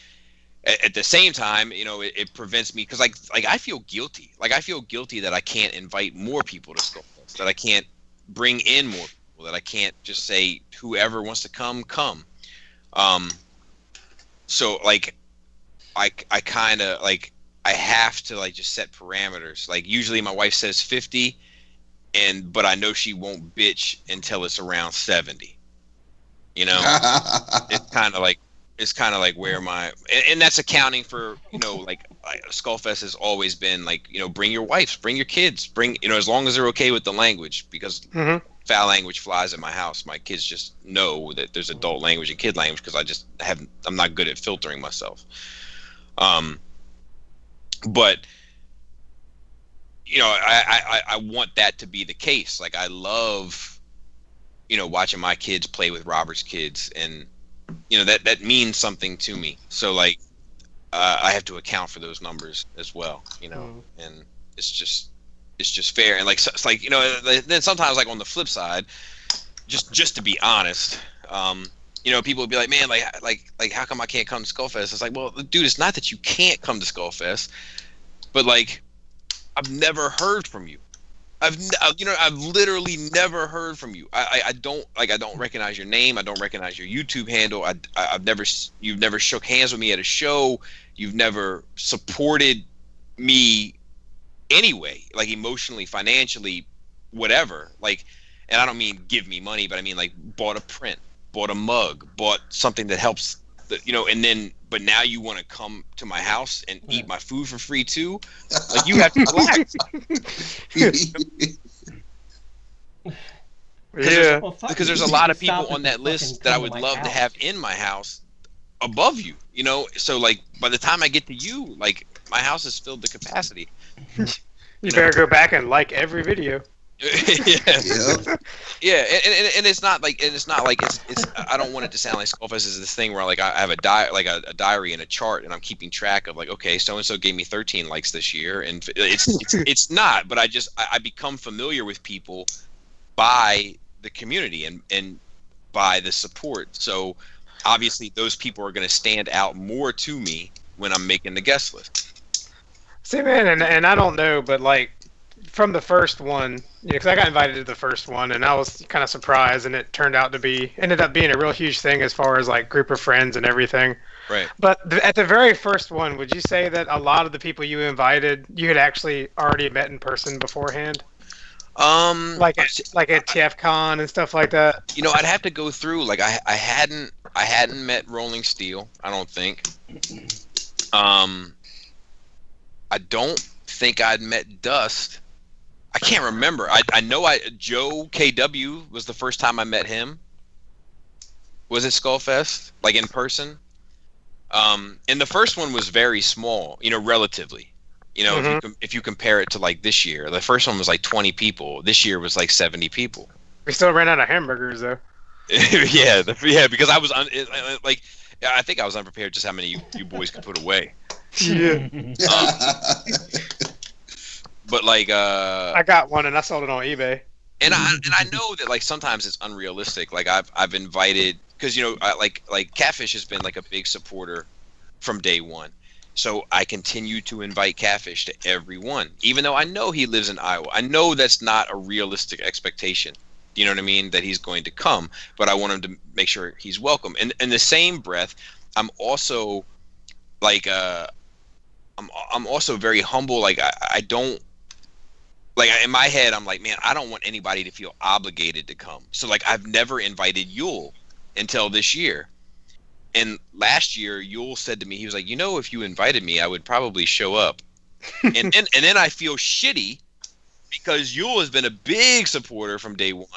At the same time, it prevents me because like I feel guilty. Like I feel guilty that I can't invite more people to Skullface, that I can't bring in more people, that I can't just say whoever wants to come. So like I kind of like I have to like just set parameters. Like usually my wife says 50, but I know she won't bitch until it's around 70. It's kind of like where and that's accounting for, like Skullfest has always been like, bring your wives, bring your kids, as long as they're okay with the language, because foul language flies in my house. My kids just know that there's adult language and kid language because I'm not good at filtering myself. But I want that to be the case. Like I love, watching my kids play with Robert's kids, and that means something to me. So like I have to account for those numbers as well, and it's just fair. And like so, it's like then sometimes like on the flip side, just to be honest, people would be like, man, like how come I can't come to Skullfest? It's like, well, dude, it's not that you can't come to Skullfest, but like I've never heard from you. I've literally never heard from you. I don't recognize your name. I don't recognize your YouTube handle. You've never shook hands with me at a show. You've never supported me anyway, like emotionally, financially, whatever. Like, and I don't mean give me money, but I mean like bought a print, bought a mug, bought something that helps, but now you want to come to my house and eat my food for free too? Like you have to relax. Yeah, because there's a lot of people on that list that I would love to have in my house above you, so like by the time I get to you, like my house is filled to capacity. You better go back and like every video. Yeah, and it's not like it's I don't want it to sound like Skullfest is this thing where like I have a diary and a chart and I'm keeping track of like, okay, so and so gave me 13 likes this year, and it's not, but I become familiar with people by the community and by the support. So obviously those people are going to stand out more to me when I'm making the guest list. See, man, and I don't know, but like from the first one, because I got invited to the first one, and I was kind of surprised, and it ended up being a real huge thing as far as like group of friends and everything. Right. But at the very first one, would you say that a lot of the people you invited, you had actually already met in person beforehand? Like at TFCon and stuff like that. I'd have to go through. Like I hadn't met Rolling Steel, I don't think. I don't think I'd met Dust. I can't remember. I know Joe KW was the first time I met him. Was it Skullfest? Like in person? And the first one was very small, relatively. If you compare it to like this year, the first one was like 20 people. This year was like 70 people. We still ran out of hamburgers though. yeah, because I was I think I was unprepared just how many you boys could put away. Yeah. But like, I got one and I sold it on eBay. and I know that like sometimes it's unrealistic. Like I've invited, because like Catfish has been like a big supporter from day one. So I continue to invite Catfish to everyone, even though I know he lives in Iowa. I know that's not a realistic expectation. You know what I mean? That he's going to come, but I want him to make sure he's welcome. And in the same breath, I'm also like, I'm also very humble. Like I don't, like in my head, I'm like, man, I don't want anybody to feel obligated to come. So like I've never invited Yule until this year. And last year, Yule said to me, he was like, if you invited me, I would probably show up. and then I feel shitty because Yule has been a big supporter from day one.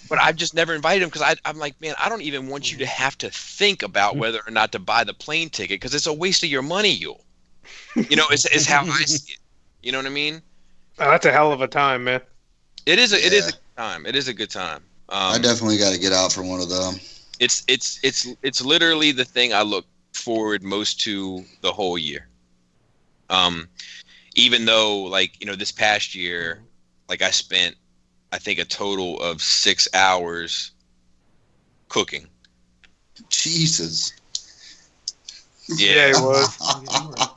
But I've just never invited him because I'm like, man, I don't even want you to have to think about whether or not to buy the plane ticket because it's a waste of your money, Yule. It's how I see it. You know what I mean? Oh, that's a hell of a time, man. It is a good time. It is a good time. I definitely got to get out for one of them. It's literally the thing I look forward most to the whole year. Even though like, this past year, like I spent, I think a total of 6 hours cooking. Jesus. Yeah, it was.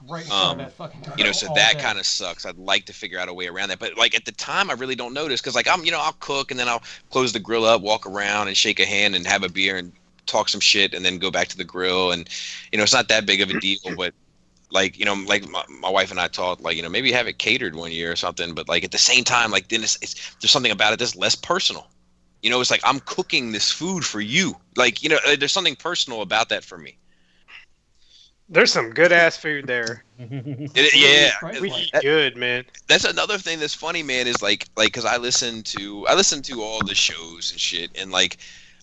Right in front of that fucking So all that day. kind of sucks. I'd like to figure out a way around that, but like at the time, I really don't notice because like I'll cook and then I'll close the grill up, walk around, and shake a hand and have a beer and talk some shit, and then go back to the grill, and it's not that big of a deal. But like like my wife and I talked like maybe have it catered one year or something. But like at the same time, like then it's there's something about it that's less personal. It's like I'm cooking this food for you. Like there's something personal about that for me. There's some good ass food there. Yeah, We eat good, man. that's another thing that's funny, man. Is like because I listen to all the shows and shit, and like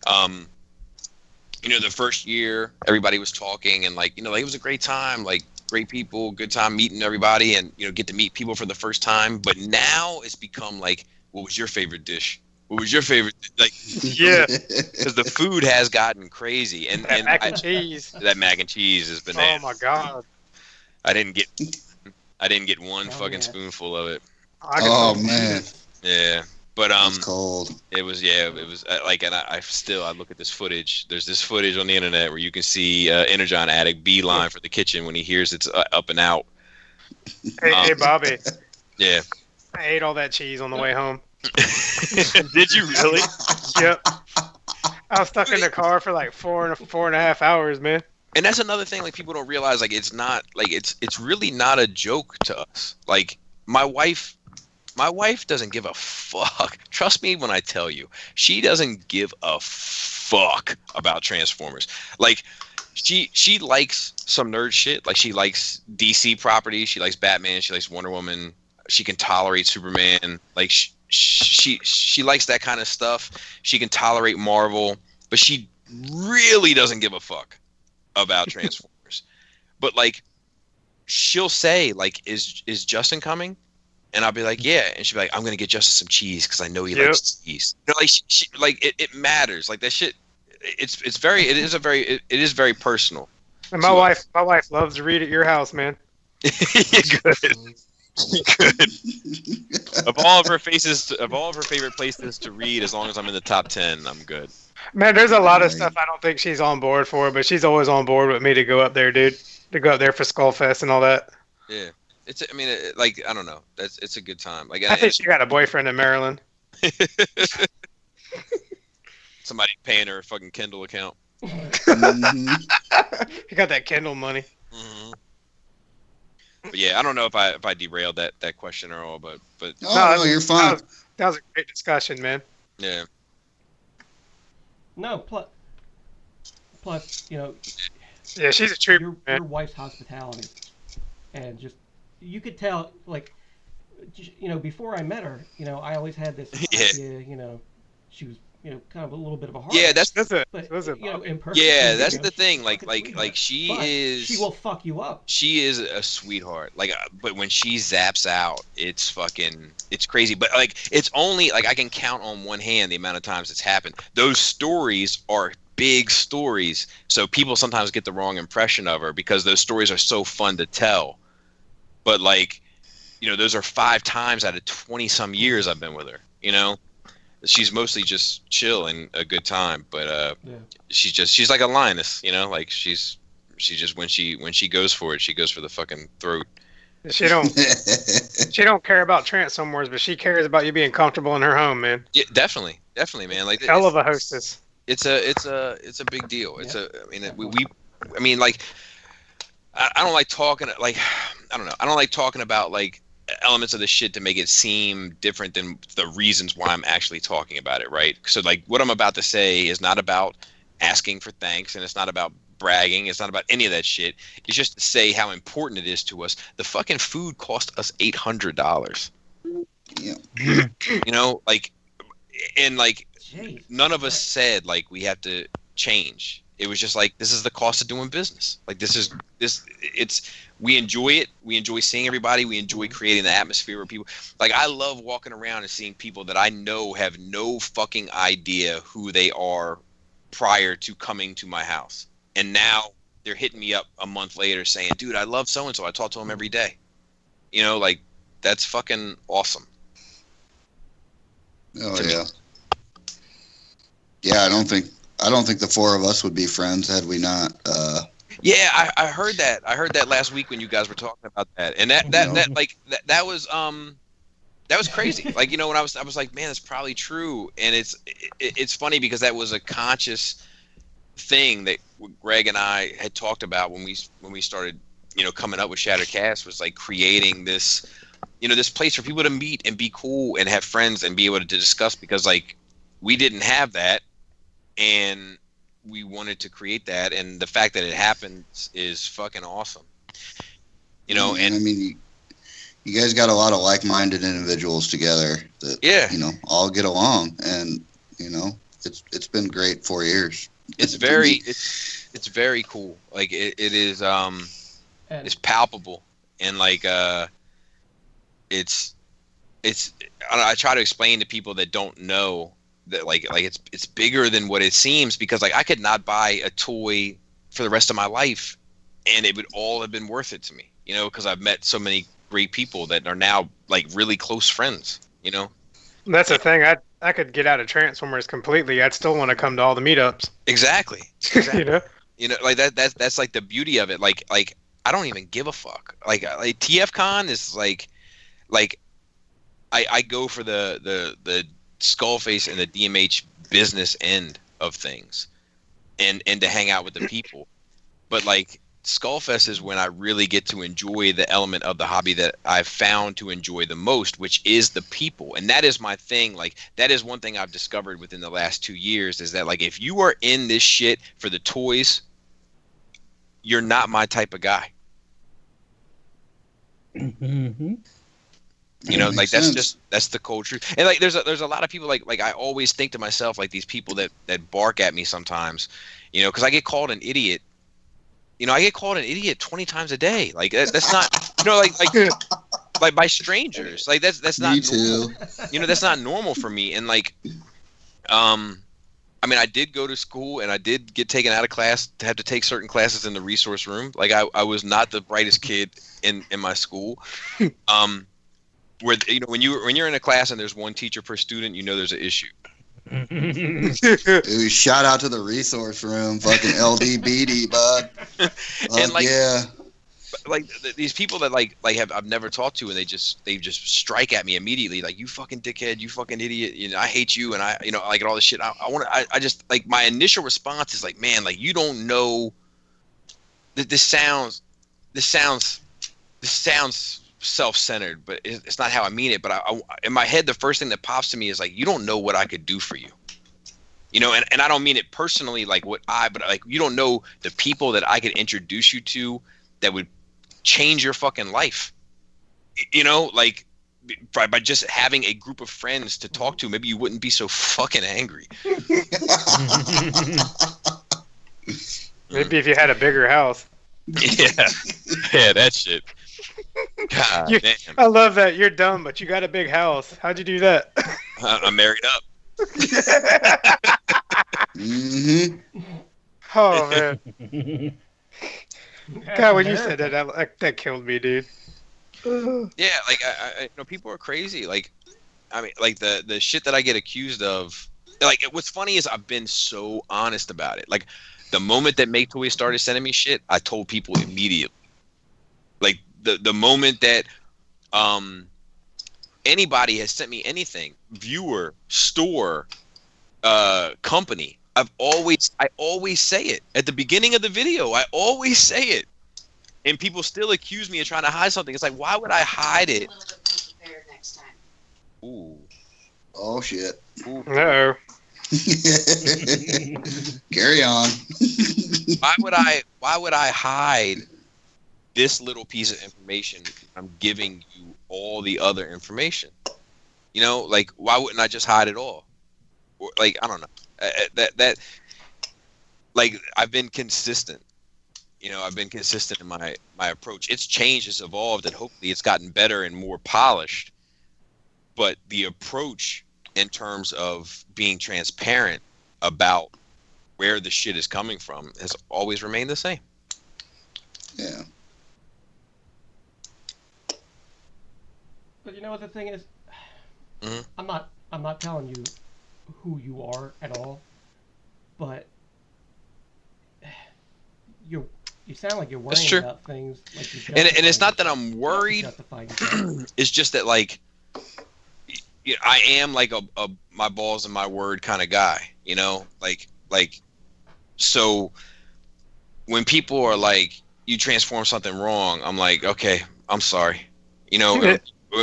the first year everybody was talking and like like it was a great time, like great people, good time meeting everybody, and get to meet people for the first time. But now it's become like, what was your favorite dish? What was your favorite? Like, Yeah. because the food has gotten crazy, and That mac and cheese. That mac and cheese is bananas. Oh my god. I didn't get one Oh, fucking yeah. spoonful of it. I Oh can- man, Yeah, but it's cold. it was like, and I look at this footage. There's this footage on the internet where you can see Energon Addict beeline for the kitchen when he hears it's up and out. Hey, Bobby. Yeah. I ate all that cheese on the way home. Did you really? Yep. I was stuck in the car for like four and a half hours, man. And that's another thing, like people don't realize, like it's not like it's really not a joke to us. Like my wife doesn't give a fuck. Trust me when I tell you, she doesn't give a fuck about Transformers. Like she likes some nerd shit. Like she likes DC properties. She likes Batman. She likes Wonder Woman. She can tolerate Superman. Like she likes that kind of stuff. She can tolerate Marvel, but she really doesn't give a fuck about Transformers. But like she'll say like, is Justin coming? And I'll be like, yeah. And she'll be like, I'm gonna get Justin some cheese because I know he likes cheese. Like she like it matters. Like that shit. It is very personal. And my wife loves to read at your house, man. Good. Good. Of all of her favorite places to read, as long as I'm in the top 10, I'm good. Man, there's a lot of stuff I don't think she's on board for, but she's always on board with me to go up there, dude. To go up there for Skullfest and all that. Yeah. Like I don't know. It's a good time. Like I think she got a boyfriend in Maryland. somebody paying her a fucking Kindle account. Mhm. He got that Kindle money. Mm-hmm. But yeah, I don't know if I derailed that question at all, but Oh no, you're fine. That was a great discussion, man. yeah. No, plus, Yeah, she's a trooper, your man. wife's hospitality, and just you could tell, like, before I met her, I always had this idea, she was, kind of a little bit of a hard. Yeah, that's That's it. but That's it. in person, yeah, that's the she's thing. a Like fucking sweetheart. she But is. She will fuck you up. She is a sweetheart. Like, but when she zaps out, it's crazy. But like, it's only like I can count on one hand the amount of times it's happened. Those stories are big stories. So people sometimes get the wrong impression of her because those stories are so fun to tell. But like, you know, those are 5 times out of 20 some years I've been with her, you know. She's mostly just chill and a good time, but she's like a lioness, you know, like she just when she goes for it, she goes for the fucking throat. She don't care about Transformers, but she cares about you being comfortable in her home, man. Yeah, definitely, man. Like hell of a hostess. It's a big deal. It's I mean, like I don't like talking like I don't know. I don't like talking about like elements of the shit to make it seem different than the reasons why I'm actually talking about it, right? So like what I'm about to say is not about asking for thanks, and it's not about bragging, it's not about any of that shit. It's just to say how important it is to us. The fucking food cost us $800. Yeah. You know, like, and like none of us said like we have to change. It was just like, this is the cost of doing business. Like we enjoy it. We enjoy seeing everybody. We enjoy creating the atmosphere where people, like, I love walking around and seeing people that I know have no fucking idea who they are prior to coming to my house. And now they're hitting me up a month later saying, dude, I love so-and-so. I talk to him every day. You know, like, that's fucking awesome. Oh, yeah. Yeah, I don't think the 4 of us would be friends had we not. Yeah, I heard that. I heard that last week when you guys were talking about that, and that was crazy. Like, you know, when I was like, man, that's probably true, and it's funny because that was a conscious thing that Greg and I had talked about when we started, you know, coming up with Shattered Cast, was like creating this, you know, this place for people to meet and be cool and have friends and be able to discuss, because like we didn't have that. And we wanted to create that, and the fact that it happens is fucking awesome. You know, and I mean, you guys got a lot of like-minded individuals together that, you know, all get along, and you know, it's been great 4 years. It's very cool. Like it is it's palpable, and like it's I try to explain to people that don't know that like it's bigger than what it seems, because like I could not buy a toy for the rest of my life and it would all have been worth it to me, you know, because I've met so many great people that are now like really close friends, you know. That's the thing. I could get out of Transformers completely. I'd still want to come to all the meetups. Exactly. You know, like that's like the beauty of it. Like I don't even give a fuck. Like TFCon is like I go for the Skullface and the DMH business end of things, and to hang out with the people. But like Skullfest is when I really get to enjoy the element of the hobby that I've found to enjoy the most, which is the people. And that is my thing. Like that is one thing I've discovered within the last 2 years, is that like if you are in this shit for the toys, you're not my type of guy. Mm-hmm. You know, like that's the cold truth. And like there's a lot of people like I always think to myself, like these people that bark at me sometimes, you know, because I get called an idiot. You know, I get called an idiot 20 times a day. Like that's not, you know, like by strangers. Like that's not normal. You know, that's not normal for me. And like I mean, I did go to school and I did get taken out of class to have to take certain classes in the resource room. Like I was not the brightest kid in my school. Where, you know, when you're in a class and there's one teacher per student, you know there's an issue. Dude, shout out to the resource room, fucking LDBD, bud. And like, yeah, like these people that like I've never talked to, and they just strike at me immediately, like, you fucking dickhead, you fucking idiot, you know, I hate you, and I, you know, like all this shit. I just like, my initial response is like, man, like you don't know that this sounds self-centered, but it's not how I mean it. But I in my head, the first thing that pops to me is like, you don't know what I could do for you, you know. And I don't mean it personally, like but like, you don't know the people that I could introduce you to that would change your fucking life, you know, like by just having a group of friends to talk to. Maybe you wouldn't be so fucking angry. Maybe if you had a bigger house. Yeah, that shit. God damn. I love that. You're dumb, but you got a big house. How'd you do that? I'm married up. Mm-hmm. Oh man, God, when you said that killed me, dude. Yeah, like people are crazy. Like, I mean, like the shit that I get accused of. Like, what's funny is I've been so honest about it. Like, the moment that Make Toys started sending me shit, I told people immediately. Like the moment that anybody has sent me anything, viewer, store, company, I always say it at the beginning of the video. I always say it, and people still accuse me of trying to hide something. It's like, why would I hide it? Ooh. Oh shit. No. Carry on. Why would I hide this little piece of information? I'm giving you all the other information. You know, like, why wouldn't I just hide it all? Or, like, I don't know. That like, I've been consistent. You know, I've been consistent in my approach. It's changed, it's evolved, and hopefully it's gotten better and more polished. But the approach in terms of being transparent about where the shit is coming from has always remained the same. Yeah. But you know what the thing is? Mhm. I'm not telling you who you are at all, but you sound like you're worrying about things like you and it's not that I'm worried. It's just that, like, I am like a my balls and my word kind of guy, you know, like so when people are like, you transform something wrong, I'm like, okay, I'm sorry, you know.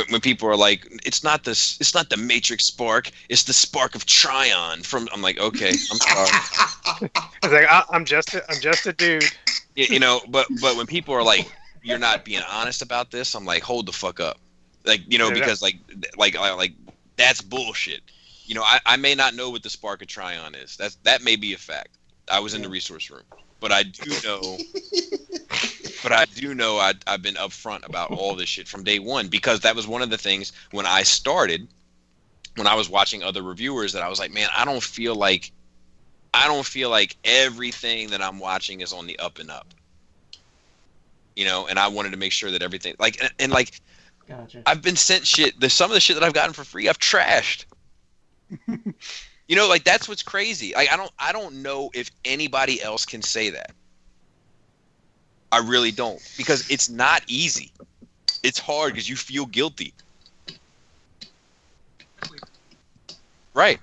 When people are like, it's not the Matrix spark, it's the spark of Tryon from, I'm like, okay, I'm sorry. It's like, I'm just a dude. You know, but when people are like, you're not being honest about this, I'm like, hold the fuck up, like, you know, because like that's bullshit. You know, I may not know what the spark of Tryon is. That may be a fact. I was in the resource room, but I do know. I've been upfront about all this shit from day one, because that was one of the things when I started, when I was watching other reviewers, that I was like, man, I don't feel like everything that I'm watching is on the up and up. You know, and I wanted to make sure that everything, like, and like, gotcha. I've been sent shit. There's some of the shit that I've gotten for free I've trashed. You know, like, that's what's crazy. Like, I don't know if anybody else can say that. I really don't, because it's not easy. It's hard because you feel guilty. Right.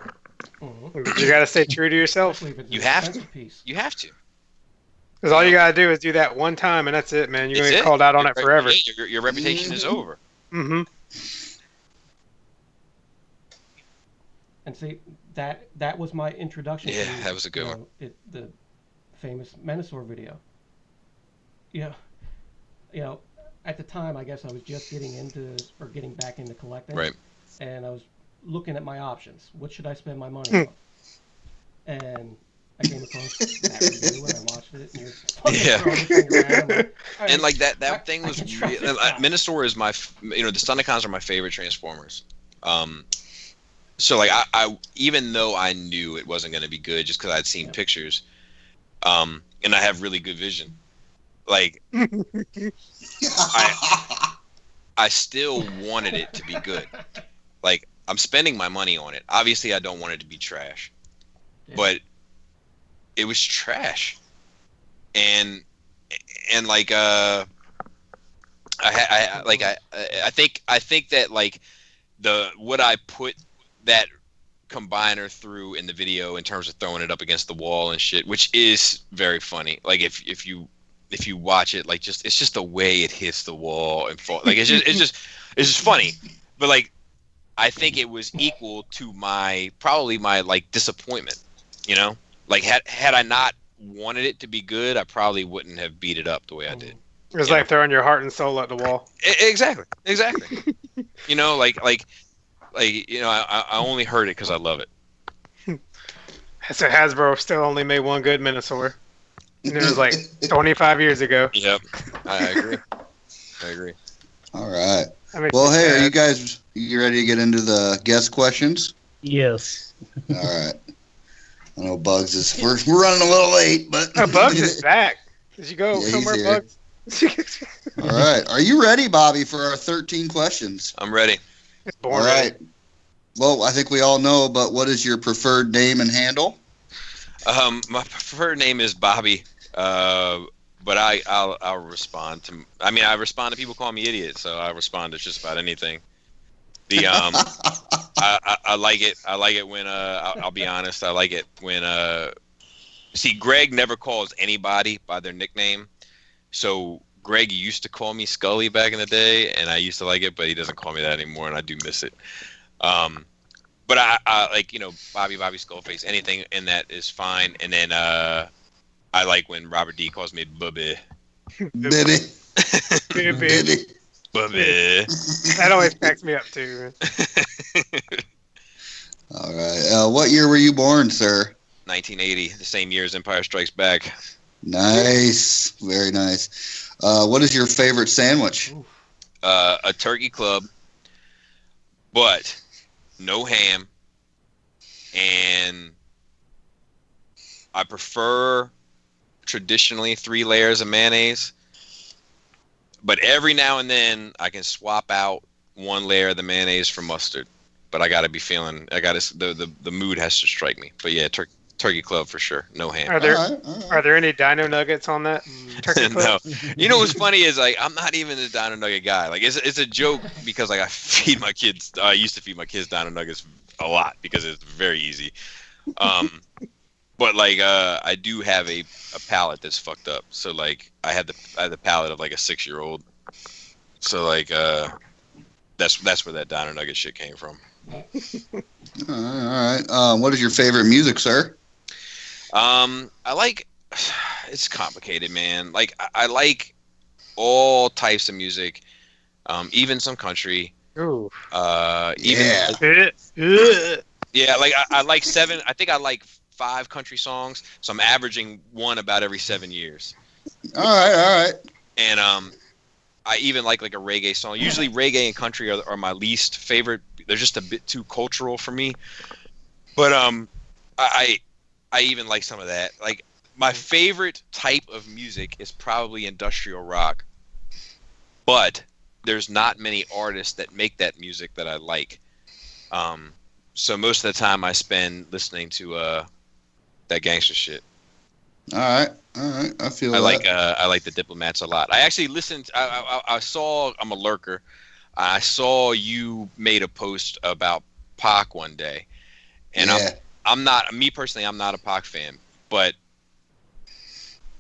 Mm-hmm. You got to stay true to yourself. You have to. You have to. Because all you got to do is do that one time, and that's it, man. You're going to get called out on it forever. Your reputation is over. Mm-hmm. And see, that was my introduction. Yeah, to, that was a good one. The famous Menosaur video. You know, at the time, I guess I was just getting back into collecting. Right. And I was looking at my options. What should I spend my money on? And I came across that review and I watched it. And you're throwing the thing around. Like, right, and like that thing was Menosaur is my, you know, the Stunticons are my favorite Transformers. So like I even though I knew it wasn't going to be good just because I'd seen pictures, and I have really good vision. Like, I still wanted it to be good. Like, I'm spending my money on it. Obviously, I don't want it to be trash, but it was trash. And like, I think that, like, what I put that combiner through in the video in terms of throwing it up against the wall and shit, which is very funny. Like, if you watch it, like, it's just the way it hits the wall and fall. Like, it's just funny. But like, I think it was equal to probably my like disappointment. You know, like had I not wanted it to be good, I probably wouldn't have beat it up the way I did. It was like throwing your heart and soul at the wall. Exactly. You know, like you know, I only heard it because I love it. So Hasbro still only made one good Menosaur. And it was like 25 years ago. Yep, I agree. All right. Well, hey, are you ready to get into the guest questions? Yes. All right. I know Bugs is. We're running a little late, but Oh, Bugs is back. Did you go Yeah, somewhere, he's here. Bugs? All right. Are you ready, Bobby, for our 13 questions? I'm ready. Born All ready. right. Well, I think we all know, but what is your preferred name and handle? My preferred name is Bobby, but I'll respond to. I mean, I respond to people calling me idiot, so I respond to just about anything. The I like it. I like it when I'll be honest. I like it when see, Greg never calls anybody by their nickname. So Greg used to call me Scully back in the day, and I used to like it, but he doesn't call me that anymore, and I do miss it. But I like, Bobby, Skullface, anything in that is fine. And then I like when Robert D calls me Bubby. Bibby. Bibby. Bubby. That always cracks me up too. All right. What year were you born, sir? 1980, the same year as Empire Strikes Back. Nice. Very nice. What is your favorite sandwich? A turkey club, but no ham, and I prefer traditionally 3 layers of mayonnaise, but every now and then I can swap out 1 layer of the mayonnaise for mustard. But I gotta be feeling. The mood has to strike me. But yeah, turkey club for sure. No ham. Are there All right. are there any Dino Nuggets on that turkey No. club? You know what's funny is like I'm not even a Dino Nugget guy. Like it's a joke because like I feed my kids. I used to feed my kids Dino Nuggets a lot because it's very easy. But like I do have a palate that's fucked up. So like I have the palate of like a 6-year-old. So like that's where that Dino Nugget shit came from. All right. What is your favorite music, sir? I like. It's complicated, man. Like I like all types of music, even some country. Ooh. Even Yeah. yeah, like I like 7. I think I like 5 country songs, so I'm averaging 1 about every 7 years. All right. And I even like a reggae song. Usually reggae and country are my least favorite. They're just a bit too cultural for me. But I even like some of that. Like my favorite type of music is probably industrial rock. But there's not many artists that make that music that I like. So most of the time I spend listening to that gangster shit. All right. I feel I that. like the Diplomats a lot. I actually listened. I saw. I'm a lurker. I saw you made a post about Pac one day, and Yeah. I'm not. Me personally, I'm not a Pac fan, but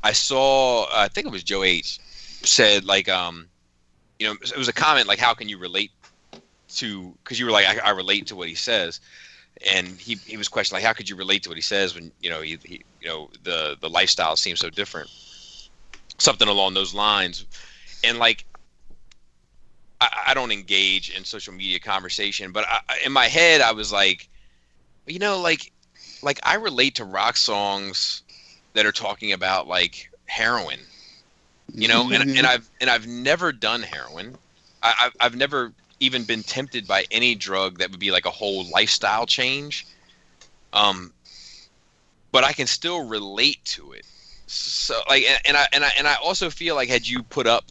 I saw. I think it was Joe H. said like it was a comment like, how can you relate to? Because you were like, I relate to what he says. And he was questioning like, how could you relate to what he says when the lifestyle seems so different, something along those lines. And like I don't engage in social media conversation, but in my head I was like, like I relate to rock songs that are talking about like heroin, and I've never done heroin. I've never even been tempted by any drug that would be like a whole lifestyle change, but I can still relate to it. So like, and I also feel like had you put up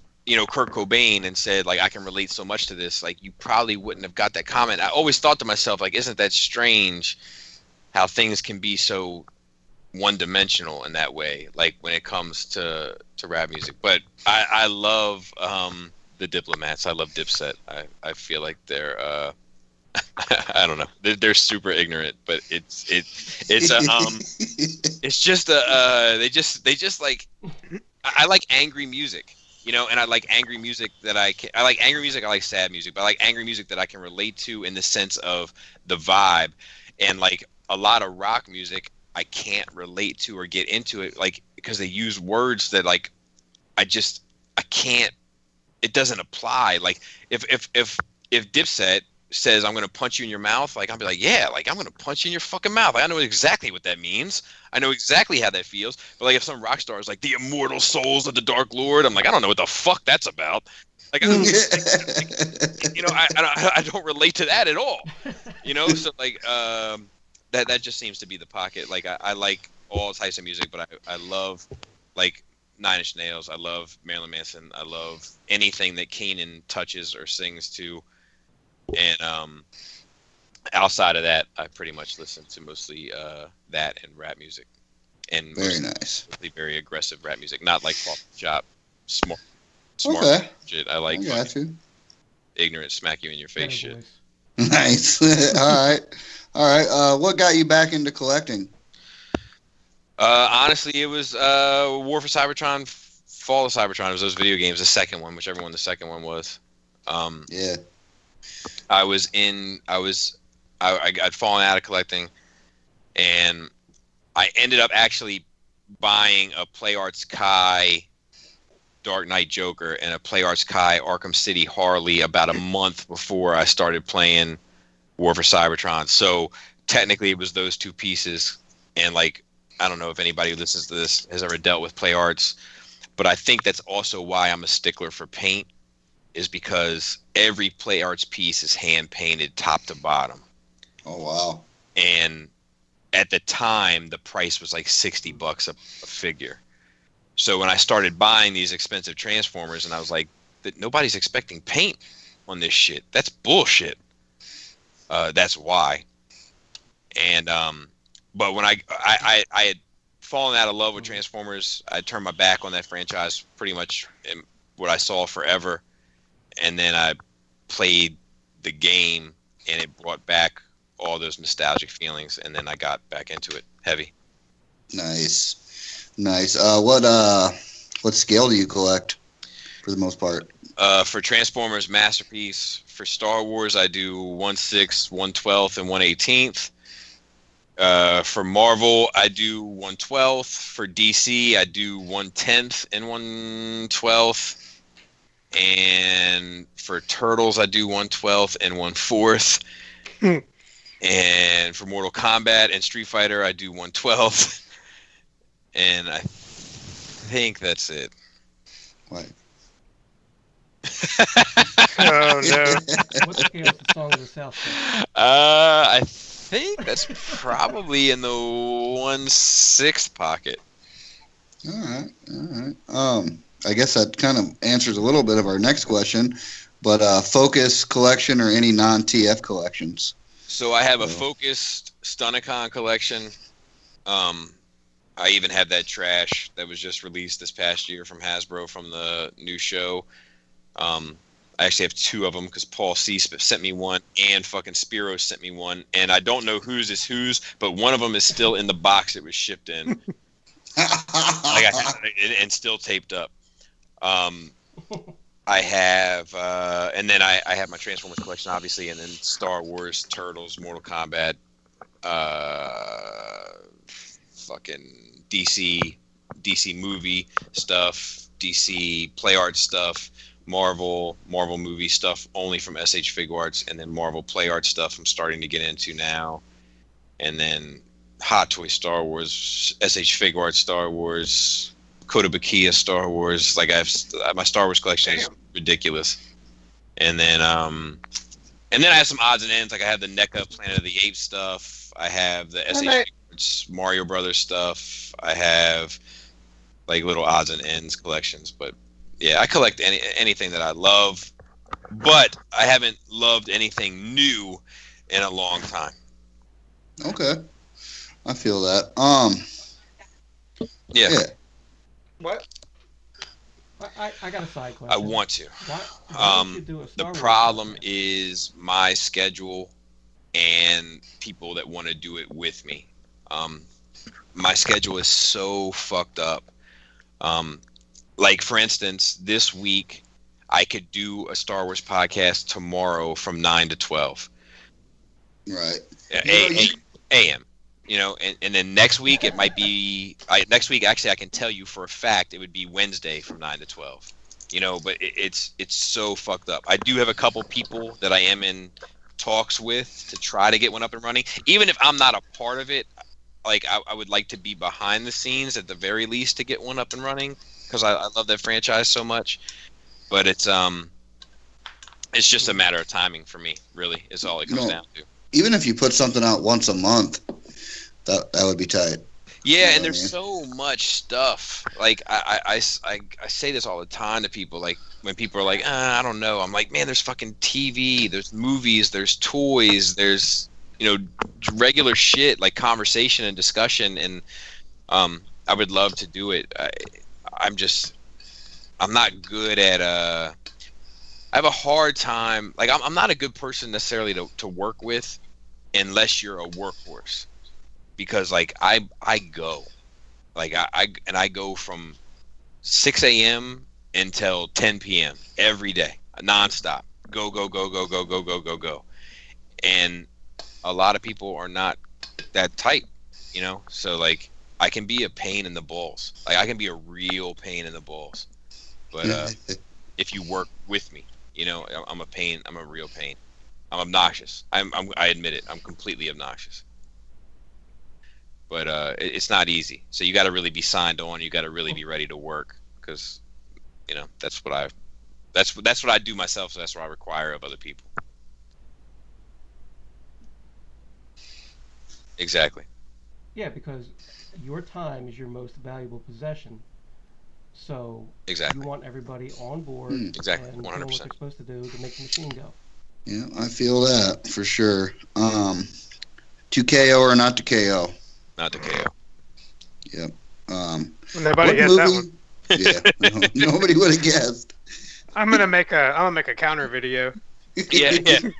Kurt Cobain and said like, I can relate so much to this, like you probably wouldn't have got that comment. I always thought to myself like, isn't that strange how things can be so one-dimensional in that way, like when it comes to rap music. But I love the Diplomats. I love Dipset. I feel like they're I don't know. They're super ignorant, but it's just they just like I like angry music, and I like angry music that I like angry music. I like sad music, but I like angry music that I can relate to in the sense of the vibe. And like a lot of rock music, I can't relate to or get into it, like because they use words that like I can't. It doesn't apply. Like if Dipset says I'm gonna punch you in your mouth, like I'll be like, yeah, like I'm gonna punch you in your fucking mouth. Like, I know exactly what that means. I know exactly how that feels. But like if some rock star is like the immortal souls of the Dark Lord, I'm like, I don't know what the fuck that's about. Like, I don't relate to that at all. So like that just seems to be the pocket. Like I like all types of music, but I love like Nine Inch Nails. I love Marilyn Manson. I love anything that Keenan touches or sings to. And outside of that, I pretty much listen to mostly that and rap music. And very nice. Very aggressive rap music, not like pop shop smart Okay. shit. I like ignorant, smack you in your face shit. Nice. All right. What got you back into collecting? Honestly, it was War for Cybertron, Fall of Cybertron. It was those video games, the second one, whichever one the second one was. Yeah. I'd fallen out of collecting, and I ended up actually buying a PlayArts Kai Dark Knight Joker and a PlayArts Kai Arkham City Harley about a month before I started playing War for Cybertron. So technically it was those two pieces. And like, I don't know if anybody who listens to this has ever dealt with PlayArts, but I think that's also why I'm a stickler for paint, is because every PlayArts piece is hand painted top to bottom. Oh, wow. And at the time, the price was like $60 a figure. So when I started buying these expensive Transformers, and I was like, nobody's expecting paint on this shit. That's bullshit. That's why. And but when I had fallen out of love with Transformers, I turned my back on that franchise pretty much in what I saw forever. And then I played the game, and it brought back all those nostalgic feelings, and then I got back into it heavy. Nice. What scale do you collect for the most part? For Transformers Masterpiece. For Star Wars, I do 1/6, 1/12, and 1/18. For Marvel, I do 1/12. For DC, I do 1/10 and 1/12. And for Turtles, I do 1/12 and 1/4. And for Mortal Kombat and Street Fighter, I do 1/12. And I think that's it. What? Oh no! What scale is the Song of the South? I think that's probably in the 1/6 pocket. All right. I guess that kind of answers a little bit of our next question, but Focus collection or any non-TF collections? So I have a focused Stunnicon collection. I even have that trash that was just released this past year from Hasbro from the new show. I actually have two of them because Paul C sent me one and fucking Spiro sent me one, and I don't know whose is whose, but one of them is still in the box it was shipped in, and still taped up. I have, and then I have my Transformers collection, obviously, and then Star Wars, Turtles, Mortal Kombat, fucking DC movie stuff, DC play art stuff, Marvel movie stuff only from SH Figuarts, and then Marvel play art stuff I'm starting to get into now, and then Hot Toy Star Wars, SH Figuarts Star Wars, Kotobukiya Star Wars. Like my Star Wars collection is ridiculous. And then I have some odds and ends. Like I have the NECA Planet of the Apes stuff. I have the SH Figuarts Mario Brothers stuff. I have like little odds and ends collections. But yeah, I collect anything that I love, but I haven't loved anything new in a long time. Okay, I feel that. Yeah. What? I got a side question. I want to. Why don't you do a Star Wars problem podcast? is my schedule and people that want to do it with me. My schedule is so fucked up. Like for instance, this week I could do a Star Wars podcast tomorrow from 9 to 12. Right. AM. You know, and then next week it might be next week actually I can tell you for a fact it would be Wednesday from 9 to 12. You know, but it's so fucked up. I do have a couple people that I am in talks with to try to get one up and running. Even if I'm not a part of it, like I would like to be behind the scenes at the very least to get one up and running because I love that franchise so much. But it's just a matter of timing for me, really, is all it comes down to. Even if you put something out once a month, That would be tight. Yeah, You and know there's what I mean? so much stuff. Like I say this all the time to people. Like when people are like, I don't know. I'm like, man, there's fucking TV, there's movies, there's toys, there's regular shit like conversation and discussion, and I would love to do it. I'm not good at I have a hard time. Like I'm not a good person necessarily to work with unless you're a workhorse. Because like I go, like I go from 6 a.m. until 10 p.m. every day, nonstop. Go go go go go go go go go, and a lot of people are not that tight, So like I can be a pain in the balls. Like I can be a real pain in the balls, but if you work with me, I'm a pain. I'm a real pain. I'm obnoxious. I admit it. I'm completely obnoxious. But it's not easy. So you got to really be signed on. You got to really be ready to work, because, that's what I do myself. So that's what I require of other people. Exactly. Yeah, because your time is your most valuable possession. So exactly. You want everybody on board exactly. and 100%. doing what they're supposed to do to make the machine go. Yeah, I feel that for sure. To KO or not to KO? Not to KO. Yep. Nobody guessed that one. Yeah, nobody would have guessed. I'm gonna make a counter video. Yeah. And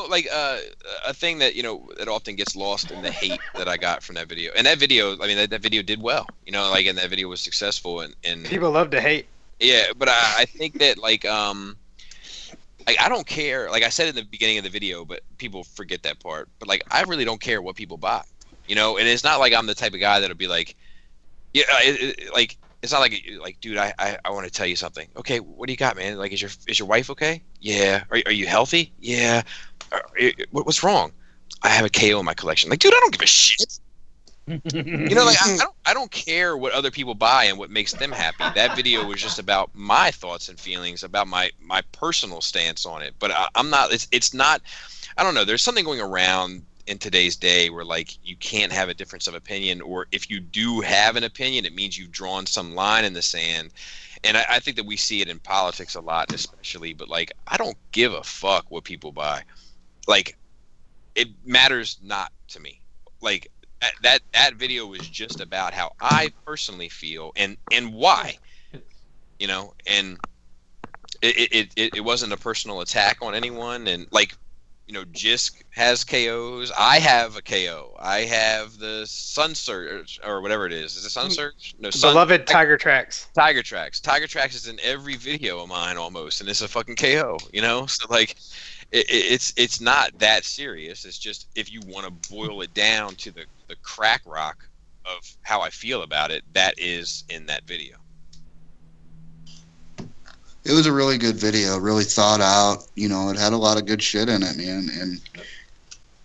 like a thing that that often gets lost in the hate that I got from that video. And that video, I mean, that video did well. And that video was successful. And people love to hate. Yeah, but I think that like I don't care. Like I said in the beginning of the video, but people forget that part. But like I really don't care what people buy. And it's not like I'm the type of guy that'll be like, yeah, like it's not like, dude, I want to tell you something. Okay, what do you got, man? Like, is your wife okay? Yeah. Are you healthy? Yeah. What's wrong? I have a KO in my collection. Like, dude, I don't give a shit. Like I don't care what other people buy and what makes them happy. That video was just about my thoughts and feelings, about my personal stance on it. But I'm not. It's not. I don't know. There's something going around in today's day where like you can't have a difference of opinion, or if you do have an opinion, it means you've drawn some line in the sand. And I think that we see it in politics a lot, especially. But like, I don't give a fuck what people buy. Like, it matters not to me. Like that video was just about how I personally feel and why, and it wasn't a personal attack on anyone. And like, Jisk has KOs. I have a KO. I have the Sun Surge, or whatever it is. Is it Sun Surge? No, Beloved Tiger Tracks. Tiger Tracks. Tiger Tracks is in every video of mine almost, and it's a fucking KO. So like, it's not that serious. It's just, if you want to boil it down to the crack rock of how I feel about it, that is in that video. It was a really good video, really thought out. It had a lot of good shit in it, man. And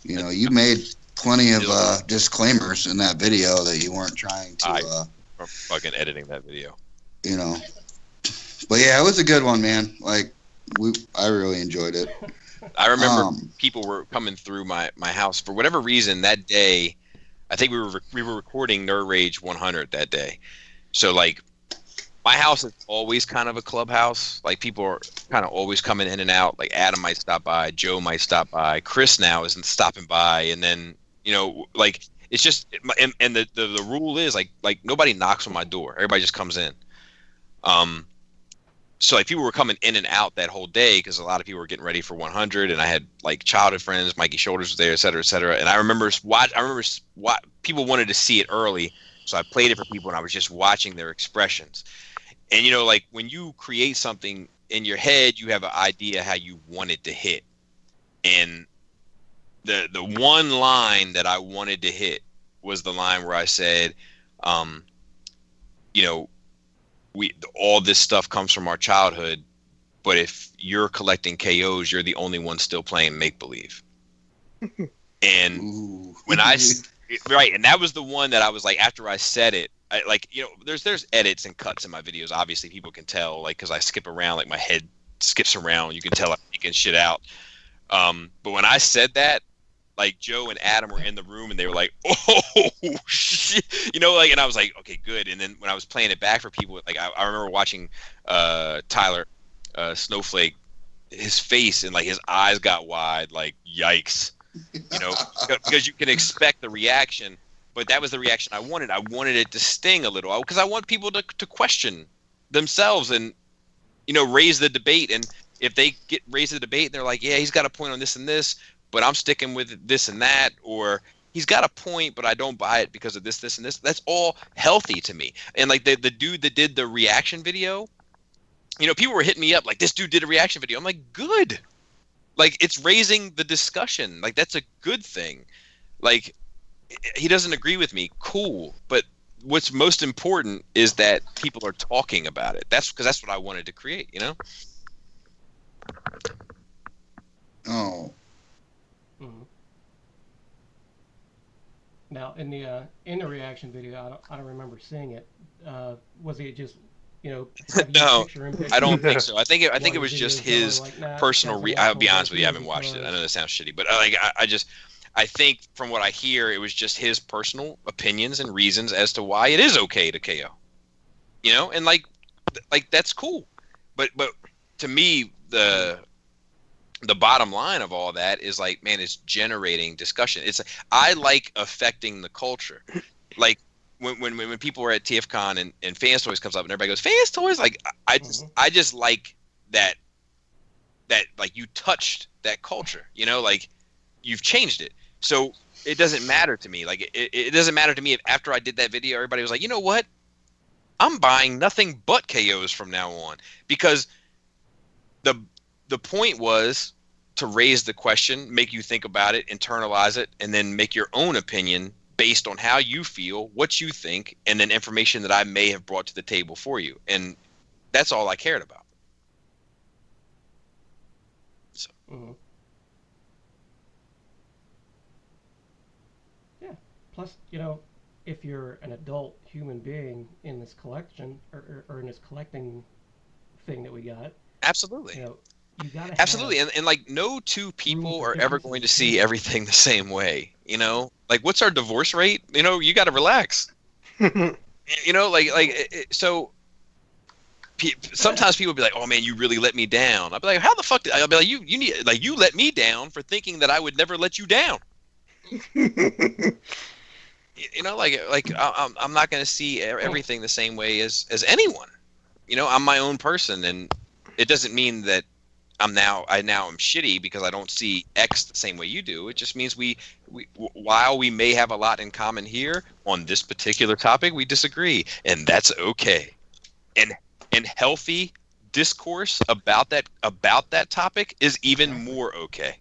you made plenty of disclaimers in that video that you weren't trying to. I'm fucking editing that video. But yeah, it was a good one, man. Like, I really enjoyed it. I remember people were coming through my house for whatever reason that day. I think we were recording Nerd Rage 100 that day. So like, my house is always kind of a clubhouse. Like, people are kind of always coming in and out. Like, Adam might stop by, Joe might stop by, Chris now isn't stopping by, and then like, it's just, and the rule is like nobody knocks on my door. Everybody just comes in. So like, people were coming in and out that whole day because a lot of people were getting ready for 100, and I had like childhood friends, Mikey Shoulders was there, et cetera, et cetera. And I remember people wanted to see it early, so I played it for people, and I was just watching their expressions. And like, when you create something in your head, you have an idea how you want it to hit. And the one line that I wanted to hit was the line where I said, all this stuff comes from our childhood, but if you're collecting KOs, you're the only one still playing make believe. And Ooh. when right, and that was the one that I was like, after I said it, there's edits and cuts in my videos. Obviously, people can tell, like, because I skip around, like my head skips around. You can tell I'm taking shit out. But when I said that, like Joe and Adam were in the room and they were like, oh shit, you know, like, and I was like, okay, good. And then when I was playing it back for people, like I remember watching Tyler Snowflake, his face and like his eyes got wide, like yikes, you know, because you can expect the reaction, but that was the reaction I wanted. I wanted it to sting a little because I want people to question themselves and, you know, raise the debate. And if they raise the debate, they're like, yeah, he's got a point on this and this, but I'm sticking with this and that, or he's got a point, but I don't buy it because of this, and this. That's all healthy to me. And like the dude that did the reaction video, you know, people were hitting me up like, this dude did a reaction video. I'm like, good. Like, it's raising the discussion. Like, that's a good thing. Like, he doesn't agree with me. Cool. But what's most important is that people are talking about it. That's because that's what I wanted to create, you know? Oh. Mm-hmm. Now, in the reaction video, I don't remember seeing it. Was it just, you know? No, picture I don't think so. I think it was videos just going his like, nah, personal. that's I'll be awful, honest with you, I haven't because- watched it. I know that sounds shitty, but I think from what I hear, it was just his personal opinions and reasons as to why it is okay to KO. You know, and like that's cool, but to me the bottom line of all that is like, man, it's generating discussion. I like affecting the culture. Like when people were at TFCon and Fans Toys comes up and everybody goes, Fans Toys, like I just like that like you touched that culture, you know, like you've changed it. So it doesn't matter to me. Like it doesn't matter to me if after I did that video, everybody was like, you know what? I'm buying nothing but KOs from now on, because the point was to raise the question, make you think about it, internalize it, and then make your own opinion based on how you feel, what you think, and then information that I may have brought to the table for you. And that's all I cared about. So. Mm-hmm. Yeah. Plus, you know, if you're an adult human being in this collection or in this collecting thing that we got, Absolutely. you know, you gotta absolutely, and like no two people for are ever going to see everything the same way. You know, like what's our divorce rate? You know, you got to relax. You know, so. Sometimes people be like, "Oh man, you really let me down." I'll be like, "How the fuck?" I'll be like, "You need like you let me down for thinking that I would never let you down." You know, like I'm not going to see everything the same way as anyone. You know, I'm my own person, and it doesn't mean that I now am shitty because I don't see X the same way you do. It just means we while we may have a lot in common here on this particular topic, we disagree, and that's okay. And healthy discourse about that topic is even more okay.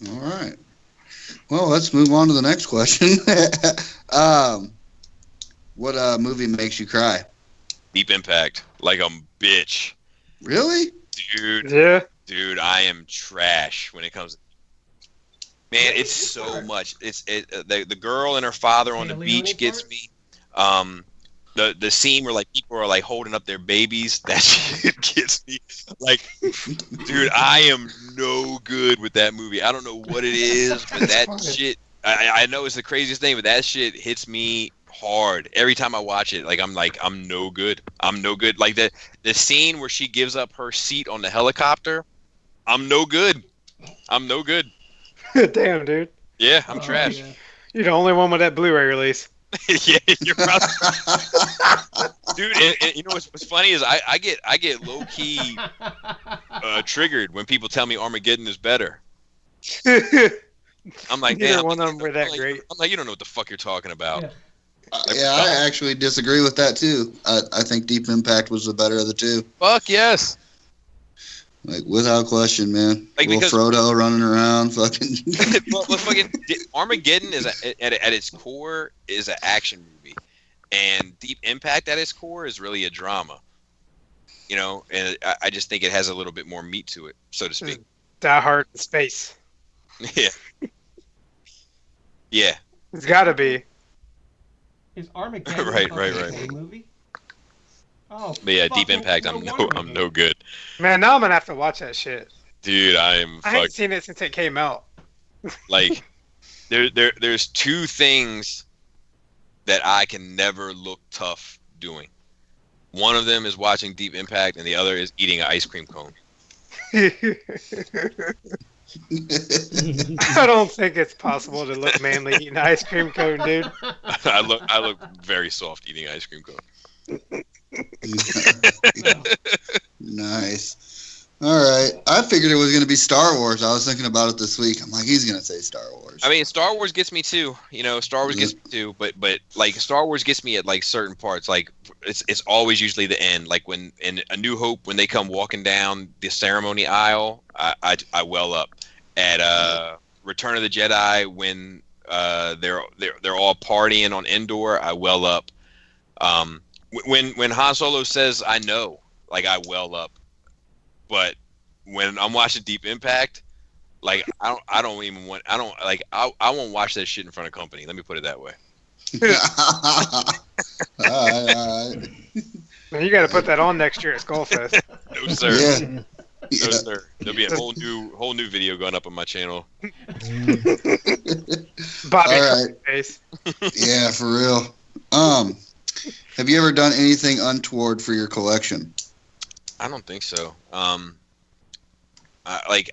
All right. Well, let's move on to the next question. What movie makes you cry? Deep Impact, like a bitch. Really? Dude. Yeah. Dude, I am trash when it comes. Man, it's so much. The girl and her father on the beach gets me. The scene where like people are like holding up their babies, that shit gets me. Like, dude, I am no good with that movie. I don't know what it is, but that shit. I know it's the craziest thing, but that shit hits me hard every time I watch it. Like I'm no good. I'm no good. Like the scene where she gives up her seat on the helicopter. I'm no good. I'm no good. Damn, dude. Yeah, I'm trash. Yeah. You're the only one with that Blu-ray release. Yeah, you're probably. Dude, and you know what's funny is I get low key triggered when people tell me Armageddon is better. I'm like, Neither man, one of them were that great. I'm like, you don't know what the fuck you're talking about. Yeah. Yeah, I actually disagree with that too. I think Deep Impact was the better of the two. Fuck yes. Like without question, man. Like, Little because- Frodo running around, fucking. Well, fucking Armageddon is at its core is an action movie, and Deep Impact at its core is really a drama. You know, and I just think it has a little bit more meat to it, so to speak. Die Hard in space. Yeah. Yeah. It's got to be. Is Armageddon Right. a movie? Oh, But yeah, Deep fucking Impact. no I'm wonder. no good. Man, now I'm gonna have to watch that shit. Dude, I haven't seen it since it came out. Like, there's two things that I can never look tough doing. One of them is watching Deep Impact, and the other is eating an ice cream cone. I don't think it's possible to look manly eating an ice cream cone, dude. I look very soft eating an ice cream cone. Nice. All right. I figured it was going to be Star Wars. I was thinking about it this week. I'm like, he's going to say Star Wars. I mean, Star Wars gets me too. You know, Star Wars gets me too. But like Star Wars gets me at like certain parts. Like it's always usually the end. Like when in A New Hope, when they come walking down the ceremony aisle, I well up. At Return of the Jedi, when they're all partying on Endor, I well up. When Han Solo says I know, like I well up. But when I'm watching Deep Impact, like I won't watch that shit in front of company. Let me put it that way. All right. Man, you got to put that on next year at Skullfest. No sir. Yeah. No sir. There'll be a whole new video going up on my channel. Bobby All right. face. Yeah, for real. Have you ever done anything untoward for your collection? I don't think so. Like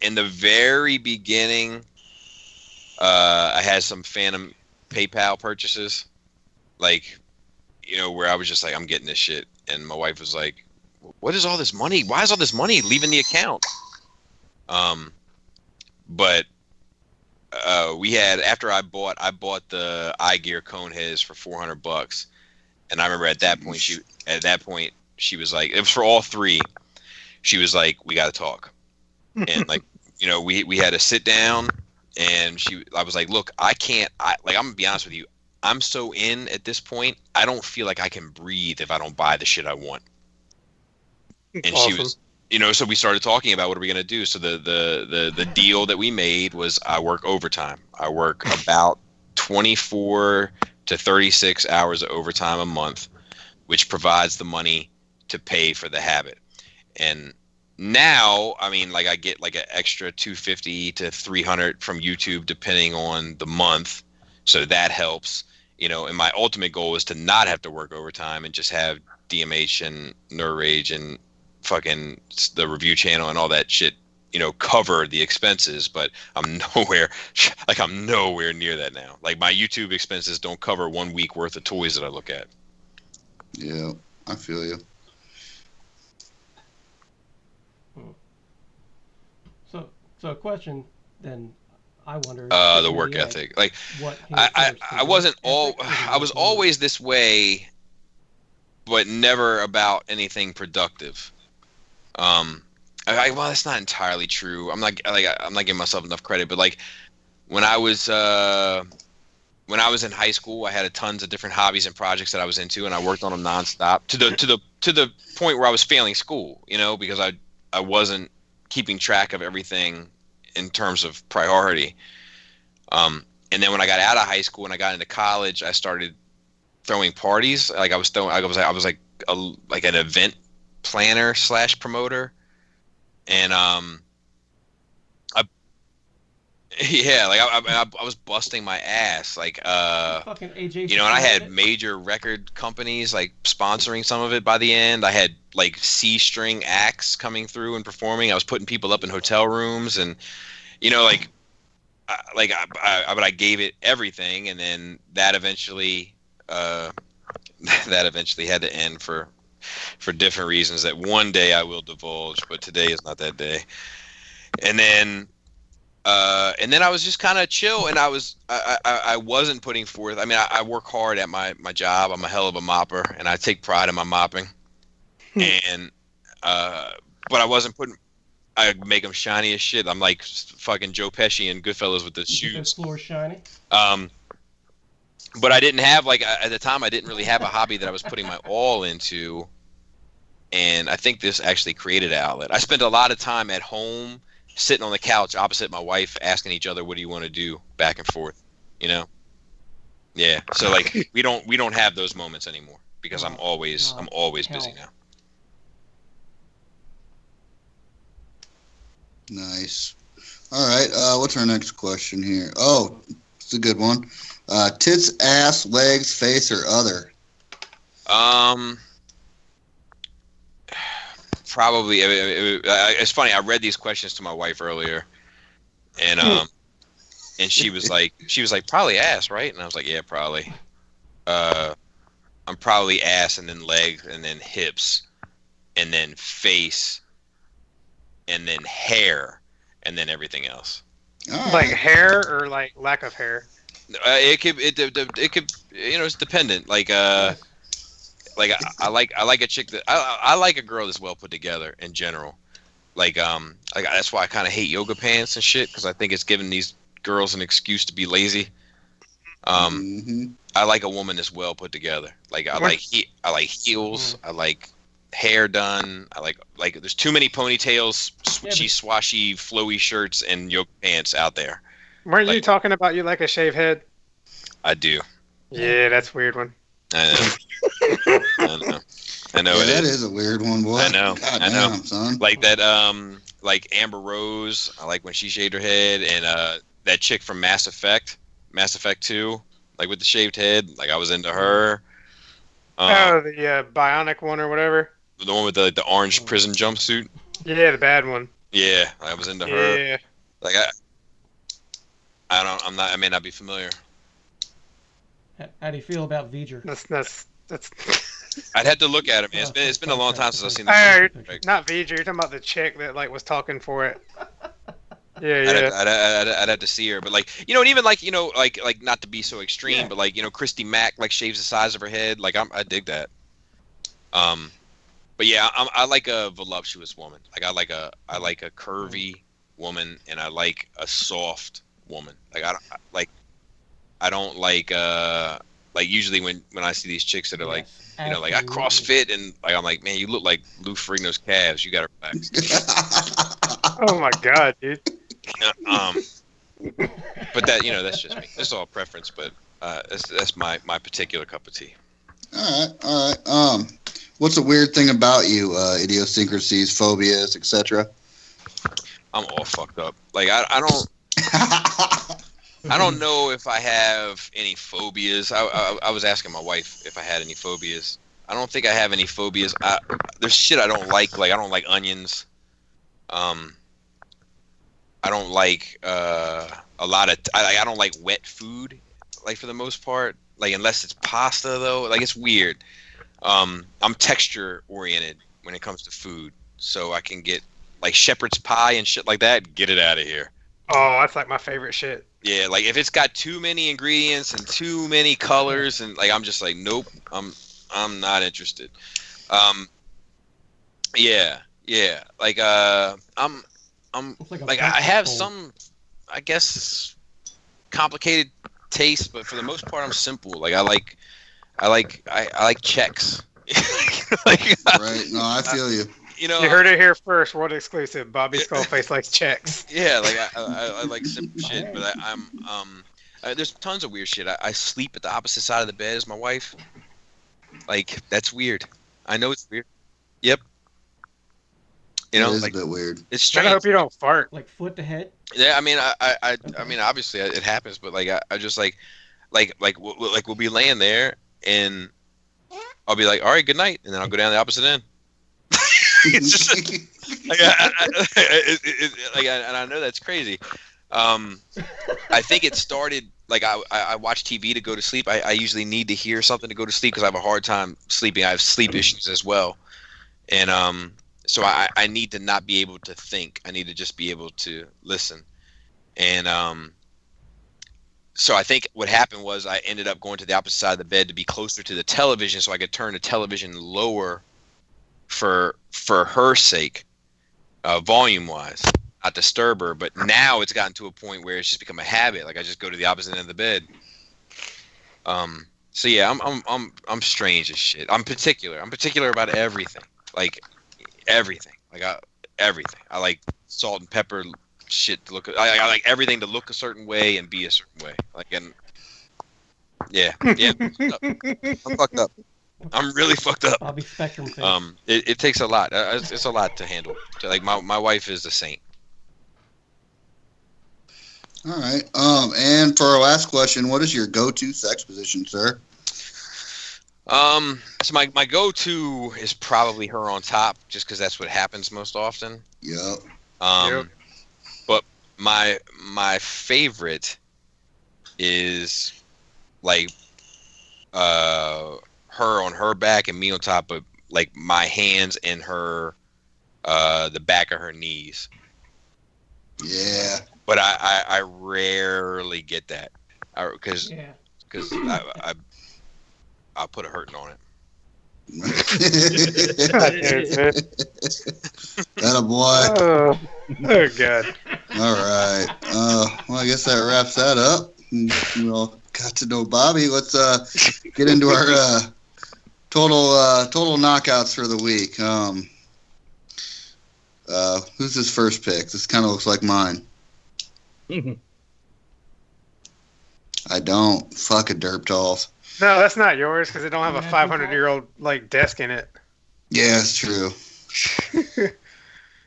in the very beginning, I had some phantom PayPal purchases, like, you know, where I was just like, I'm getting this shit, and my wife was like, "What is all this money? Why is all this money leaving the account?" But we had, after I bought the eye gear cone heads for $400, and I remember at that point she was like, it was for all three. She was like, "We got to talk," and like, you know, we had to sit down, and I was like, "Look, I'm gonna be honest with you. I'm so in at this point. I don't feel like I can breathe if I don't buy the shit I want." And Awesome. she was, you know, so we started talking about what are we gonna do. So the deal that we made was I work overtime. I work about 24 to 36 hours of overtime a month, which provides the money to pay for the habit. And now, I mean, like I get like an extra 250 to 300 from YouTube depending on the month, so that helps, you know. And my ultimate goal is to not have to work overtime and just have DMH and Nerd Rage and fucking the review channel and all that shit, you know, cover the expenses. But I'm nowhere near that now. Like my YouTube expenses don't cover 1 week worth of toys that I look at. Yeah, I feel you. So a question then, I wonder. The work ethic. Like I was always this way, but never about anything productive. Well, that's not entirely true. I'm not giving myself enough credit, but like when I was in high school, I had tons of different hobbies and projects that I was into, and I worked on them nonstop to the point where I was failing school, you know, because I wasn't keeping track of everything in terms of priority. And then when I got out of high school and I got into college, I started throwing parties. Like I was like an event planner / promoter, and I was busting my ass, like fucking AJ, you know, and I had major record companies like sponsoring some of it. By the end, I had like C-string acts coming through and performing. I was putting people up in hotel rooms, and you know, but I gave it everything, and then that eventually had to end for different reasons that one day I will divulge, but today is not that day. And then I was just kind of chill, and I wasn't putting forth. I mean, I work hard at my job. I'm a hell of a mopper, and I take pride in my mopping. And but I wasn't putting. I make them shiny as shit. I'm like fucking Joe Pesci and Goodfellas with the shoes. The floor shiny. But I didn't have, like, at the time I didn't really have a hobby that I was putting my all into, and I think this actually created an outlet. I spent a lot of time at home, sitting on the couch opposite my wife, asking each other, "What do you want to do?" back and forth, you know. Yeah. So like we don't have those moments anymore because I'm always busy now. Nice. All right. What's our next question here? Oh, it's a good one. Tits, ass, legs, face, or other? Probably. It's funny. I read these questions to my wife earlier, and she was like, probably ass, right? And I was like, yeah, probably. I'm probably ass, and then legs, and then hips, and then face, and then hair, and then everything else. Like hair or like lack of hair? It could, it's dependent. Like I like a chick that I like a girl that's well put together in general. Like that's why I kind of hate yoga pants and shit, because I think it's giving these girls an excuse to be lazy. I like a woman that's well put together. Like I like heels. I like hair done. I like there's too many ponytails, swashy, flowy shirts, and yoga pants out there. Weren't you talking about you like a shaved head? I do. Yeah, that's a weird one. I know. Yeah, that is a weird one, boy. I know. God I know. Damn, son. Like that. Like Amber Rose. I like when she shaved her head, and that chick from Mass Effect 2, like with the shaved head. Like I was into her. The bionic one or whatever. The one with the orange prison jumpsuit. Yeah, the bad one. Yeah, I was into her. Yeah. Like I may not be familiar. How do you feel about V'ger? That's. I'd have to look at it, man. It's been a long time since I've seen the not V'ger. You're talking about the chick that like was talking for it. Yeah. I'd have to see her, but like and even like like not to be so extreme, but like Christy Mack like shaves the size of her head. Like I dig that. But yeah, I like a voluptuous woman. Like I like a curvy woman, and I like a soft woman. Like I don't like usually when I see these chicks that are like like I CrossFit, and like I'm like, man, you look like Lou Ferrigno's calves. You gotta relax. Oh my god, dude. But that that's just me. It's all preference, but that's my particular cup of tea. All right. What's a weird thing about you? Idiosyncrasies, phobias, etc. I'm all fucked up. Like I don't know if I have any phobias. I was asking my wife if I had any phobias. I don't think I have any phobias. There's shit I don't like. Like I don't like onions. I don't like a lot of. I don't like wet food. Like for the most part. Like unless it's pasta though. Like it's weird. I'm texture oriented when it comes to food, so I can get like shepherd's pie and shit like that. Get it out of here. Oh, that's like my favorite shit. Yeah, like if it's got too many ingredients and too many colors, and like I'm just like, nope, I'm not interested. Yeah. Like I'm like I have some, I guess, complicated taste, but for the most part, I'm simple. Like I like checks. Like, right. No, I feel you. You heard it here first. World exclusive. Bobby Skullface likes checks. Yeah, like I like simple shit, but there's tons of weird shit. I sleep at the opposite side of the bed as my wife. Like that's weird. I know it's weird. Yep. It is like, a bit weird. It's strange. I hope you don't fart. Like foot to head. Yeah, I mean, I mean, obviously it happens, but like I just like we'll be laying there and I'll be like, all right, good night, and then I'll go down the opposite end. It's just like, and I know that's crazy. I think it started like I watch TV to go to sleep. I usually need to hear something to go to sleep because I have a hard time sleeping. I have sleep issues as well, and so I need to not be able to think. I need to just be able to listen, and so I think what happened was I ended up going to the opposite side of the bed to be closer to the television so I could turn the television lower for her sake, volume wise, not disturb her. But now it's gotten to a point where it's just become a habit. Like I just go to the opposite end of the bed. So yeah, I'm strange as shit. I'm particular about everything. Like everything. Everything. I like salt and pepper shit to look. I like everything to look a certain way and be a certain way. Like and yeah. I'm fucked up. I'm really fucked up. Bobby Spectrum thing. It takes a lot. It's a lot to handle. Like my wife is a saint. All right. And for our last question, what is your go-to sex position, sir? So my go-to is probably her on top, just because that's what happens most often. Yep. But my favorite is like her on her back and me on top, but like my hands in her the back of her knees. Yeah. But I rarely get that, because I'll put a hurting on it. That a boy. Oh God. All right. Well, I guess that wraps that up. We all got to know Bobby. Let's get into our total knockouts for the week. Who's his first pick? This kind of looks like mine. I don't. Fuck a derp dolls. No, that's not yours because it don't have a 500-year-old like desk in it. Yeah, it's true. Yeah,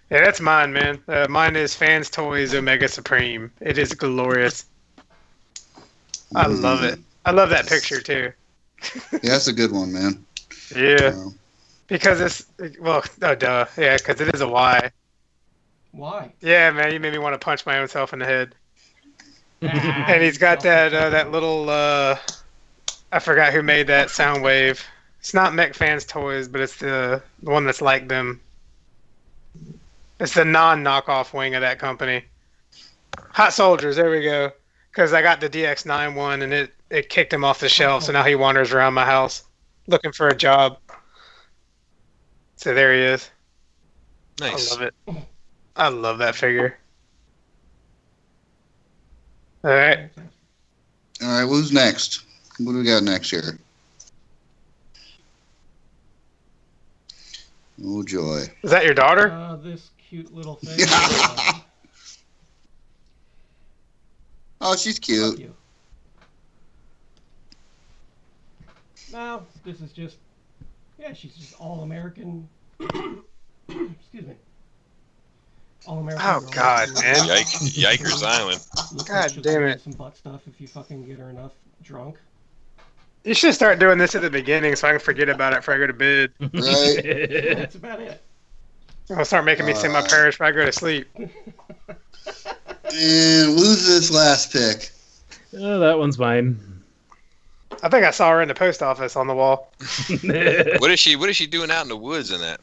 that's mine, man. Mine is Fans Toys Omega Supreme. It is glorious. I love it. I love that picture too. Yeah, that's a good one, man. Yeah, because it's duh. Yeah, because it is a Y. Why? Yeah, man, you made me want to punch my own self in the head. And he's got that little I forgot who made that sound wave. It's not Mech Fans Toys, but it's the one that's like them. It's the non-knockoff wing of that company. Hot Soldiers, there we go. Because I got the DX9 one, and it kicked him off the shelf, so now he wanders around my house looking for a job. So there he is. Nice. I love it. I love that figure. All right. All right, who's next? What do we got next here? Oh, joy. Is that your daughter? This cute little thing. Oh, she's cute. You. No, this is just... Yeah, she's just all-American... Excuse me. All-American... Oh, girl. God, man. Yikers Island. God damn it. Some butt stuff if you fucking get her enough drunk. You should start doing this at the beginning so I can forget about it before I go to bed. Right? That's about it. I'll start making me say my prayers before I go to sleep. And who's this last pick? That one's mine. I think I saw her in the post office on the wall. What is she doing out in the woods in that?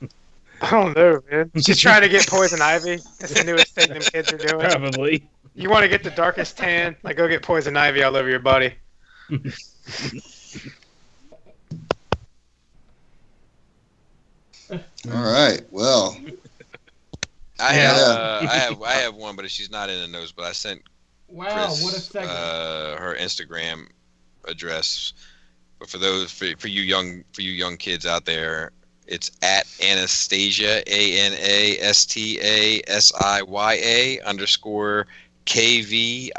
I don't know, man. She's trying to get poison ivy. That's the newest thing them kids are doing. Probably. You want to get the darkest tan? Like, go get poison ivy all over your body. All right. Well, I have one, but she's not in the notes. But I sent Wow, Chris, what a segment. her Instagram address. But for you young kids out there, it's at Anastasia ANASTASIYA _KVITKO.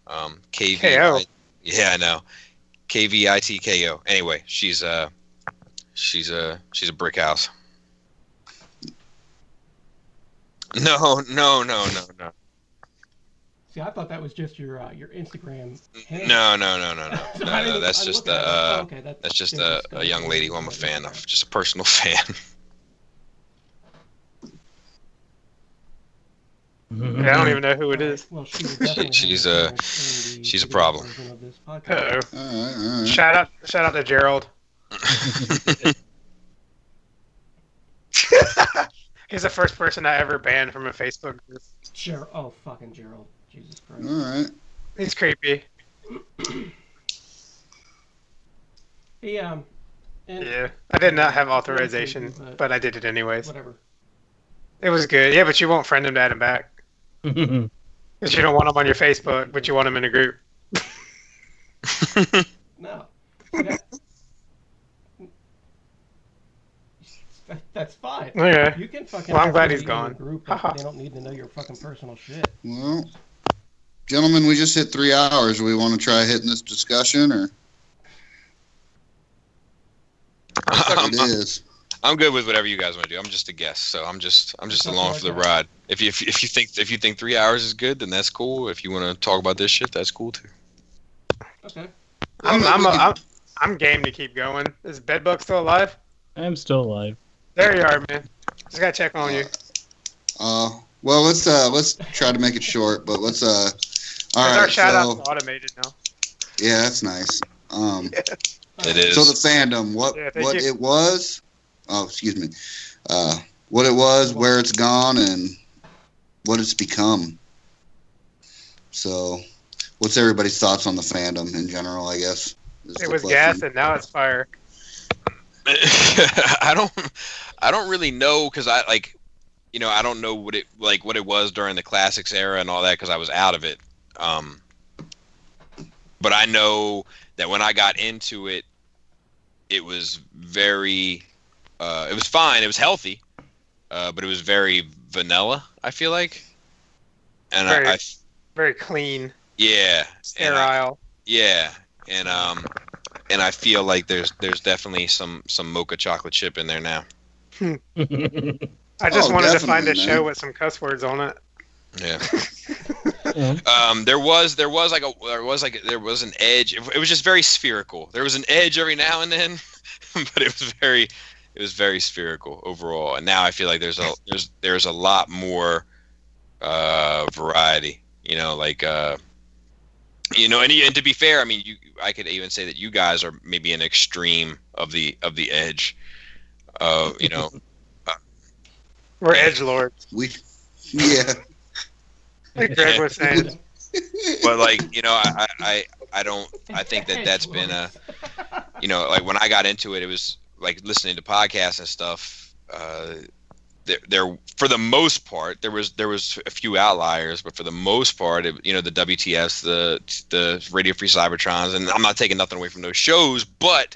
KVI. Yeah, I know. KVITKO. Anyway, she's a brick house. No. See, I thought that was just your Instagram handle. No. That's just that's just a young lady who I'm a fan of. Just a personal fan. Yeah, I don't even know who it is. Well, she's a problem. all right. Shout out to Gerald. He's the first person I ever banned from a Facebook group. Oh, fucking Gerald. Jesus Christ. All right. He's creepy. Yeah, I did not have authorization, but I did it anyways. Whatever. It was good. Yeah, but you won't friend him to add him back. Because you don't want him on your Facebook, but you want him in a group. No. That's fine. Okay. You can fucking. Well, I'm glad have he's somebody in gone. your Group, but they don't need to know your fucking personal shit. Well, gentlemen, we just hit 3 hours. Do we want to try hitting this discussion, or? It is. I'm good with whatever you guys want to do. I'm just a guest, so I'm just along for the ride. If you think 3 hours is good, then that's cool. If you want to talk about this shit, that's cool too. Okay. I'm game to keep going. Is Bedbug still alive? I'm still alive. There you are, man. Just gotta check on you. Well, let's try to make it short, but let's all right. Our shout out's automated now. Yeah, that's nice. It is. So the fandom, what it was? Oh, excuse me. What it was, where it's gone, and what it's become. So, what's everybody's thoughts on the fandom in general? I guess it was gas, and now it's fire. I don't really know because I don't know what it was during the classics era and all that because I was out of it. But I know that when I got into it, it was very, it was fine. It was healthy, but it was very vanilla. I feel like, and very, very clean. Yeah. Sterile. And I feel like there's definitely some mocha chocolate chip in there now. I just wanted to find a show with some cuss words on it. Yeah. There was an edge. It was just very spherical. There was an edge every now and then, but it was very spherical overall. And now I feel like there's a lot more variety. And to be fair, I mean, I could even say that you guys are maybe an extreme of the edge. We're edgelords. Yeah. Like Greg was saying. But I think that's been when I got into it, it was like listening to podcasts and stuff. There for the most part, there was a few outliers, but for the most part, the WTFs, the Radio Free Cybertrons, and I'm not taking nothing away from those shows, but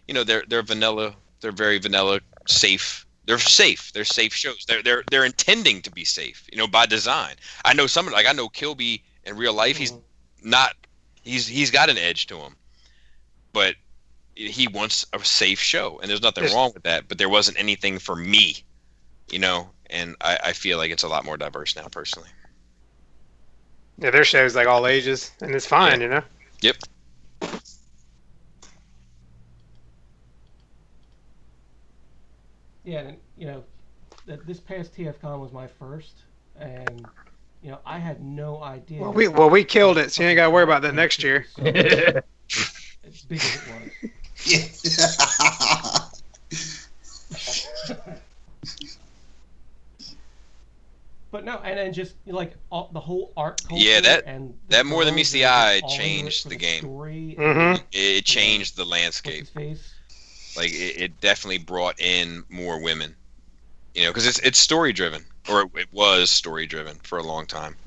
they're vanilla. They're very vanilla, safe. They're safe. They're safe shows. They're intending to be safe, by design. I know I know Kilby in real life. He's got an edge to him, but he wants a safe show, and there's nothing wrong with that. But there wasn't anything for me, and I feel like it's a lot more diverse now, personally. Yeah, their shows like all ages, and it's fine, Yep. Yeah, and this past TFCon was my first, and I had no idea. Well, we killed it, so you ain't got to worry about that next year. As big as it was. But no, and just like the whole art culture. Yeah, and that more than meets the eye changed the game. Mm-hmm. It changed the landscape. Like it definitely brought in more women, because it's story driven, or it was story driven for a long time.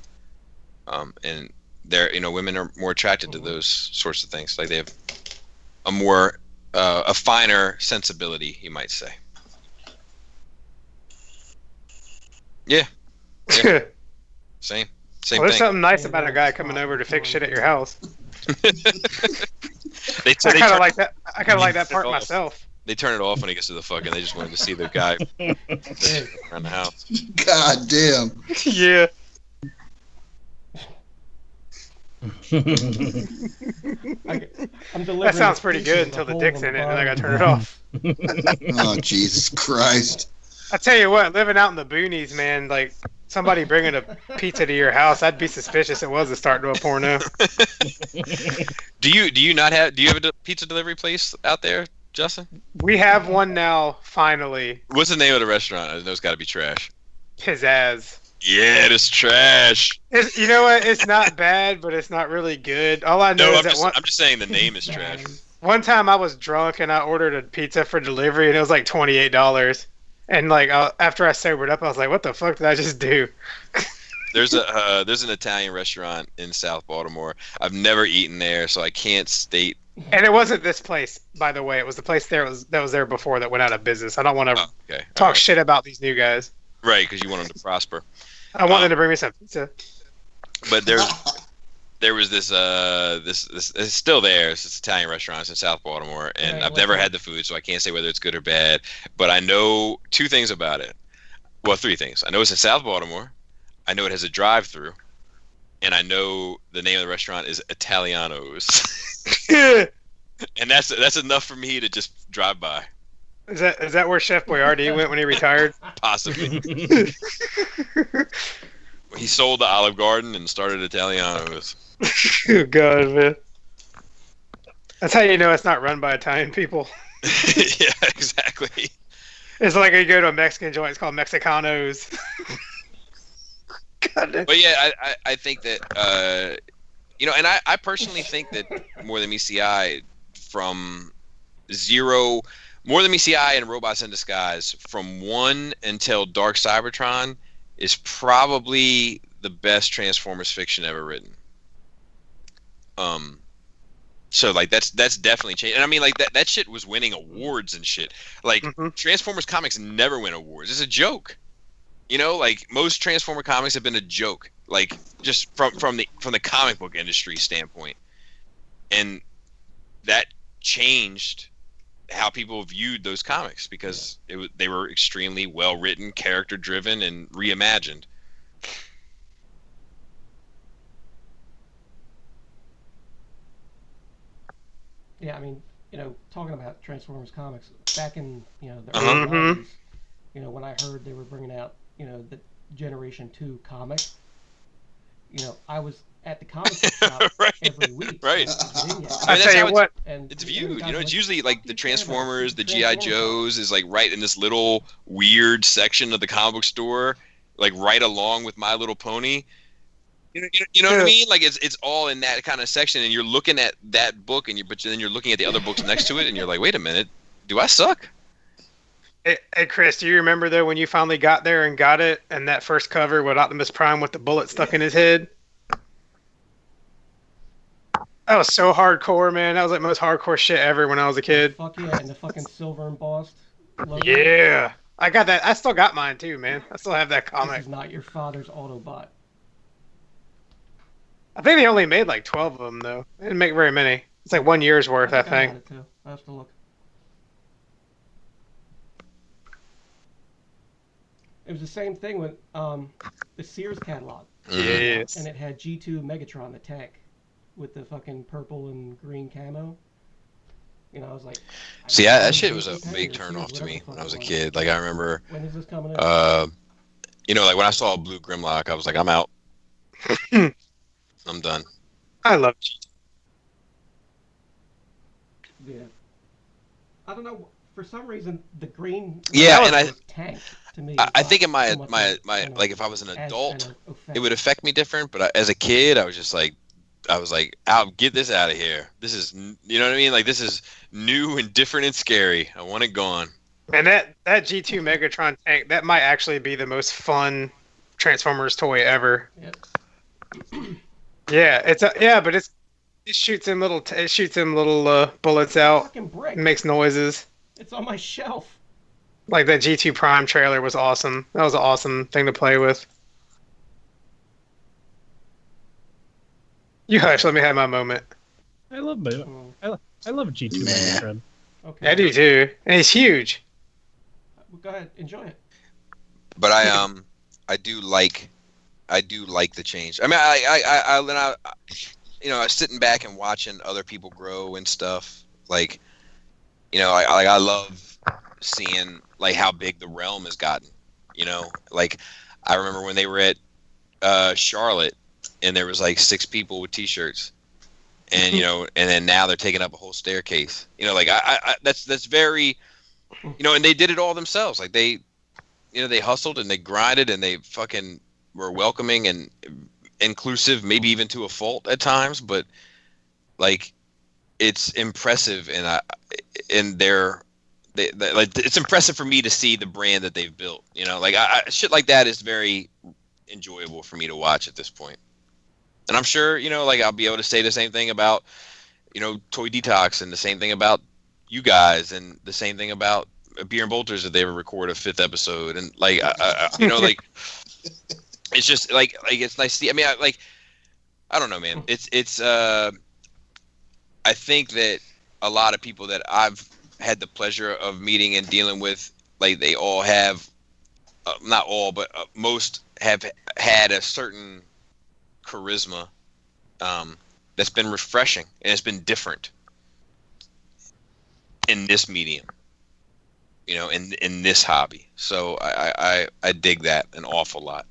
And women are more attracted to those sorts of things. Like they have a finer sensibility, you might say. Yeah. Same Well, there's thing. something nice about a guy coming over to fix shit at your house. I kind of like that. I kind of like that part myself. They turn it off when he gets to the fucking. They just wanted to see the guy around the house. God damn. Yeah. I'm delivering. That sounds pretty good until the dick's in it, and then I gotta turn it off. Oh, Jesus Christ. I tell you what, living out in the boonies, man, like somebody bringing a pizza to your house, I'd be suspicious it was a start to a porno. Do you have a pizza delivery place out there, Justin? We have one now, finally. What's the name of the restaurant? I know it's got to be trash. Pizzazz. Yeah, it is trash. You know what? It's not bad, but it's not really good. All I know is I'm just saying the name is trash. One time I was drunk and I ordered a pizza for delivery, and it was like $28. And like after I sobered up, I was like, "What the fuck did I just do?" There's an Italian restaurant in South Baltimore. I've never eaten there, so I can't state. And it wasn't this place, by the way. It was the place that was there before that went out of business. I don't want to talk shit about these new guys. Right, because you want them to prosper. I want them to bring me some pizza. But there was this it's still there. It's this Italian restaurant. It's in South Baltimore, and I've never had the food, so I can't say whether it's good or bad. But I know two things about it. Well, three things. I know it's in South Baltimore. I know it has a drive-through, and I know the name of the restaurant is Italiano's. And that's enough for me to just drive by. Is that where Chef Boyardee went when he retired? Possibly. He sold the Olive Garden and started Italiano's. Oh, God, man. That's how you know it's not run by Italian people. Yeah, exactly. It's like you go to a Mexican joint, it's called Mexicanos. God. But yeah, I think that, you know, and I personally think that More Than MECI from zero, More Than MECI and Robots in Disguise from 1 until Dark Cybertron is probably the best Transformers fiction ever written. So like that's definitely changed. And I mean like that shit was winning awards and shit. Like Transformers comics never win awards. It's a joke. You know, like most Transformer comics have been a joke. Like just from the comic book industry standpoint. And that changed how people viewed those comics because they were extremely well written, character driven, and reimagined. Yeah, I mean, you know, talking about Transformers comics back in, you know, the early 90s, you know, when I heard they were bringing out, you know, the Generation 2 comic, you know, I was at the comic book shop Right. every week. Right. I tell you what, It's viewed. You know, it's usually like the Transformers, the G.I. Joes is like right in this little weird section of the comic book store, like right along with My Little Pony. You know what I mean? Like it's all in that kind of section, and you're looking at that book, but then you're looking at the other books next to it, and you're like, wait a minute, do I suck? Hey Chris, do you remember though when you finally got there and got it, and that first cover with Optimus Prime with the bullet stuck in his head? That was so hardcore, man. That was like the most hardcore shit ever when I was a kid. Fuck yeah, and the fucking silver embossed logo. Yeah, I got that. I still got mine too, man. I still have that This comic. is not your father's Autobot. I think they only made like 12 of them though. They didn't make very many. It's like 1 year's worth, I I think. got it too. I have to look. It was the same thing with the Sears catalog. Yes. And it had G2 Megatron, the tank, with the fucking purple and green camo. You know, I was like... See, that shit was a big turnoff to me when I was a kid. Like, I remember... When is this coming out? You know, like when I saw Blue Grimlock, I was like, I'm out. I'm done. I love G2. Yeah. I don't know. For some reason, the green... Yeah, and tank to me. I think in my so much like if I was an adult, effect. it would affect me different. But as a kid, I was just like, I'll get this out of here. This is, you know what I mean? Like this is new and different and scary. I want it gone. And that G2 Megatron tank, that might actually be the most fun Transformers toy ever. Yep. Yeah, but it shoots in little bullets out. Fucking brick. It makes noises. It's on my shelf. Like that G2 Prime trailer was awesome. That was an awesome thing to play with. You hush, let me have my moment. I love G2 Megatron. Okay. I do too, and he's huge. Well, go ahead, enjoy it. But I do like the change. I mean, I you know, I was sitting back and watching other people grow and stuff. Like, you know, I love seeing like how big the realm has gotten. You know, like I remember when they were at Charlotte, and there was like 6 people with T-shirts, and you know, and then now they're taking up a whole staircase. You know, like I that's very, you know, and they did it all themselves. Like they, you know, they hustled and they grinded and they fucking were welcoming and inclusive, maybe even to a fault at times, but like it's impressive, and like it's impressive for me to see the brand that they've built. You know, like shit like that is very enjoyable for me to watch at this point. And I'm sure, you know, like I'll be able to say the same thing about, you know, Toy Detox, and the same thing about you guys, and the same thing about Beer and Bolters if they ever record a 5th episode, and like you know, like it's just like it's nice to see. I mean, I don't know, man. It's I think that a lot of people that I've had the pleasure of meeting and dealing with, like they all have not all, but most have had a certain charisma that's been refreshing and it's been different in this medium, in this hobby. So I dig that an awful lot.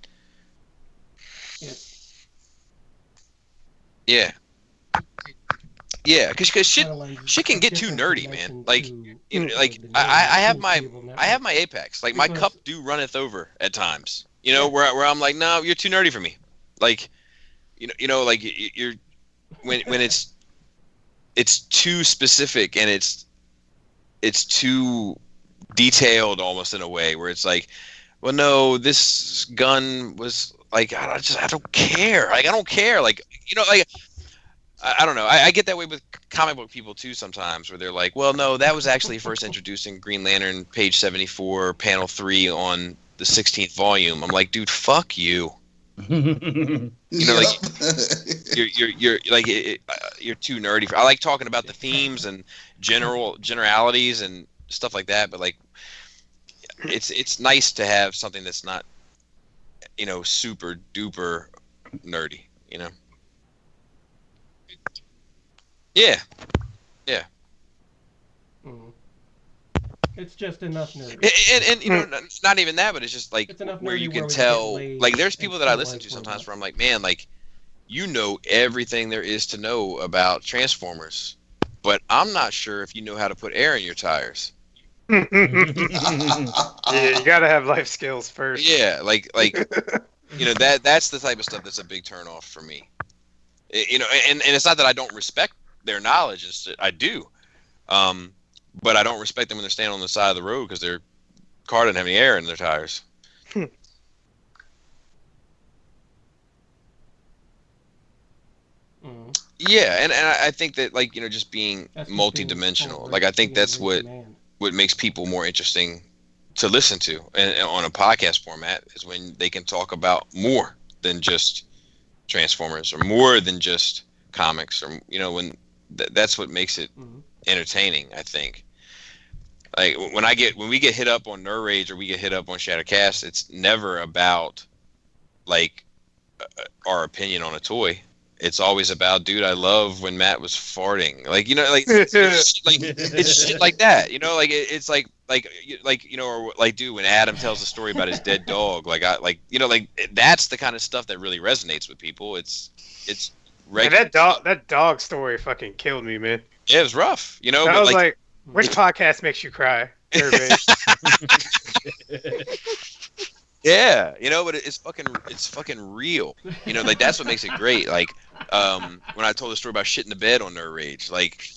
Yeah. Yeah, because shit can get too nerdy, man. Like, I have my apex. Like, my cup do runneth over at times. Where I'm like, no, you're too nerdy for me. Like, like you're when it's too specific and it's too detailed almost in a way where it's like, well, no, this gun was like, I don't care. Like, I don't care. Like, like. I don't know. I get that way with comic book people too sometimes, where they're like, "Well, no, that was actually first introduced in Green Lantern, page 74, panel 3 on the 16th volume." I'm like, "Dude, fuck you." Like you're like you're too nerdy. I like talking about the themes and generalities and stuff like that, but like it's nice to have something that's not super duper nerdy. Yeah. Mm-hmm. It's just enough nerdy. And not even that, but it's just like where you can tell. Like, there's people that I listen to sometimes where I'm like, man, like, everything there is to know about Transformers, but I'm not sure if you know how to put air in your tires. Yeah, you gotta have life skills first. Yeah, like that's the type of stuff that's a big turnoff for me. And it's not that I don't respect their knowledge. I do, but I don't respect them when they're standing on the side of the road because their car doesn't have any air in their tires. Yeah, and I think that, like, just being multi-dimensional, like, I think that's what makes people more interesting to listen to and on a podcast format is when they can talk about more than just Transformers or more than just comics, or when that's what makes it entertaining. I think, like, when we get hit up on Nerd Rage or we get hit up on Shattered Cast, it's never about like our opinion on a toy. It's always about, dude, I love when Matt was farting, like, like it's shit like that, like it's like or like, dude, when Adam tells a story about his dead dog, like that's the kind of stuff that really resonates with people. It's regular. That dog story fucking killed me, man. Yeah, it was rough, I was like, which podcast makes you cry? Yeah, but it's fucking real. Like, that's what makes it great. Like, when I told the story about shit in the bed on Nerd Rage, like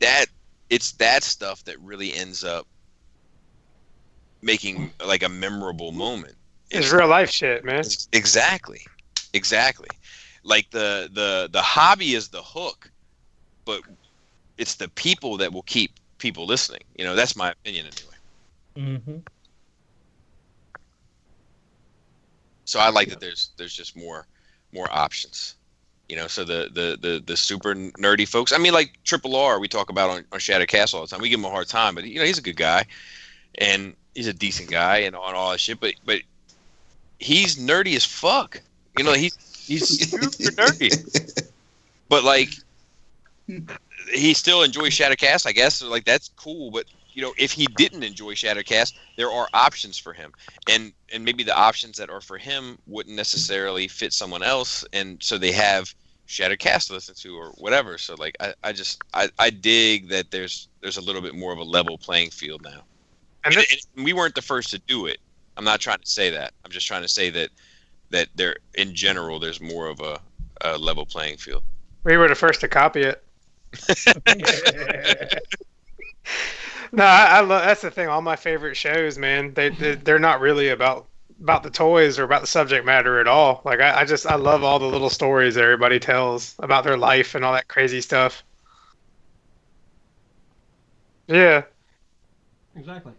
that, it's that stuff that really ends up making like a memorable moment. It's real life shit, man. Exactly. Like the hobby is the hook, but it's the people that will keep people listening. That's my opinion anyway. Mm-hmm. So I like that there's just more options. So the super nerdy folks. I mean, like Triple R, we talk about on Shattered Cast all the time. We give him a hard time, but he's a good guy, and he's a decent guy, and on all that shit. But he's nerdy as fuck. He's super nerdy. But like, he still enjoys Shattered Cast, I guess. So, like, that's cool. But if he didn't enjoy Shattered Cast, there are options for him, and maybe the options that are for him wouldn't necessarily fit someone else, and so they have Shattered Cast to listen to or whatever. So like, I dig that there's a little bit more of a level playing field now, and we weren't the first to do it. I'm not trying to say that. I'm just trying to say that there, in general, there's more of a level playing field. We were the first to copy it. No, I love. That's the thing. All my favorite shows, man, they're not really about the toys or about the subject matter at all. Like, I love all the little stories that everybody tells about their life and all that crazy stuff. Yeah. Exactly.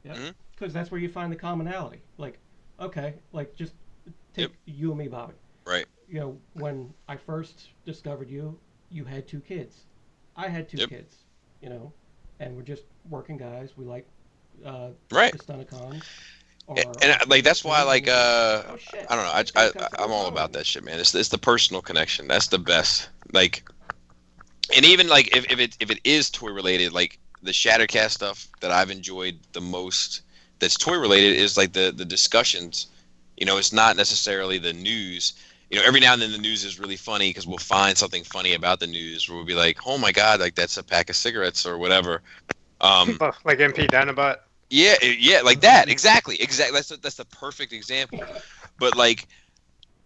Yeah. Because that's where you find the commonality. Like, okay, like, just take you and me, Bobby. Right. When I first discovered you, you had 2 kids. I had 2 kids. And we're just working guys. We like Right. the Stunticon. And like that's why like Oh shit! I don't know, I'm all about that shit, man. It's the personal connection. That's the best. Like, and even like if it is toy related, like the Shattered Cast stuff that I've enjoyed the most that's toy related is like the discussions. You know, it's not necessarily the news. You know, every now and then the news is really funny because we'll find something funny about the news where we'll be like, oh my god, like that's a pack of cigarettes or whatever. Like MP Dinobot. Yeah, like that. Exactly. That's the perfect example. But like,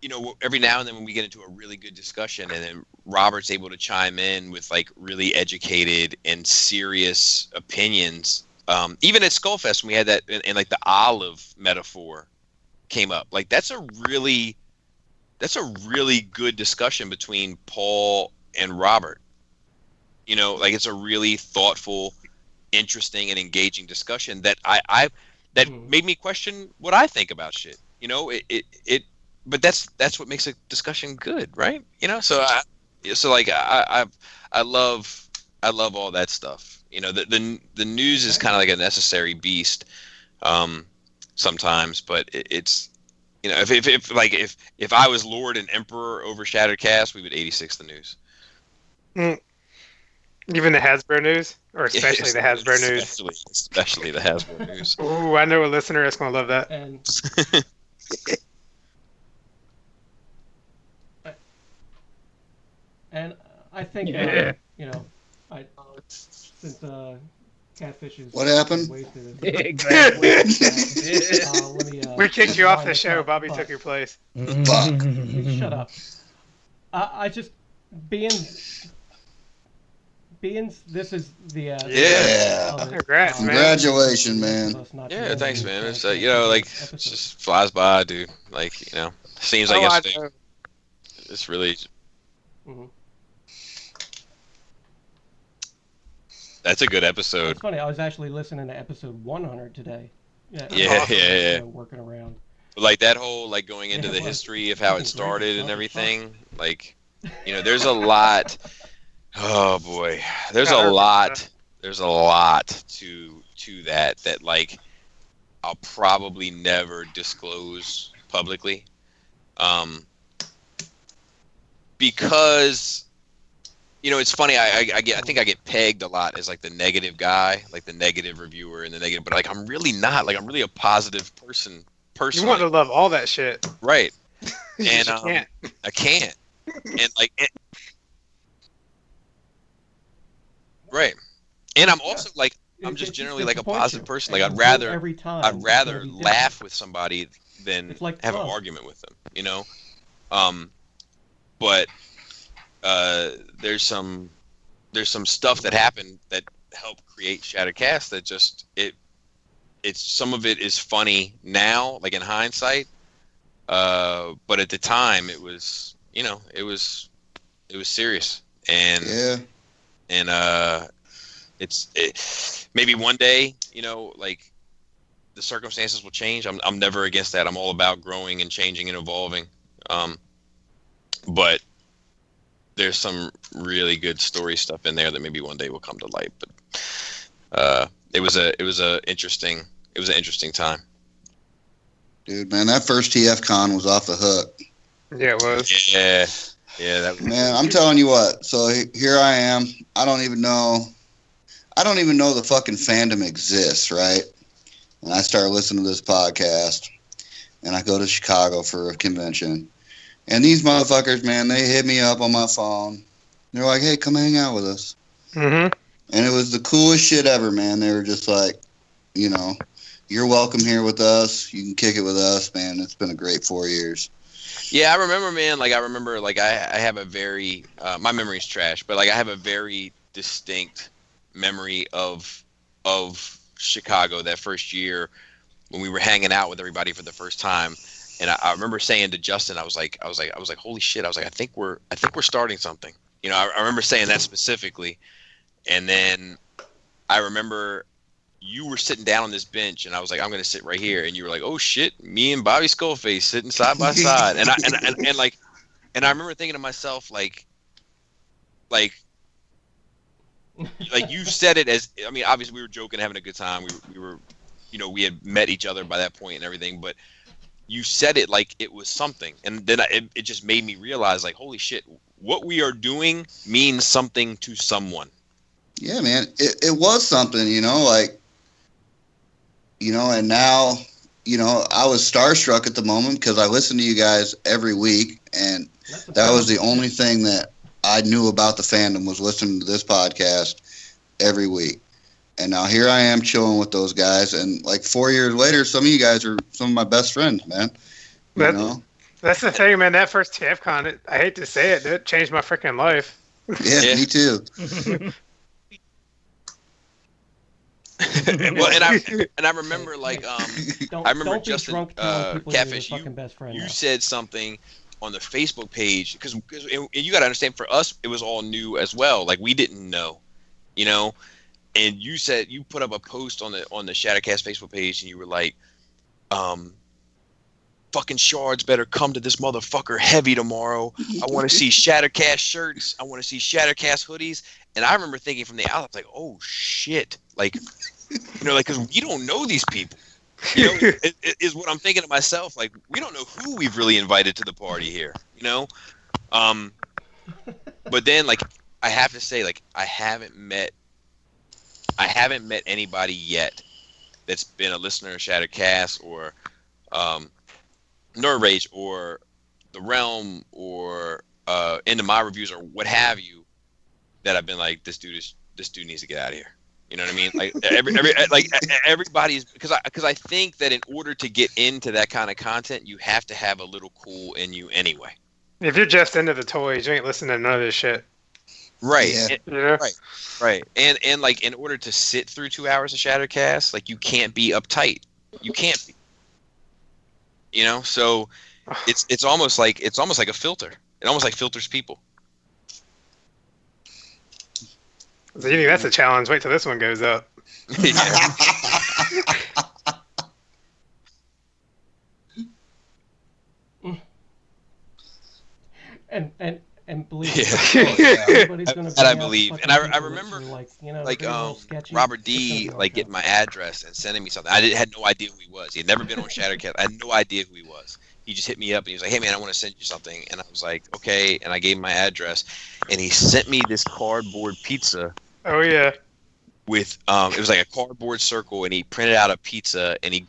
you know, every now and then when we get into a really good discussion and then Robert's able to chime in with like really educated and serious opinions. Even at Skullfest when we had that and like the olive metaphor came up. Like that's a really good discussion between Paul and Robert. You know, like it's a really thoughtful, interesting and engaging discussion that that made me question what I think about shit. You know, but that's what makes a discussion good, right? You know, so I love all that stuff. You know, the news is kind of like a necessary beast sometimes, but it's you know, if I was Lord and Emperor over Shattered Cast, we would 86 the news. Even the Hasbro news, or especially the Hasbro news. Especially the Hasbro news. Ooh, I know a listener that's gonna love that. And I think you know, since Catfish is what happened? Wasted, Exactly. We kicked you off the show. Bobby took your place. Fuck. Shut up. I just being this is the Congrats, man. Congratulations, man. Yeah, thanks, man. It's you know, like it just flies by, dude. Like, you know, seems like yesterday. It's really. That's a good episode. It's funny. I was actually listening to episode 100 today. Yeah. Working around. But like that whole like going into the history of how it started and everything. Like, you know, there's a lot. Oh boy, there's a lot. There's a lot to that like I'll probably never disclose publicly, because you know it's funny. I think I get pegged a lot as like the negative guy, like the negative reviewer and the negative, but like I'm really not. Like I'm really a positive person. Personally. You want to love all that shit, right? And can't. I can't. And like. Right, and I'm also like I'm just generally like a positive person. Like I'd rather laugh with somebody than like have an argument with them. You know, but there's some stuff that happened that helped create Shattered Cast that just it's some of it is funny now, like in hindsight, but at the time it was it was serious and it's maybe one day, like the circumstances will change. I'm never against that. I'm all about growing and changing and evolving. But there's some really good story stuff in there that maybe one day will come to light. But it was an interesting time. Dude, man, that first TFCon was off the hook. Yeah, it was. Yeah, that was. Man, I'm telling you what. So here I am. I don't even know the fucking fandom exists, right? And I started listening to this podcast, and I go to Chicago for a convention. And these motherfuckers, man, they hit me up on my phone. They're like, hey, come hang out with us. Mm-hmm. And it was the coolest shit ever, man. They were just like, you're welcome here with us. You can kick it with us, man. It's been a great 4 years. Yeah, I remember, man. Like, I have a very, my memory's trash, but like I have a very distinct memory of Chicago that first year when we were hanging out with everybody for the first time. And I remember saying to Justin, I was like, holy shit. I was like, I think we're starting something. I remember saying that specifically. And then I remember you were sitting down on this bench, and I was like, I'm going to sit right here. And you were like, oh shit, me and Bobby Skullface sitting side by side. And I remember thinking to myself, like you said it as, I mean, obviously we were joking, having a good time. We were you know, we had met each other by that point and everything, but you said it like it was something, and then it just made me realize, like, holy shit, what we are doing means something to someone. Yeah, man, it was something, you know, like, you know, and now, you know, I was starstruck at the moment because I listened to you guys every week, and that was the only thing that I knew about the fandom, was listening to this podcast every week. And now here I am chilling with those guys, and like 4 years later, some of you guys are some of my best friends, man. You know? That's the thing, man. That first TFCon, I hate to say it, it changed my freaking life. Yeah, me too. Well, and I remember, like, I remember Justin, Catfish, you said something on the Facebook page, because you got to understand, for us it was all new as well. Like, we didn't know, you know. And you said, you put up a post on the Shattered Cast Facebook page, and you were like, fucking shards better come to this motherfucker heavy tomorrow. I want to see Shattered Cast shirts. I want to see Shattered Cast hoodies. And I remember thinking from the outside, I was like, oh shit. Like, you know, like, because we don't know these people. You know, it is what I'm thinking to myself. Like, we don't know who we've really invited to the party here, you know? But then, like, I have to say, like, I haven't met anybody yet that's been a listener of Shattered Cast or Nerd Rage or The Realm or into my reviews or what have you, that I've been like, this dude needs to get out of here. You know what I mean? Like, everybody's, because I think that in order to get into that kind of content, you have to have a little cool in you anyway. If you're just into the toys, you ain't listening to none of this shit. Right. Yeah. You know? Right. And like, in order to sit through 2 hours of Shattered Cast, like, you can't be uptight. You can't be. You know, so it's almost like a filter. It almost like filters people. So you think that's a challenge? Wait till this one goes up. And believe me, everybody's gonna that I believe. And I remember, like, you know, like, Robert D, like, getting my address and sending me something. I had no idea who he was. He had never been on Shattered Cast. I had no idea who he was. He just hit me up and he was like, hey man, I want to send you something. And I was like, okay. And I gave him my address, and he sent me this cardboard pizza. Oh yeah. With it was like a cardboard circle, and he printed out a pizza, and he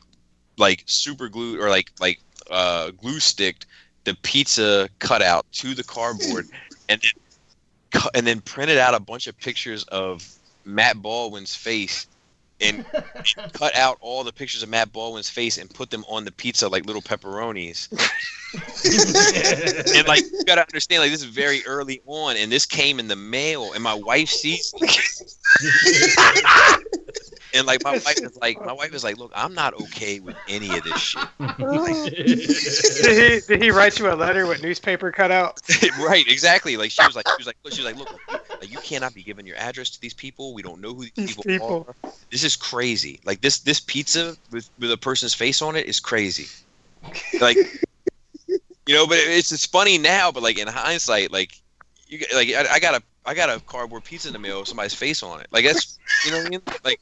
like super glued or like glue sticked the pizza cutout to the cardboard, and then printed out a bunch of pictures of Matt Baldwin's face, and cut out all the pictures of Matt Baldwin's face and put them on the pizza like little pepperonis. And like, you gotta understand, like, this is very early on, and this came in the mail, and my wife sees and like, my wife is like, look, I'm not okay with any of this shit. Did he write you a letter with newspaper cut out? Right, exactly. Like, she was like, look, like, you cannot be giving your address to these people. We don't know who these people are. This is crazy. Like, this pizza with a person's face on it is crazy. Like, you know, but it's funny now, but like, in hindsight, like, I got a cardboard pizza in the mail with somebody's face on it. Like, that's, you know what I mean? Like,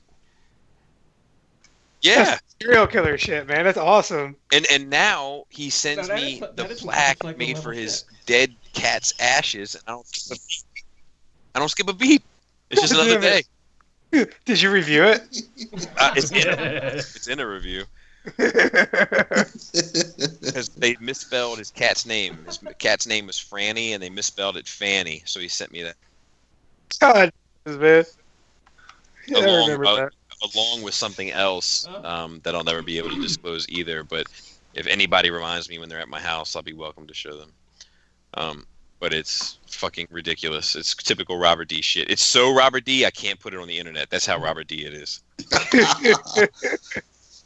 yeah, that's serial killer shit, man. That's awesome. And now he sends me the plaque made for his dead cat's ashes, and I don't skip a beat. It's just another day. Did you review it? It's in a review. Because they misspelled his cat's name. His cat's name was Franny, and they misspelled it Fanny. So he sent me that. God, man. Yeah, I remember that. Along with something else that I'll never be able to disclose either. But if anybody reminds me when they're at my house, I'll be welcome to show them. But it's fucking ridiculous. It's typical Robert D shit. It's so Robert D, I can't put it on the internet. That's how Robert D it is.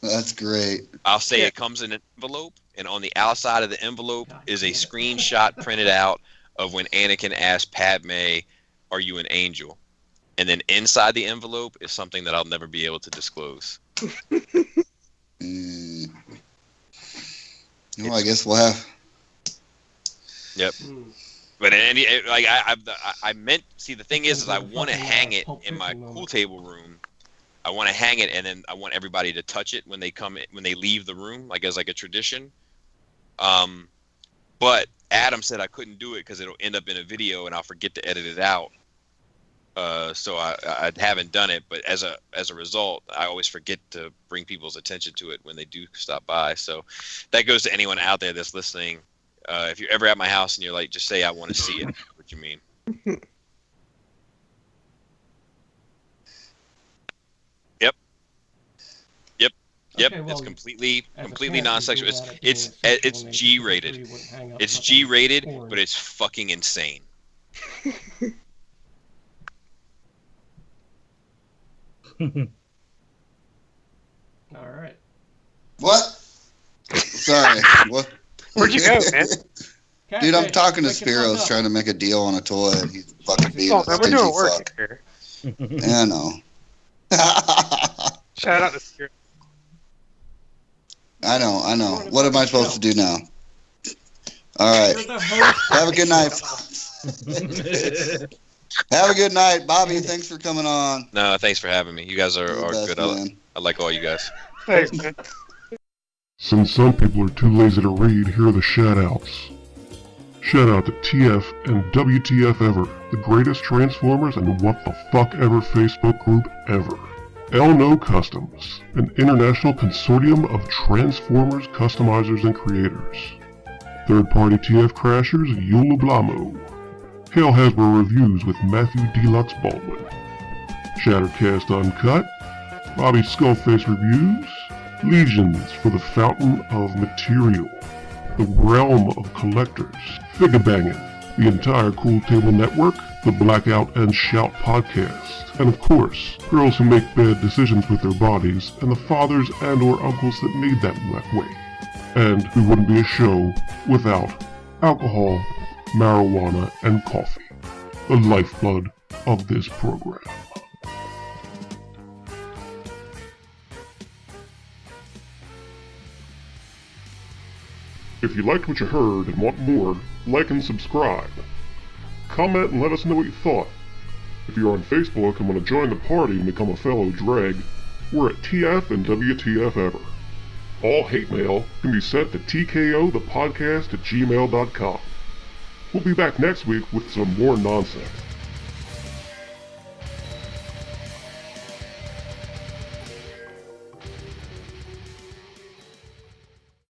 That's great. I'll say it comes in an envelope, and on the outside of the envelope is a screenshot printed out of when Anakin asked Padme, "Are you an angel?" And then inside the envelope is something that I'll never be able to disclose. Well, I guess we'll have. Yep. But like, I meant. See, the thing is I want to hang it in my pool table room, I want to hang it, and then I want everybody to touch it when they leave the room, like as like a tradition. But Adam said I couldn't do it because it'll end up in a video and I'll forget to edit it out. So I haven't done it, but as a result, I always forget to bring people's attention to it when they do stop by. So that goes to anyone out there that's listening. If you're ever at my house and you're like, just say I want to see it. What you mean? Yep, Okay, well, it's completely as a completely parent, you non-sexual. do that It's if you're in a it's situation G-rated. where you wouldn't hang up It's fucking G-rated, porn. but it's fucking insane. All right. What? Sorry. What? Where'd you go, man? Dude, I'm Catfish, talking to wake the fuck Spiros up. trying to make a deal on a toy, and he's fucking being Oh, a man, we're stingy doing work fuck. here. Yeah, I know. Shout out to Spirit. I know. What am I supposed to do now? All You're right. the host. Have a good night. Have a good night, Bobby. Thanks for coming on. No, thanks for having me. You guys are You're the best, good. man. I like all you guys. Thanks, man. Since some people are too lazy to read, here are the shout-outs. Shout out to TF and WTF Ever, the greatest Transformers and What the Fuck Ever Facebook group ever. Elno Customs, an international consortium of Transformers customizers and creators. Third-party TF Crashers, Yulu Blamo. Hail Hasbro Reviews with Matthew Deluxe Baldwin. Shattered Cast Uncut. Bobby Skullface Reviews. Legions for the Fountain of Material. The Realm of Collectors. Figure Banging. The entire Cool Table Network. The Blackout and Shout podcast. And of course, girls who make bad decisions with their bodies, and the fathers and or uncles that made them that way. And we wouldn't be a show without alcohol, marijuana, and coffee. The lifeblood of this program. If you liked what you heard and want more, like and subscribe. Comment and let us know what you thought. If you're on Facebook and want to join the party and become a fellow dreg, we're at TF and WTF Ever. All hate mail can be sent to tkothepodcast@gmail.com. We'll be back next week with some more nonsense.